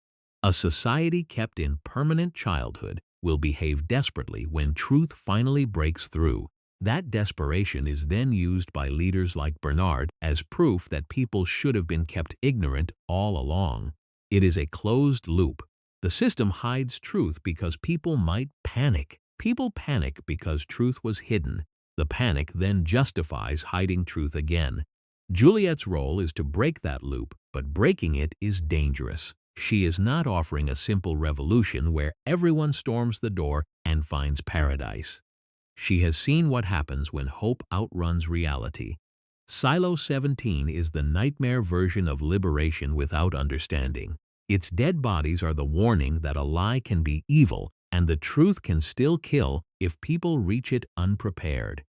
A society kept in permanent childhood will behave desperately when truth finally breaks through. That desperation is then used by leaders like Bernard as proof that people should have been kept ignorant all along. It is a closed loop. The system hides truth because people might panic. People panic because truth was hidden. The panic then justifies hiding truth again. Juliette's role is to break that loop, but breaking it is dangerous. She is not offering a simple revolution where everyone storms the door and finds paradise. She has seen what happens when hope outruns reality. Silo 17 is the nightmare version of liberation without understanding. Its dead bodies are the warning that a lie can be evil and the truth can still kill if people reach it unprepared.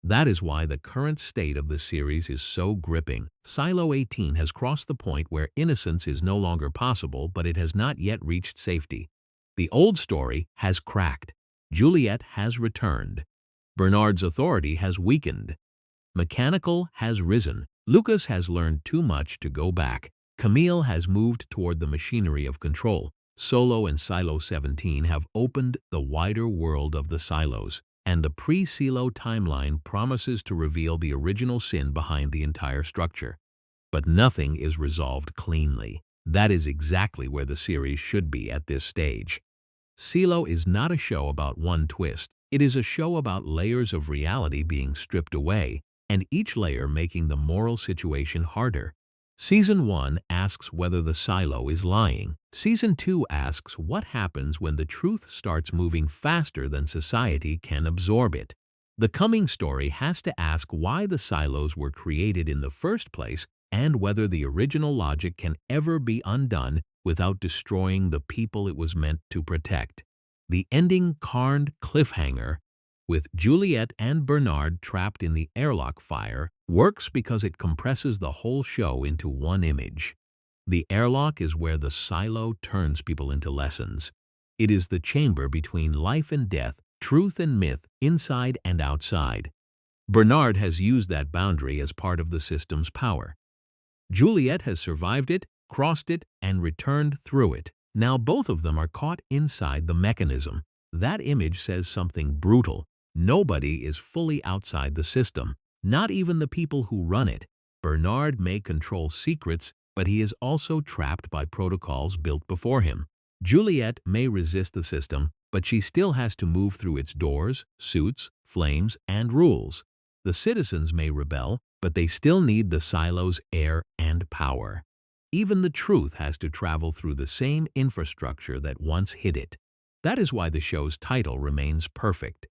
That is why the current state of the series is so gripping. Silo 18 has crossed the point where innocence is no longer possible, but it has not yet reached safety. The old story has cracked. Juliette has returned. Bernard's authority has weakened. Mechanical has risen. Lukas has learned too much to go back. Camille has moved toward the machinery of control. Solo and Silo 17 have opened the wider world of the silos, and the pre-Silo timeline promises to reveal the original sin behind the entire structure. But nothing is resolved cleanly. That is exactly where the series should be at this stage. Silo is not a show about one twist. It is a show about layers of reality being stripped away, and each layer making the moral situation harder. Season 1 asks whether the silo is lying. Season 2 asks what happens when the truth starts moving faster than society can absorb it. The coming story has to ask why the silos were created in the first place and whether the original logic can ever be undone without destroying the people it was meant to protect. The ending Carned cliffhanger, with Juliette and Bernard trapped in the airlock fire, works because it compresses the whole show into one image. The airlock is where the silo turns people into lessons. It is the chamber between life and death, truth and myth, inside and outside. Bernard has used that boundary as part of the system's power. Juliette has survived it, crossed it, and returned through it. Now both of them are caught inside the mechanism. That image says something brutal. Nobody is fully outside the system, not even the people who run it. Bernard may control secrets, but he is also trapped by protocols built before him. Juliette may resist the system, but she still has to move through its doors, suits, flames, and rules. The citizens may rebel, but they still need the silo's air and power. Even the truth has to travel through the same infrastructure that once hid it. That is why the show's title remains perfect.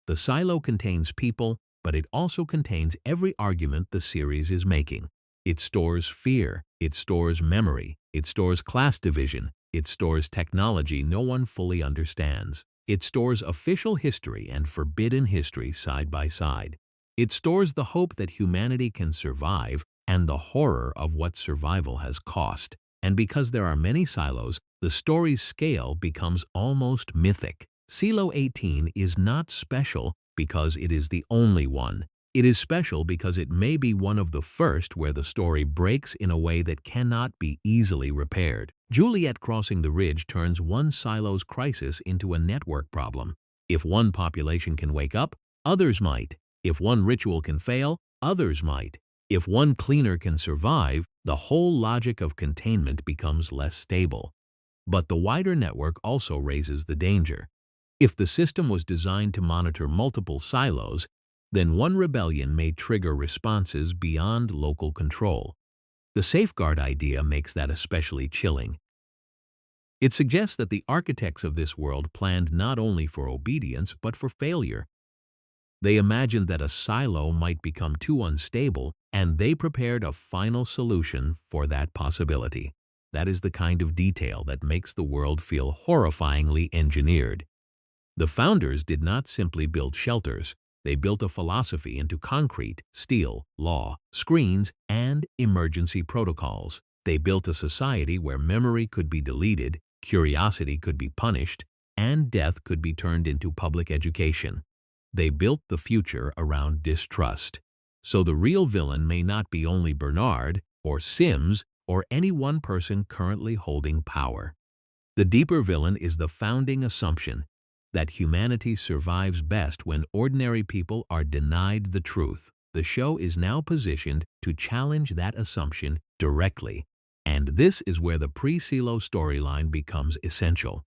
The silo contains people, but it also contains every argument the series is making. It stores fear, it stores memory, it stores class division, it stores technology no one fully understands. It stores official history and forbidden history side by side. It stores the hope that humanity can survive and the horror of what survival has cost. And because there are many silos, the story's scale becomes almost mythic. Silo 18 is not special because it is the only one. It is special because it may be one of the first where the story breaks in a way that cannot be easily repaired. Juliette crossing the ridge turns one silo's crisis into a network problem. If one population can wake up, others might. If one ritual can fail, others might. If one cleaner can survive, the whole logic of containment becomes less stable. But the wider network also raises the danger. If the system was designed to monitor multiple silos, then one rebellion may trigger responses beyond local control. The safeguard idea makes that especially chilling. It suggests that the architects of this world planned not only for obedience but for failure. They imagined that a silo might become too unstable, and they prepared a final solution for that possibility. That is the kind of detail that makes the world feel horrifyingly engineered. The founders did not simply build shelters. They built a philosophy into concrete, steel, law, screens, and emergency protocols. They built a society where memory could be deleted, curiosity could be punished, and death could be turned into public education. They built the future around distrust. So the real villain may not be only Bernard or Sims or any one person currently holding power. The deeper villain is the founding assumption that humanity survives best when ordinary people are denied the truth. The show is now positioned to challenge that assumption directly, and this is where the pre-Silo storyline becomes essential.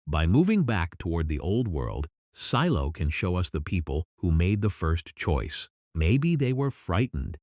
By moving back toward the old world, Silo can show us the people who made the first choice. Maybe they were frightened.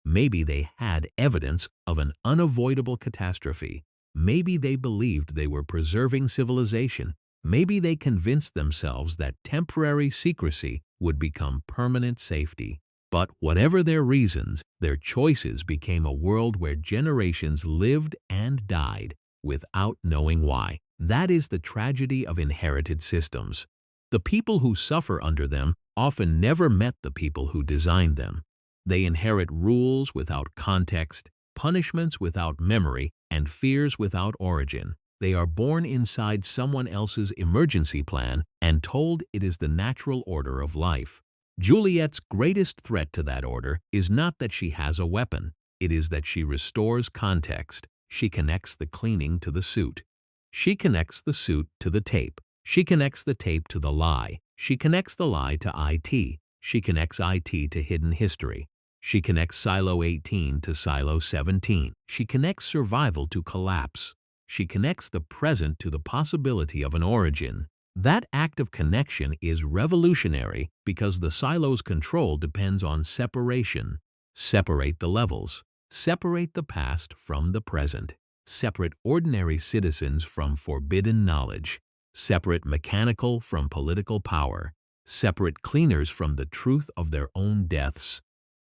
Maybe they had evidence of an unavoidable catastrophe. Maybe they believed they were preserving civilization. Maybe they convinced themselves that temporary secrecy would become permanent safety. But whatever their reasons, their choices became a world where generations lived and died without knowing why. That is the tragedy of inherited systems. The people who suffer under them often never met the people who designed them. They inherit rules without context, punishments without memory, and fears without origin. They are born inside someone else's emergency plan and told it is the natural order of life. Juliette's greatest threat to that order is not that she has a weapon. It is that she restores context. She connects the cleaning to the suit. She connects the suit to the tape. She connects the tape to the lie. She connects the lie to IT. She connects IT to hidden history. She connects Silo 18 to Silo 17. She connects survival to collapse. She connects the present to the possibility of an origin. That act of connection is revolutionary because the silo's control depends on separation. Separate the levels. Separate the past from the present. Separate ordinary citizens from forbidden knowledge. Separate mechanical from political power. Separate cleaners from the truth of their own deaths.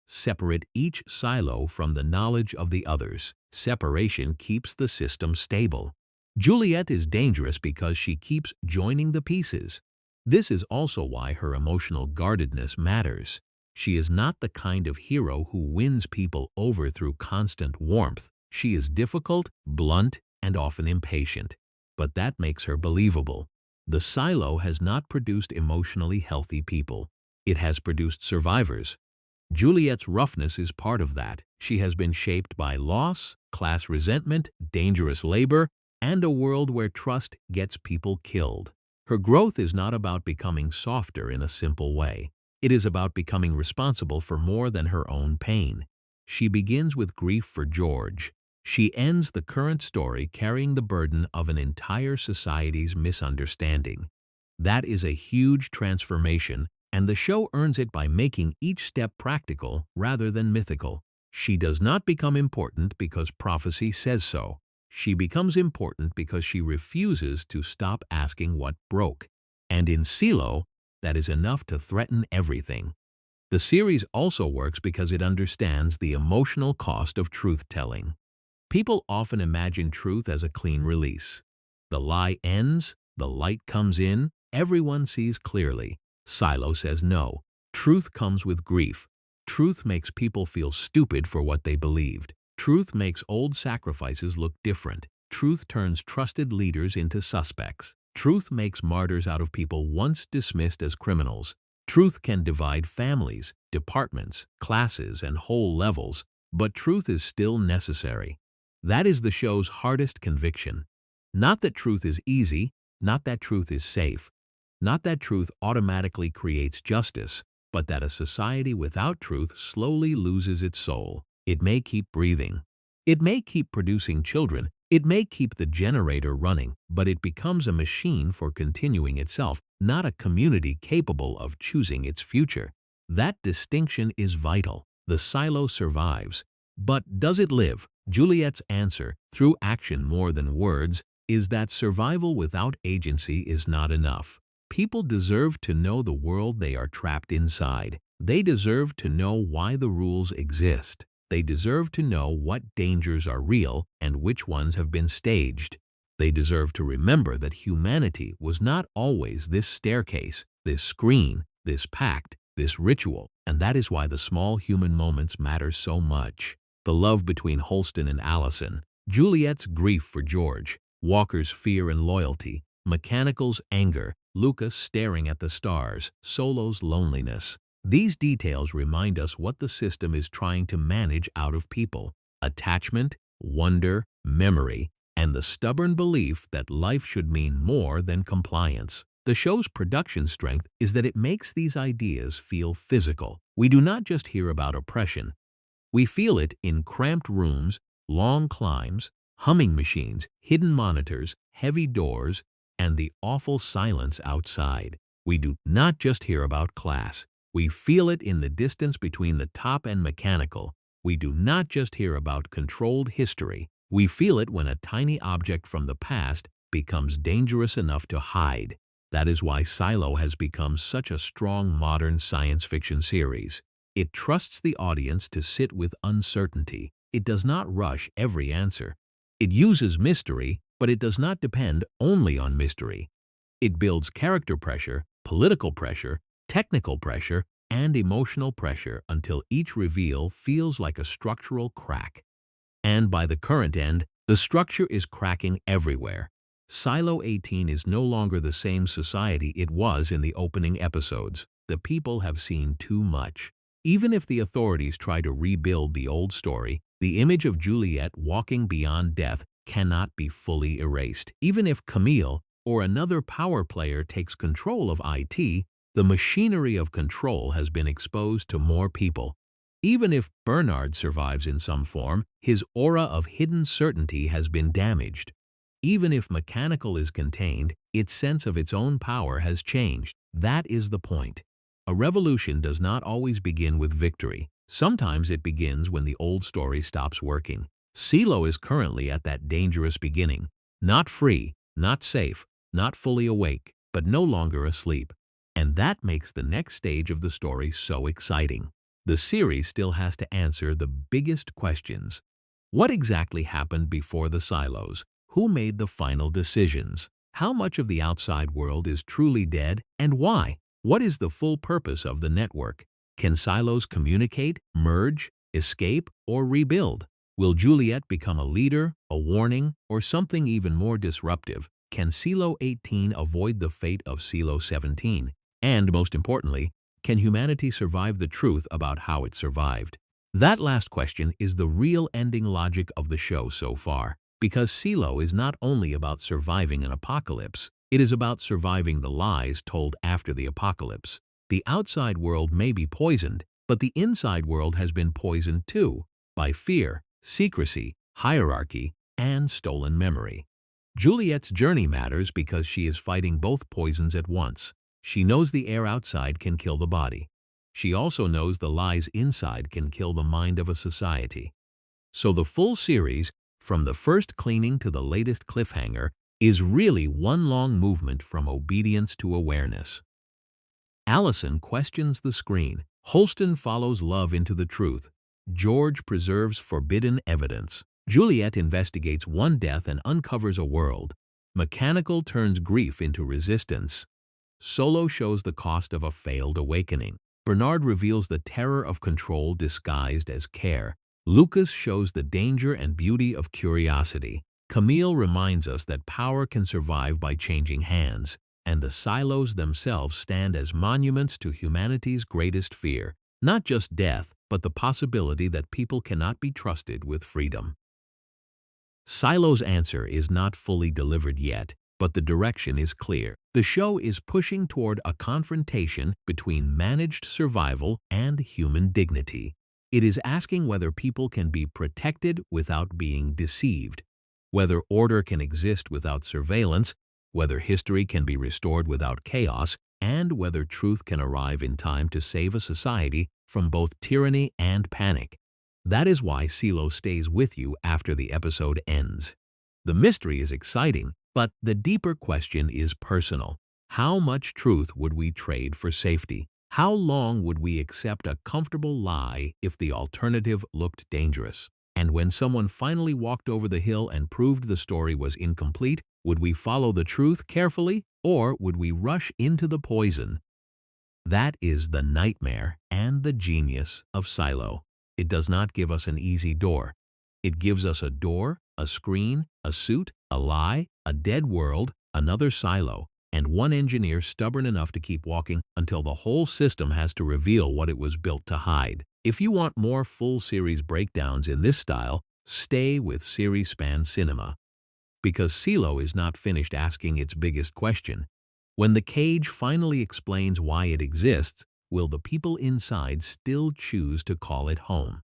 Separate each silo from the knowledge of the others. Separation keeps the system stable. Juliette is dangerous because she keeps joining the pieces. This is also why her emotional guardedness matters. She is not the kind of hero who wins people over through constant warmth. She is difficult, blunt, and often impatient. But that makes her believable. The silo has not produced emotionally healthy people. It has produced survivors. Juliette's roughness is part of that. She has been shaped by loss, class resentment, dangerous labor, and a world where trust gets people killed. Her growth is not about becoming softer in a simple way. It is about becoming responsible for more than her own pain. She begins with grief for George. She ends the current story carrying the burden of an entire society's misunderstanding. That is a huge transformation, and the show earns it by making each step practical rather than mythical. She does not become important because prophecy says so. She becomes important because she refuses to stop asking what broke. And in Silo, that is enough to threaten everything. The series also works because it understands the emotional cost of truth-telling. People often imagine truth as a clean release. The lie ends, the light comes in, everyone sees clearly. Silo says no. Truth comes with grief. Truth makes people feel stupid for what they believed. Truth makes old sacrifices look different. Truth turns trusted leaders into suspects. Truth makes martyrs out of people once dismissed as criminals. Truth can divide families, departments, classes, and whole levels, but truth is still necessary. That is the show's hardest conviction. Not that truth is easy, not that truth is safe, not that truth automatically creates justice, but that a society without truth slowly loses its soul. It may keep breathing. It may keep producing children. It may keep the generator running, but it becomes a machine for continuing itself, not a community capable of choosing its future. That distinction is vital. The silo survives. But does it live? Juliette's answer, through action more than words, is that survival without agency is not enough. People deserve to know the world they are trapped inside. They deserve to know why the rules exist. They deserve to know what dangers are real and which ones have been staged. They deserve to remember that humanity was not always this staircase, this screen, this pact, this ritual, and that is why the small human moments matter so much. The love between Holston and Allison, Juliette's grief for George, Walker's fear and loyalty, Mechanical's anger, Lukas staring at the stars, Solo's loneliness. These details remind us what the system is trying to manage out of people: attachment, wonder, memory, and the stubborn belief that life should mean more than compliance. The show's production strength is that it makes these ideas feel physical. We do not just hear about oppression. We feel it in cramped rooms, long climbs, humming machines, hidden monitors, heavy doors, and the awful silence outside. We do not just hear about class. We feel it in the distance between the top and Mechanical. We do not just hear about controlled history. We feel it when a tiny object from the past becomes dangerous enough to hide. That is why Silo has become such a strong modern science fiction series. It trusts the audience to sit with uncertainty. It does not rush every answer. It uses mystery, but it does not depend only on mystery. It builds character pressure, political pressure, technical pressure, and emotional pressure until each reveal feels like a structural crack. And by the current end, the structure is cracking everywhere. Silo 18 is no longer the same society it was in the opening episodes. The people have seen too much. Even if the authorities try to rebuild the old story, the image of Juliette walking beyond death cannot be fully erased. Even if Camille or another power player takes control of IT, the machinery of control has been exposed to more people. Even if Bernard survives in some form, his aura of hidden certainty has been damaged. Even if Mechanical is contained, its sense of its own power has changed. That is the point. A revolution does not always begin with victory. Sometimes it begins when the old story stops working. Silo is currently at that dangerous beginning. Not free, not safe, not fully awake, but no longer asleep. And that makes the next stage of the story so exciting. The series still has to answer the biggest questions. What exactly happened before the silos? Who made the final decisions? How much of the outside world is truly dead, and why? What is the full purpose of the network? Can silos communicate, merge, escape, or rebuild? Will Juliette become a leader, a warning, or something even more disruptive? Can Silo 18 avoid the fate of Silo 17? And most importantly, can humanity survive the truth about how it survived? That last question is the real ending logic of the show so far, because Silo is not only about surviving an apocalypse, it is about surviving the lies told after the apocalypse. The outside world may be poisoned, but the inside world has been poisoned too, by fear, secrecy, hierarchy, and stolen memory. Juliette's journey matters because she is fighting both poisons at once. She knows the air outside can kill the body. She also knows the lies inside can kill the mind of a society. So the full series, from the first cleaning to the latest cliffhanger, is really one long movement from obedience to awareness. Allison questions the screen. Holston follows love into the truth. George preserves forbidden evidence. Juliette investigates one death and uncovers a world. Mechanical turns grief into resistance. Solo shows the cost of a failed awakening. Bernard reveals the terror of control disguised as care. Lukas shows the danger and beauty of curiosity. Camille reminds us that power can survive by changing hands, and the silos themselves stand as monuments to humanity's greatest fear, not just death, but the possibility that people cannot be trusted with freedom. Silo's answer is not fully delivered yet, but the direction is clear. The show is pushing toward a confrontation between managed survival and human dignity. It is asking whether people can be protected without being deceived, whether order can exist without surveillance, whether history can be restored without chaos, and whether truth can arrive in time to save a society from both tyranny and panic. That is why Silo stays with you after the episode ends. The mystery is exciting, but the deeper question is personal. How much truth would we trade for safety? How long would we accept a comfortable lie if the alternative looked dangerous? And when someone finally walked over the hill and proved the story was incomplete, would we follow the truth carefully, or would we rush into the poison? That is the nightmare and the genius of Silo. It does not give us an easy door. It gives us a door, a screen, a suit, a lie, a dead world, another silo, and one engineer stubborn enough to keep walking until the whole system has to reveal what it was built to hide. If you want more full series breakdowns in this style, stay with Series Span Cinema. Because Silo is not finished asking its biggest question. When the cage finally explains why it exists, will the people inside still choose to call it home?